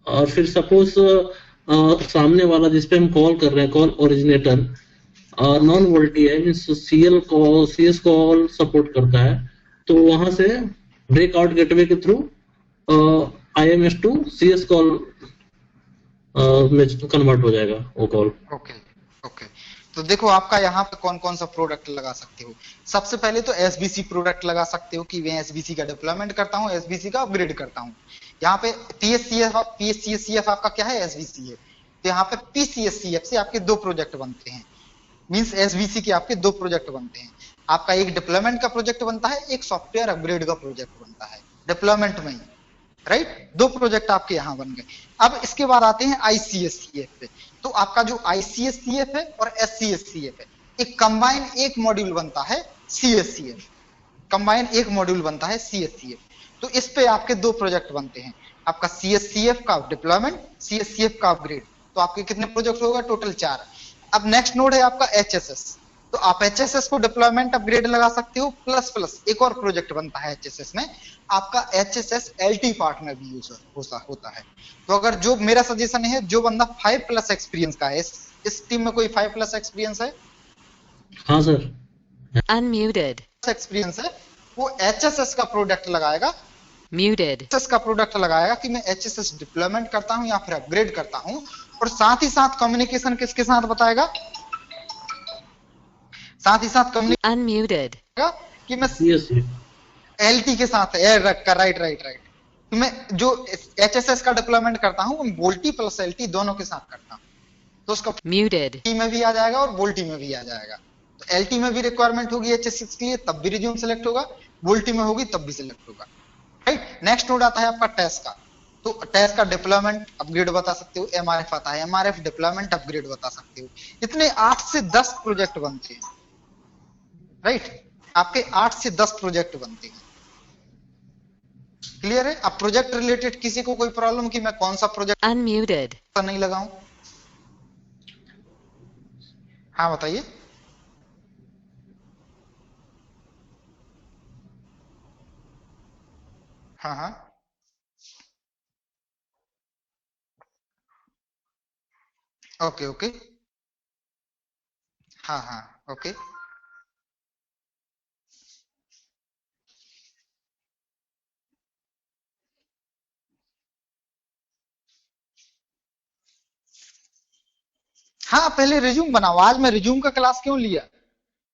और फिर सपोज सामने वाला जिसपे हम कॉल कर रहे हैं, कॉल ओरिजिनेटर नॉन वोल्टी है, मींस CS कॉल सपोर्ट करता है, तो वहां से ब्रेकआउट गेटवे के through IMS to CS call में कन्वर्ट हो जाएगा वो कॉल। ओके ओके, तो देखो आपका यहाँ पे कौन कौन सा प्रोडक्ट लगा सकते हो। सबसे पहले तो SBC प्रोडक्ट लगा सकते हो कि मैं SBC का डिप्लॉयमेंट करता हूँ, SBC का अपग्रेड करता हूँ। यहाँ पे PSCSCF आपका क्या है, SBC है, तो यहाँ पे PCSCF से आपके दो प्रोजेक्ट बनते हैं, मींस SBC के आपके दो प्रोजेक्ट बनते हैं। आपका एक डिप्लॉयमेंट का प्रोजेक्ट बनता है, एक सॉफ्टवेयर अपग्रेड का प्रोजेक्ट बनता है डिप्लॉयमेंट में ही, राइट। दो प्रोजेक्ट आपके यहाँ बन गए। अब इसके बाद आते हैं ICSCF पे, तो आपका जो ICSCF है और SCSCF है, एक कंबाइन एक मॉड्यूल बनता है CSCF, कंबाइन एक मॉड्यूल बनता है CSCF। तो इस पे आपके दो प्रोजेक्ट बनते हैं, आपका CSCF का डिप्लॉयमेंट, CSCF का अपग्रेड। तो आपके कितने प्रोजेक्ट होगा, टोटल 4। अब नेक्स्ट नोड है आपका HSS, तो आप HSS को डिप्लॉयमेंट अपग्रेड लगा सकते हो, प्लस एक और प्रोजेक्ट बनता है HSS में, आपका HSS LT पार्टनर भी यूज होता है। तो अगर जो मेरा सजेशन है, जो बंदा 5+ एक्सपीरियंस का है, इस टीम में कोई 5+ एक्सपीरियंस है? हाँ सर। Unmuted. एक्सपीरियंस है, वो HSS का प्रोडक्ट लगाएगा, Muted. HSS का प्रोडक्ट लगाएगा कि मैं HSS डिप्लॉयमेंट करता हूं या फिर अपग्रेड करता हूं, और साथ ही साथ कम्युनिकेशन किसके साथ बताएगा, साथ ही साथ कम्युनिकेशन Unmuted. कि मैं CSCF LT के साथ है, राइट, तो मैं जो HSS का डिप्लॉयमेंट करता हूं, वो वोल्टी प्लस LT दोनों के साथ करता हूं, तो उसका Muted. LT में भी आ जाएगा और वोल्टी में भी आ जाएगा। तो LT में भी रिक्वायरमेंट होगी HSS के लिए, तब भी रिज्यूम सिलेक्ट होगा, वोल्टी में होगी तब भी सिलेक्ट होगा, राइट। नेक्स्ट नोड आता है आपका टेस्ट का, तो टेस्ट का डिप्लॉयमेंट अपग्रेड बता सकते हो, MRF आता है, MRF डिप्लॉयमेंट अपग्रेड बता सकते हो। इतने 8 से 10 प्रोजेक्ट बनते हैं, राइट, आपके 8 से 10 प्रोजेक्ट बनते हैं। क्लियर है? अब प्रोजेक्ट रिलेटेड किसी को कोई प्रॉब्लम कि मैं कौन सा प्रोजेक्ट Unmuted. नहीं लगाऊं? हाँ बताइए। हाँ ओके हाँ ओके हाँ, पहले रिज्यूम बनाओ। आज मैं रिज्यूम का क्लास क्यों लिया,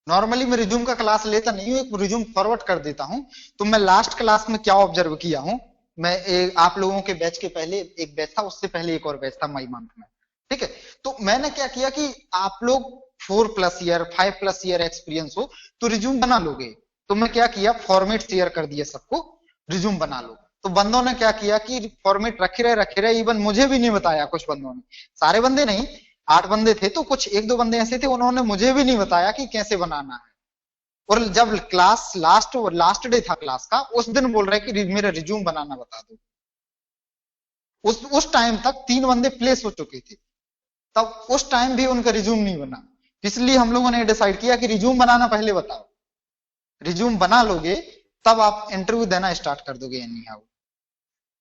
नॉर्मली मैं रिज्यूम का क्लास लेता नहीं हूँ, एक रिज्यूम फॉरवर्ड कर देता हूँ। तो मैं लास्ट क्लास में क्या ऑब्जर्व किया हूँ, मैं आप लोगों के बैच के पहले एक बैच था, उससे पहले एक और बैच था मई मंथ में, ठीक है। तो मैंने क्या किया कि आप लोग 4+ ईयर 5+ ईयर एक्सपीरियंस हो तो रिज्यूम बना लोगे, तो मैं क्या किया फॉर्मेट शेयर कर दिया सबको, रिज्यूम बना लो। तो बंदों ने क्या किया कि फॉर्मेट रखे रहे, इवन मुझे भी नहीं बताया कुछ बंदों ने, सारे बंदे नहीं 8 बंदे थे, तो कुछ 1-2 बंदे ऐसे थे उन्होंने मुझे भी नहीं बताया कि कैसे बनाना है। और जब क्लास लास्ट डे था क्लास का, उस दिन बोल रहे कि मेरा रिज्यूम बनाना बता दो। उस टाइम तक 3 बंदे प्लेस हो चुके थे, तब उस टाइम भी उनका रिज्यूम नहीं बना। इसलिए हम लोगों ने डिसाइड किया कि रिज्यूम बनाना पहले बताओ, रिज्यूम बना लोगे तब आप इंटरव्यू देना स्टार्ट कर दोगे एनी हाउ।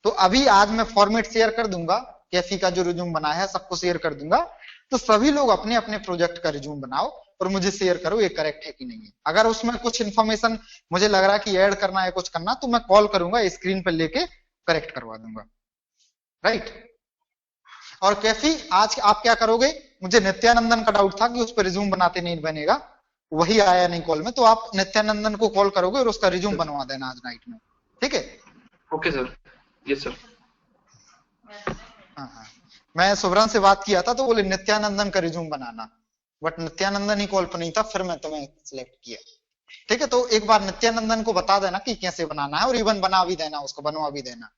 तो अभी आज मैं फॉर्मेट शेयर कर दूंगा, कैफी का जो रिज्यूम बनाया है सबको शेयर कर दूंगा, तो सभी लोग अपने अपने प्रोजेक्ट का रिज्यूम बनाओ और मुझे शेयर करो ये करेक्ट है कि नहीं है। अगर उसमें कुछ इन्फॉर्मेशन मुझे लग रहा है कि ऐड करना है कुछ करना, तो मैं कॉल करूंगा, स्क्रीन पर लेके करेक्ट करवा दूंगा, राइट। और कैफी आज आप क्या करोगे, मुझे नित्यानंदन का डाउट था कि उस पर रिज्यूम बनाते नहीं बनेगा, वही आया नहीं कॉल में, तो आप नित्यानंदन को कॉल करोगे और उसका रिज्यूम बनवा देना आज नाइट में, ठीक है। Okay sir, yes sir. हाँ, मैं सुब्रन से बात किया था तो बोले नित्यानंदन का रिज्यूम बनाना, बट नित्यानंदन ही कॉल पर नहीं था, फिर मैं तुम्हें सिलेक्ट किया, ठीक है। तो एक बार नित्यानंदन को बता देना कि कैसे बनाना है और इवन बना भी देना, उसको बनवा भी देना,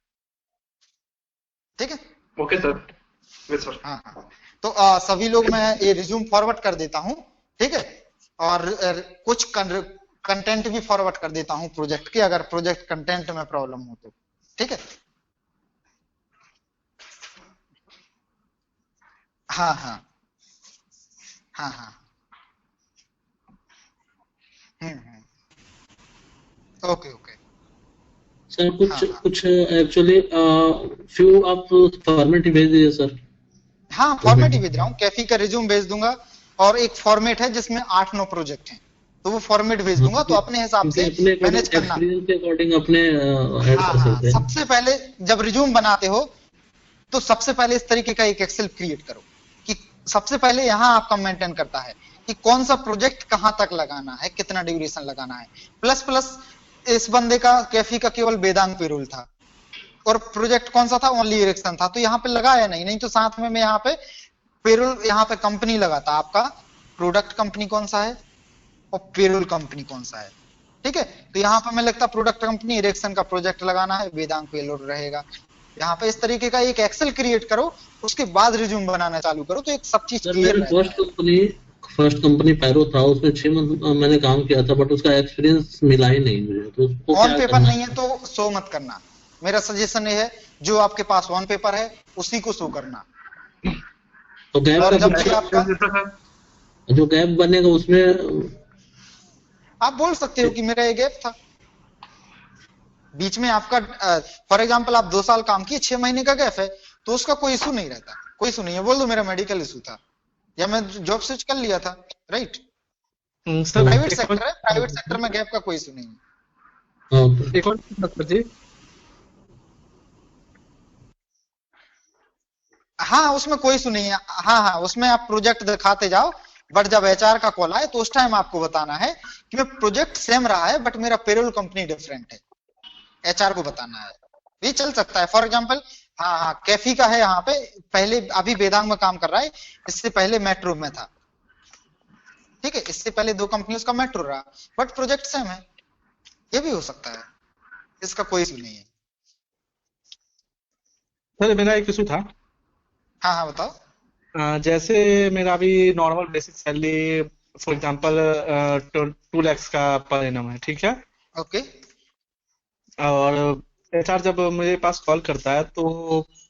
ठीक है। Okay sir, yes sir. हाँ, तो सभी लोग मैं ये रिज्यूम फॉरवर्ड कर देता हूँ, ठीक है। और कुछ कंटेंट भी फॉरवर्ड कर देता हूँ प्रोजेक्ट के, अगर प्रोजेक्ट कंटेंट में प्रॉब्लम हो तो, ठीक है। हाँ हाँ हाँ हाँ, ओके ओके। सर कुछ हाँ हाँ कुछ एक्चुअली फ्यू आप फॉर्मेट ही भेज दीजिए सर। हाँ, फॉर्मेट ही भेज रहा हूँ, कैफी का रिज्यूम भेज दूंगा और एक फॉर्मेट है जिसमें 8-9 प्रोजेक्ट हैं, तो वो फॉर्मेट भेज दूंगा, तो अपने हिसाब से मैनेज करना। एक्सपीरियंस के अकॉर्डिंग अपने ऐड हाँ कर हाँ, सकते हैं। सबसे पहले जब रिज्यूम बनाते हो तो सबसे पहले इस तरीके का एक एक्सेल क्रिएट करो कि सबसे पहले यहाँ आपका मेंटेन करता है कि कौन सा प्रोजेक्ट कहाँ तक लगाना है, कितना ड्यूरेशन लगाना है, प्लस इस बंदे का कैफी का केवल वेदांग पेरोल था और प्रोजेक्ट कौन सा था, ओनली इरेक्शन था, तो यहाँ पे लगाया नहीं तो साथ में मैं यहाँ पे पेरोल, यहाँ पे कंपनी लगाता, आपका प्रोडक्ट कंपनी कौन सा है और पेरोल कंपनी कौन सा है, ठीक है। तो यहाँ पे मैं लगता प्रोडक्ट कंपनी, इरेक्शन का प्रोजेक्ट लगाना है, वेदांग पेरोल रहेगा। यहाँ पे इस तरीके का एक एक्सेल क्रिएट करो, उसके बाद रिज्यूम बनाना चालू करो, तो एक सब चीज क्लियर है। फर्स्ट कंपनी पैरो था, उसमें 6 मंथ मैंने काम किया था, बट उसका एक्सपीरियंस मिला ही नहीं मुझे, तो उसको ऑन क्या पेपर करना नहीं है तो शो मत करना, मेरा सजेशन ये है जो आपके पास ऑन पेपर है उसी को शो करना। तो गैप और का जब भी कुछ आपका जो गैप बनेगा उसमें आप बोल सकते हो कि मेरा ये गैप था बीच में आपका, फॉर एग्जांपल आप 2 साल काम किए, 6 महीने का गैप है, तो उसका कोई इशू नहीं रहता, कोई इशू नहीं है, बोल दो मेरा मेडिकल इशू था या मैं जॉब स्विच कर लिया था, राइट। सर प्राइवेट सेक्टर है, प्राइवेट सेक्टर में गैप का कोई इशू नहीं है। एक और बात जी, हाँ उसमें कोई इशू नहीं है, हाँ उसमें आप प्रोजेक्ट दिखाते जाओ, बट जब एचआर का कॉल आए तो उस टाइम आपको बताना है कि मैं प्रोजेक्ट सेम रहा है बट मेरा पेरोल कंपनी डिफरेंट है, एचआर को बताना है, ये चल सकता है। फॉर एग्जांपल हाँ कैफी का है, यहाँ पे पहले अभी वेदांग में काम कर रहा है, इससे पहले मेट्रो में था, ठीक है, इससे पहले 2 कंपनी उसका मेट्रो रहा, बट प्रोजेक्ट सेम है, ये भी हो सकता है, इसका कोई इशू नहीं है। सर मेरा एक इशू था, हाँ बताओ। जैसे मेरा अभी normal basic salary for example 2 lakh का पर एनम है, ठीक है। ओके। और एचआर जब मेरे पास कॉल करता है तो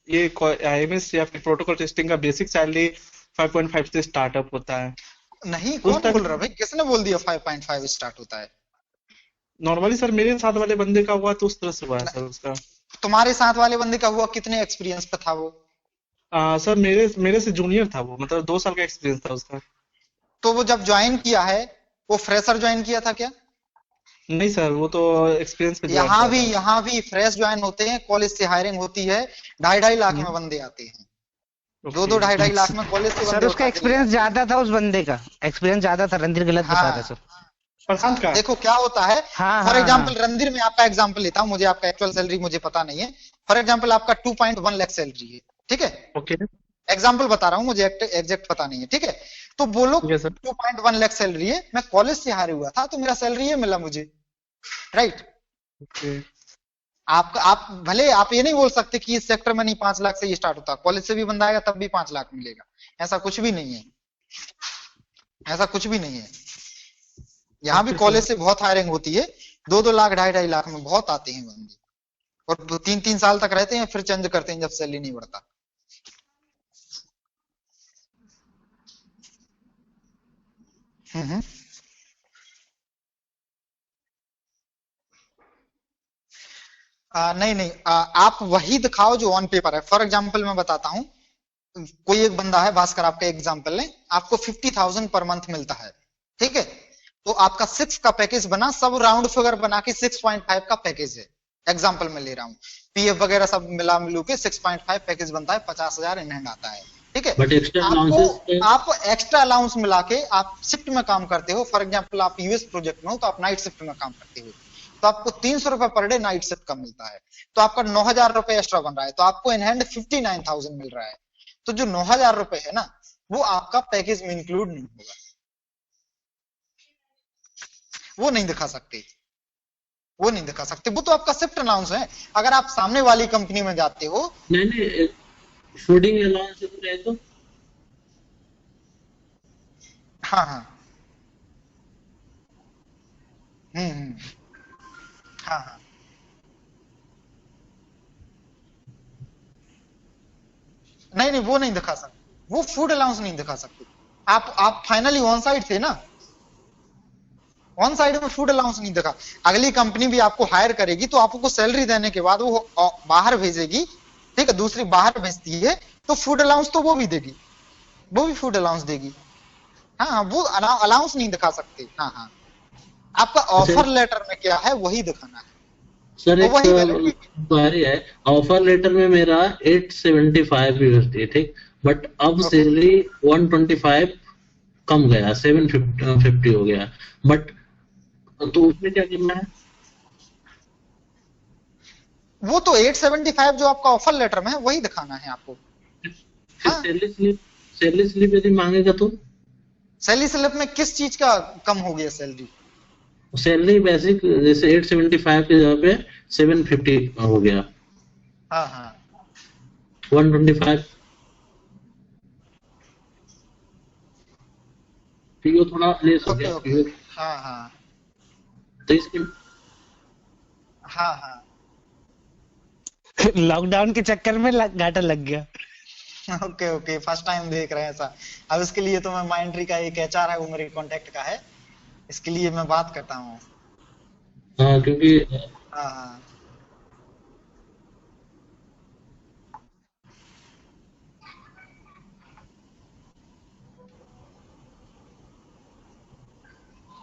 ये आईएमएस या फिर प्रोटोकॉल टेस्टिंग का बेसिक सैलरी 5.5 से स्टार्टअप होता है। नहीं कौन बोल रहा भाई, किसने बोल दिया 5.5 स्टार्ट होता है? नॉर्मली सर मेरे साथ वाले बंदे का हुआ तो उस तरह से हुआ है सर उसका। तुम्हारे साथ वाले बंदे का हुआ, कितने एक्सपीरियंस पे था वो? सर मेरे से जूनियर था वो, मतलब 2 साल का एक्सपीरियंस था उसका। तो वो जब ज्वाइन किया है वो फ्रेशर ज्वाइन किया था क्या? नहीं सर, वो तो एक्सपीरियंस पे यहाँ भी फ्रेश ज्वाइन होते हैं, कॉलेज से हायरिंग होती है, 2.5 लाख में बंदे आते हैं, 2-2 2.5 लाख में कॉलेज से सर उसका एक्सपीरियंस ज्यादा था, उस बंदे का एक्सपीरियंस ज्यादा था। रणधीर गलत बता रहा है सर। प्रशांत का देखो क्या होता है, फॉर एग्जांपल रणधीर में आपका एग्जांपल लेता हूँ, मुझे आपका एक्चुअल सैलरी मुझे पता नहीं है, फॉर एग्जांपल आपका 2.1 लाख सैलरी है, ठीक है। ओके। एग्जाम्पल बता रहा हूँ, मुझे एग्जैक्ट पता नहीं है, ठीक है। तो बोलो ठीक है सर। 2.1 लाख सैलरी है, मैं कॉलेज से हायर हुआ था तो मेरा सैलरी ये मिला मुझे, राइट। ओके। आप भले आप ये नहीं बोल सकते कि इस सेक्टर में नहीं 5 लाख से ही स्टार्ट होता, कॉलेज से भी बंदा आएगा तब भी 5 लाख मिलेगा, ऐसा कुछ भी नहीं है, ऐसा कुछ भी नहीं है। यहाँ भी कॉलेज से बहुत हायरिंग होती है, 2-2 लाख 2.5-2.5 लाख में बहुत आते हैं बंदे, और 3-3 साल तक रहते हैं फिर चेंज करते हैं जब सैलरी नहीं बढ़ता। नहीं नहीं, आप वही दिखाओ जो ऑन पेपर है। फॉर एग्जाम्पल मैं बताता हूं, कोई एक बंदा है भास्कर, आपका एग्जाम्पल लें, आपको 50,000 पर मंथ मिलता है, ठीक है। तो आपका 6 का पैकेज बना, सब राउंड फिगर बना के 6.5 का पैकेज है, एग्जाम्पल में ले रहा हूँ, पीएफ वगैरह सब मिला मिलू के 6.5 पैकेज बनता है, 50,000 इन हैंड आता है, ठीक है। बट एक्स्ट्रा आप एक्स्ट्रा अलाउंस मिला के आप शिफ्ट में काम करते हो, फॉर एग्जाम्पल आप यूएस प्रोजेक्ट में हो तो आप नाइट शिफ्ट में काम करते हो, तो आपको 300 रुपए पर डे नाइट शिफ्ट का मिलता है, तो आपका 9,000 रुपए एक्स्ट्रा बन रहा है, तो आपको इन हैंड 59,000 मिल रहा है। तो जो 9,000 रुपए है ना, वो आपका पैकेज में इंक्लूड नहीं होगा, वो नहीं दिखा सकते, वो नहीं दिखा सकते, वो तो आपका शिफ्ट अलाउंस है। अगर आप सामने वाली कंपनी में जाते हो, नहीं फूडिंग अलाउंस है तो हाँ हाँ, हाँ हाँ, नहीं नहीं वो नहीं दिखा सकते, वो फूड अलाउंस नहीं दिखा सकते। आप फाइनली ऑन साइड थे ना, ऑन साइड में फूड अलाउंस नहीं दिखा। अगली कंपनी भी आपको हायर करेगी तो आपको सैलरी देने के बाद वो बाहर भेजेगी, ठीक है, दूसरी बाहर भेजती है तो फूड अलाउंस तो वो भी देगी, वो भी फूड अलाउंस देगी। हाँ वो अलाउंस नहीं दिखा सकते। हाँ हाँ, आपका ऑफर लेटर में क्या है वही दिखाना है सर। तो एक क्वेरी है, ऑफर लेटर में मेरा 875 यूएसडी, ठीक, बट अब सैलरी 125 कम गया, 750 हो गया, बट तो उसमें क्या करना है? वो तो 875 जो आपका ऑफर लेटर में है वही दिखाना है आपको। हाँ? सैलरी स्लिप यदि मांगेगा तो सैलरी स्लिप में किस चीज का कम हो गया सैलरी? सैलरी बेसिक जैसे 875 की जगह पे 750 हो गया। हाँ हाँ 125 पीओ थोड़ा लेस हो गया। ओके हाँ हाँ तो इसके हाँ हाँ लॉकडाउन के चक्कर में घाटा लग गया। ओके ओके, फर्स्ट टाइम देख रहे हैं ऐसा। अब इसके लिए तो मैं माइंट्री का एक एचआर है, वो मेरे कांटेक्ट का है, इसके लिए मैं बात करता हूँ। हाँ क्योंकि हाँ हाँ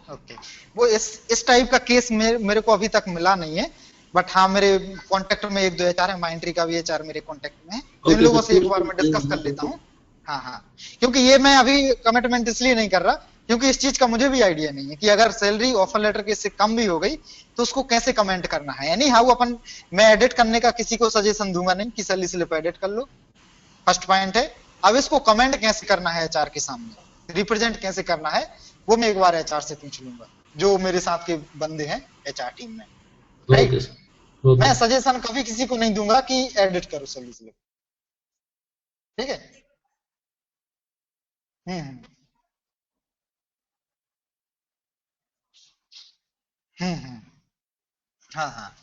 ओके, वो इस टाइप का केस मेरे को अभी तक मिला नहीं है, बट हाँ मेरे कांटेक्ट में 1-2 एचआर है, माइंट्री का भी एचआर मेरे कांटेक्ट में है, तो इन लोगों से एक बार मैं डिस्कस कर लेता हूँ। हाँ हाँ, क्योंकि ये मैं अभी कमिटमेंट इसलिए नहीं कर रहा क्योंकि इस चीज का मुझे भी आइडिया नहीं है कि अगर सैलरी ऑफर लेटर के से कम भी हो गई तो उसको कैसे कमेंट करना है। यानी हाउ अपन, मैं एडिट करने का किसी को सजेशन दूंगा नहीं कि सैलरी स्लिप एडिट कर लो, फर्स्ट पॉइंट है। अब इसको कमेंट कैसे करना है एचआर के सामने, रिप्रेजेंट कैसे करना है, वो मैं एक बार एचआर से पूछ लूंगा, जो मेरे साथ के बंदे हैं एचआर टीम में, राइट। मैं सजेशन कभी किसी को नहीं दूंगा कि एडिट करो सैलरी स्लिप, ठीक है। हम्म हम्म, हाँ हाँ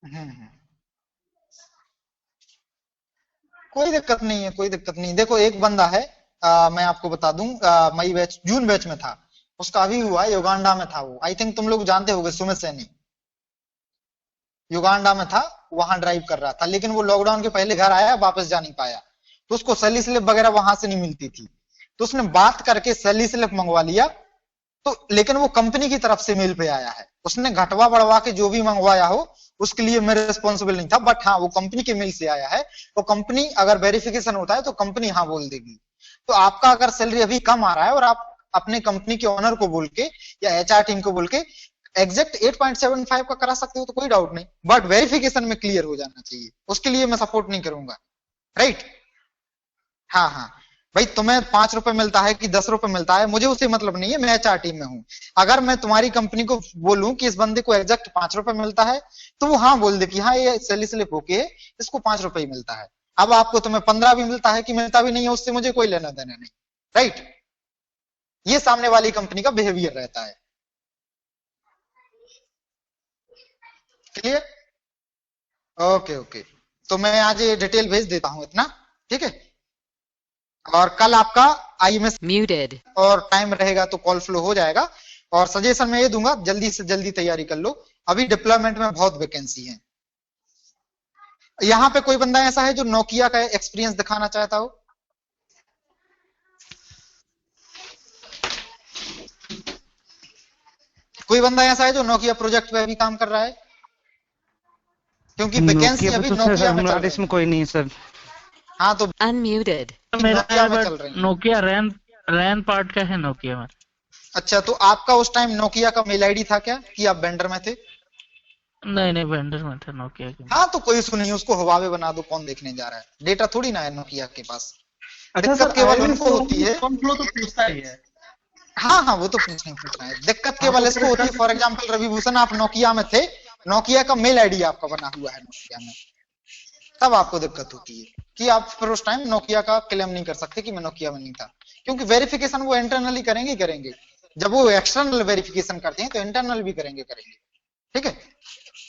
हम्म, कोई दिक्कत नहीं है, कोई दिक्कत नहीं। देखो एक बंदा है, मैं आपको बता दूं, मई बैच जून बैच में था, उसका अभी हुआ युगांडा में था वो, आई थिंक तुम लोग जानते होगे, सुमित सैनी, युगांडा में था, वहां ड्राइव कर रहा था, लेकिन वो लॉकडाउन के पहले घर आया, वापस जा नहीं पाया, तो उसको सैलरी स्लिप वगैरह वहां से नहीं मिलती थी, तो उसने बात करके सैलरी स्लिप मंगवा लिया, तो लेकिन वो कंपनी की तरफ से मेल पे आया है, उसने घटवा बढ़वा के जो भी मंगवाया हो उसके लिए मैं रिस्पॉन्सिबल नहीं था, बट हाँ वो कंपनी के मेल से आया है, तो कंपनी अगर वेरिफिकेशन होता है तो कंपनी हाँ बोल देगी। तो आपका अगर सैलरी अभी कम आ रहा है और आप अपने कंपनी के ओनर को बोल के या एचआर टीम को बोल के एग्जैक्ट 8.75 का करा सकते हो तो कोई डाउट नहीं, बट वेरिफिकेशन में क्लियर हो जाना चाहिए, उसके लिए मैं सपोर्ट नहीं करूंगा, राइट। हाँ हाँ भाई, तुम्हें 5 रुपए मिलता है कि 10 रुपए मिलता है, मुझे उससे मतलब नहीं है, मैं एचआर टीम में हूँ। अगर मैं तुम्हारी कंपनी को बोलूं कि इस बंदे को एग्जैक्ट 5 रुपए मिलता है, तो वो हाँ बोल दे कि हाँ ये सैलरी स्लिप होके है, इसको 5 रुपए ही मिलता है। अब आपको तुम्हें 15 भी मिलता है कि मिलता भी नहीं है, उससे मुझे कोई लेना देना नहीं, राइट। ये सामने वाली कंपनी का बिहेवियर रहता है, क्लियर। ओके ओके, तो मैं आज ये डिटेल भेज देता हूं इतना, ठीक है। और कल आपका आईएमएस Muted. और टाइम रहेगा तो कॉल फ्लो हो जाएगा। और सजेशन मैं ये दूंगा, जल्दी से जल्दी तैयारी कर लो, अभी डिप्लॉयमेंट में बहुत वैकेंसी है। यहाँ पे कोई बंदा ऐसा है जो नोकिया का एक्सपीरियंस दिखाना चाहता हो? कोई बंदा ऐसा है जो नोकिया प्रोजेक्ट पे भी काम कर रहा है? क्योंकि वैकेंसी नोकिया अभी पे तो नोकिया सर में चल हमारे रही इसमें है। कोई नहीं है सर। हाँ तो Unmuted. मेरा नोकिया में चल रही है। नोकिया रैन पार्ट का है नोकिया में। अच्छा, तो आपका उस टाइम नोकिया का मेल आईडी था क्या कि आप वेंडर में थे? नहीं नहीं, वेंडर में था नोकिया के। हाँ तो कोई इशू नहीं, उसको हुआवे बना दो, कौन देखने जा रहा है, डेटा थोड़ी ना है नोकिया के पास। अच्छा दिक्कत सर, केवल IMS उनको होती है। कौन फ्लो तो पूछता ही है। हाँ हाँ वो तो पूछना है, दिक्कत केवल इसको होती है। फॉर एग्जाम्पल रविभूषण, आप नोकिया में थे, नोकिया का मेल आईडी आपका बना हुआ है नोकिया में, तब आपको दिक्कत होती है कि आप फिर उस टाइम नोकिया का क्लेम नहीं कर सकते कि मैं नोकिया में नहीं था, क्योंकि वेरिफिकेशन वो इंटरनली करेंगे। जब वो एक्सटर्नल वेरिफिकेशन करते हैं तो इंटरनल भी करेंगे, ठीक है।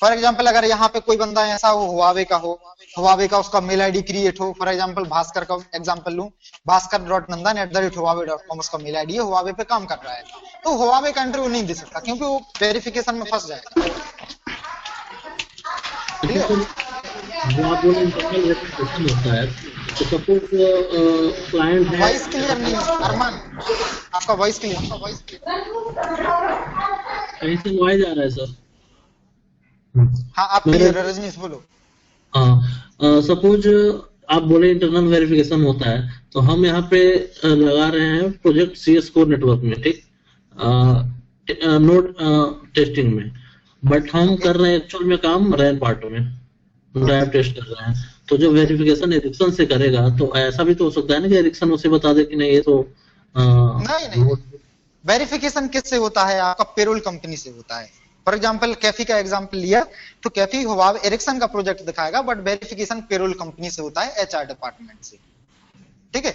फॉर एग्जाम्पल अगर यहाँ पे कोई बंदा ऐसा हो हुआवे का उसका मेल आईडी क्रिएट हो, फॉर एग्जाम्पल भास्कर का एग्जाम्पल लूं, भास्कर.nandan@huawei.com उसका मेल आईडी है, हुआवे पे काम कर रहा है, तो हुआवे का इंटरव्यू नहीं दे सकता क्योंकि वो वेरिफिकेशन में फंस जाएगा। अच्छा सर, जो आप बोले इंटरनल वेरिफिकेशन होता है, तो सपोज क्लाइंट है। वॉइस क्लियर नहीं है अरमान, आपका वॉइस क्लियर। कहीं से नॉइज आ रहा है सर। हाँ आप क्लियर है, रजनीश बोलो। हाँ, सपोज आप बोले इंटरनल वेरिफिकेशन होता है, तो हम यहाँ पे लगा रहे हैं प्रोजेक्ट CS कोर नेटवर्क में, ठीक, नोड टेस्टिंग में, बट हम कर रहे हैं एक्चुअल में काम रैन पार्ट में, ड्राइव टेस्ट कर रहे हैं। तो जो वेरिफिकेशन एरिक्सन से करेगा, तो ऐसा भी तो हो सकता है ना कि एरिक्सन उसे बता दे कि नहीं ये तो नहीं, वेरिफिकेशन किससे होता है? आपका पेरोल कंपनी से होता है। फॉर एग्जांपल कैफी का एग्जांपल लिया, तो कैफी हुआवे एरिक्सन का प्रोजेक्ट दिखाएगा, बट वेरिफिकेशन पेरोल कंपनी से होता है, HR डिपार्टमेंट से, ठीक है।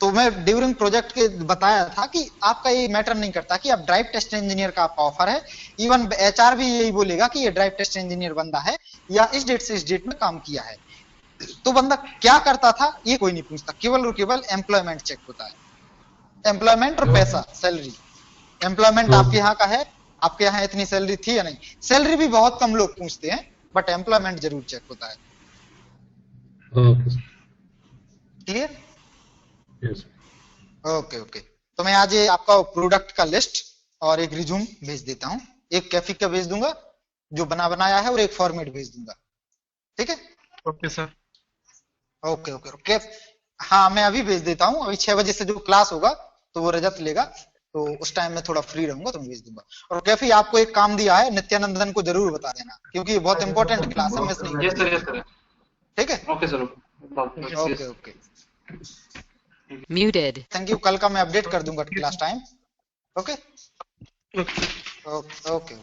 तो मैं ड्यूरिंग प्रोजेक्ट के बताया था कि आपका ये मैटर नहीं करता कि आप ड्राइव टेस्ट इंजीनियर का आपका ऑफर है, इवन HR भी यही बोलेगा कि ये ड्राइव टेस्ट इंजीनियर बंदा है या इस डेट से इस डेट में काम किया है। तो बंदा क्या करता था ये कोई नहीं पूछता, केवल और केवल एम्प्लॉयमेंट चेक होता है, एम्प्लॉयमेंट और पैसा, सैलरी। एम्प्लॉयमेंट आपके यहाँ का है, आपके यहाँ इतनी सैलरी थी या नहीं, सैलरी भी बहुत कम लोग पूछते हैं, बट एम्प्लॉयमेंट जरूर चेक होता है। क्लियर? ओके ओके, तो मैं आज ये आपका प्रोडक्ट का लिस्ट और एक रिज्यूम भेज देता हूँ, एक कैफी का भेज दूंगा जो बना बनाया है, और एक फॉर्मेट भेज दूंगा, ठीक है। Okay sir. Okay okay okay, हाँ मैं अभी भेज देता हूँ, अभी 6 बजे से जो क्लास होगा तो वो रजत लेगा, तो उस टाइम में थोड़ा फ्री रहूंगा तो मैं भेज दूंगा। और कैफी आपको एक काम दिया है, नित्यानंदन को जरूर बता देना क्योंकि ये बहुत इंपॉर्टेंट क्लास है, मिस नहीं। यस सर, ठीक है, okay sir, okay okay, Muted. Thank you. कल का मैं अपडेट कर दूंगा class time. Okay okay okay.